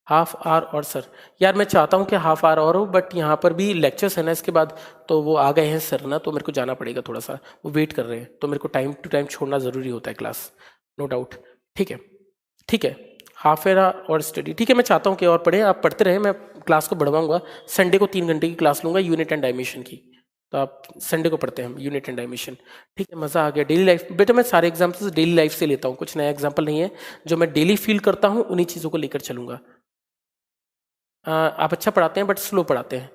हाफ आवर। और सर यार मैं चाहता हूँ कि हाफ आवर और हो, बट यहाँ पर भी लेक्चर्स है ना इसके बाद, तो वो आ गए हैं सर ना, तो मेरे को जाना पड़ेगा थोड़ा सा, वो वेट कर रहे हैं, तो मेरे को टाइम टू टाइम छोड़ना ज़रूरी होता है क्लास, नो डाउट। ठीक है, ठीक है, हाफ एन आवर और स्टडी। ठीक है, मैं चाहता हूँ कि और पढ़ें, आप पढ़ते रहें, मैं क्लास को बढ़वाऊंगा। संडे को 3 घंटे की क्लास लूंगा यूनिट एंड डायमेंशन की, तो आप संडे को पढ़ते हैं हम यूनिट एंड डायमेंशन। ठीक है, मज़ा आ गया। डेली लाइफ बेटा मैं सारे एग्जाम्पल्स डेली लाइफ से लेता हूँ, कुछ नया एग्जाम्पल नहीं है, जो मैं डेली फील करता हूँ उन्हीं चीज़ों को लेकर चलूंगा। आप अच्छा पढ़ाते हैं बट स्लो पढ़ाते हैं।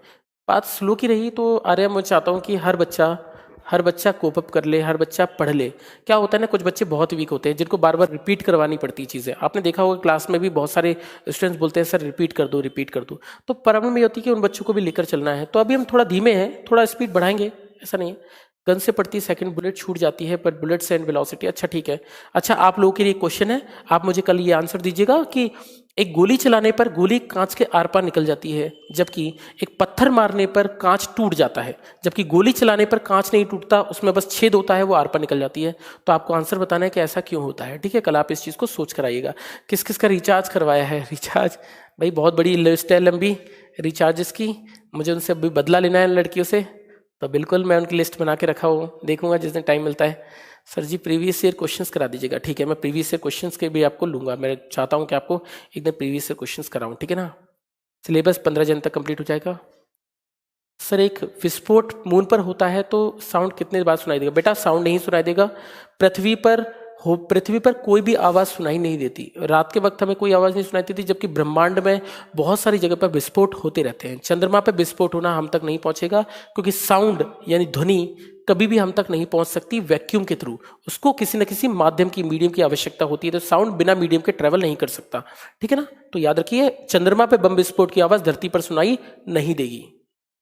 बात स्लो की रही तो अरे मैं चाहता हूँ कि हर बच्चा कोप अप कर ले, हर बच्चा पढ़ ले। क्या होता है ना, कुछ बच्चे बहुत वीक होते हैं जिनको बार बार रिपीट करवानी पड़ती चीज़ें। आपने देखा होगा क्लास में भी बहुत सारे स्टूडेंट्स बोलते हैं सर रिपीट कर दो, रिपीट कर दो। तो प्रॉब्लम ये होती है कि उन बच्चों को भी लेकर चलना है। तो अभी हम थोड़ा धीमे हैं, थोड़ा स्पीड बढ़ाएंगे, ऐसा नहीं है। गन से पड़ती सेकंड बुलेट छूट जाती है, पर बुलेट से एंड वेलोसिटी। अच्छा ठीक है। अच्छा आप लोगों के लिए क्वेश्चन है, आप मुझे कल ये आंसर दीजिएगा कि एक गोली चलाने पर गोली कांच के आर पार निकल जाती है, जबकि एक पत्थर मारने पर कांच टूट जाता है। जबकि गोली चलाने पर कांच नहीं टूटता, उसमें बस छेद होता है, वो आर पार निकल जाती है। तो आपको आंसर बताना है कि ऐसा क्यों होता है। ठीक है, कल आप इस चीज़ को सोच कर आइएगा। किस किस का रिचार्ज करवाया है? रिचार्ज भाई बहुत बड़ी लिस्ट है, लंबी रिचार्जेस की। मुझे उनसे अभी बदला लेना है लड़कियों से, तो बिल्कुल मैं उनकी लिस्ट बना के रखा हूँ, देखूंगा जिस दिन टाइम मिलता है। सर जी प्रीवियस ईयर क्वेश्चंस करा दीजिएगा। ठीक है, मैं प्रीवियस ईयर क्वेश्चंस के भी आपको लूंगा। मैं चाहता हूँ कि आपको एकदम प्रीवियस ईयर क्वेश्चंस कराऊँ, ठीक है ना। सिलेबस 15 जन तक कंप्लीट हो जाएगा। सर एक विस्फोट मून पर होता है तो साउंड कितने बार सुनाई देगा? बेटा साउंड नहीं सुनाई देगा। पृथ्वी पर कोई भी आवाज़ सुनाई नहीं देती। रात के वक्त हमें कोई आवाज़ नहीं सुनाई देती, जबकि ब्रह्मांड में बहुत सारी जगह पर विस्फोट होते रहते हैं। चंद्रमा पर विस्फोट होना हम तक नहीं पहुंचेगा, क्योंकि साउंड यानी ध्वनि कभी भी हम तक नहीं पहुंच सकती वैक्यूम के थ्रू। उसको किसी न किसी माध्यम की, मीडियम की आवश्यकता होती है। तो साउंड बिना मीडियम के ट्रेवल नहीं कर सकता, ठीक है ना। तो याद रखिए, चंद्रमा पे बम विस्फोट की आवाज़ धरती पर सुनाई नहीं देगी,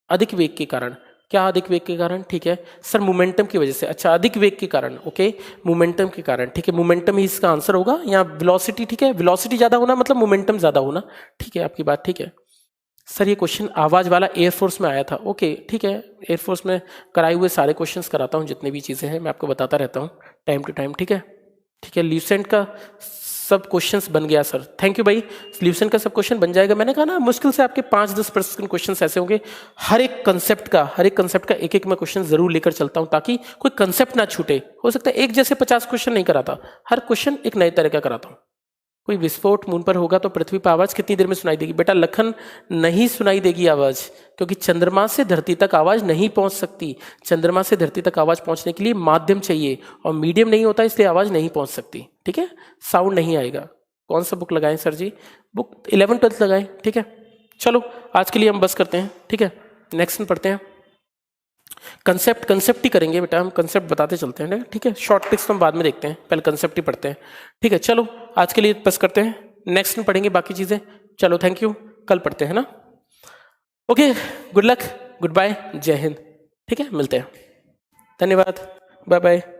अधिक वेग के कारण। क्या अधिक वेग के कारण? ठीक है सर, मोमेंटम की वजह से। अच्छा अधिक वेग के कारण, ओके मोमेंटम के कारण। ठीक है, मोमेंटम ही इसका आंसर होगा, या वेलोसिटी। ठीक है, वेलोसिटी ज्यादा होना मतलब मोमेंटम ज्यादा होना। ठीक है आपकी बात ठीक है। सर ये क्वेश्चन आवाज वाला एयरफोर्स में आया था। ओके ठीक है, एयरफोर्स में कराए हुए सारे क्वेश्चंस कराता हूँ, जितने भी चीज़ें हैं मैं आपको बताता रहता हूँ टाइम टू टाइम। ठीक है ठीक है, ल्यूसेंट का सब क्वेश्चंस बन गया सर, थैंक यू भाई। ल्यूसेंट का सब क्वेश्चन बन जाएगा। मैंने कहा ना मुश्किल से आपके 5-10% क्वेश्चंस ऐसे होंगे। हर एक कंसेप्ट का एक एक मैं क्वेश्चन जरूर लेकर चलता हूं, ताकि कोई कंसेप्ट ना छूटे। हो सकता है एक जैसे 50 क्वेश्चन नहीं कराता, हर क्वेश्चन एक नए तरह का कराता हूं। कोई विस्फोट मून पर होगा तो पृथ्वी पर आवाज कितनी देर में सुनाई देगी? बेटा लखन नहीं सुनाई देगी आवाज, क्योंकि चंद्रमा से धरती तक आवाज नहीं पहुंच सकती। चंद्रमा से धरती तक आवाज पहुंचने के लिए माध्यम चाहिए, और मीडियम नहीं होता, इसलिए आवाज नहीं पहुंच सकती। ठीक है, साउंड नहीं आएगा। कौन सा बुक लगाएं सर जी? बुक 11th-12th लगाएं। ठीक है चलो आज के लिए हम बस करते हैं। ठीक है, नेक्स्ट में पढ़ते हैं। कंसेप्ट ही करेंगे बेटा, हम कंसेप्ट बताते चलते हैं। ठीक है, शॉर्ट ट्रिक्स तो हम बाद में देखते हैं, पहले कंसेप्ट ही पढ़ते हैं। ठीक है चलो आज के लिए बस करते हैं, नेक्स्ट में पढ़ेंगे बाकी चीजें। चलो थैंक यू, कल पढ़ते हैं ना। Okay, good luck, goodbye, जय हिंद। ठीक है, मिलते हैं, धन्यवाद, बाय बाय।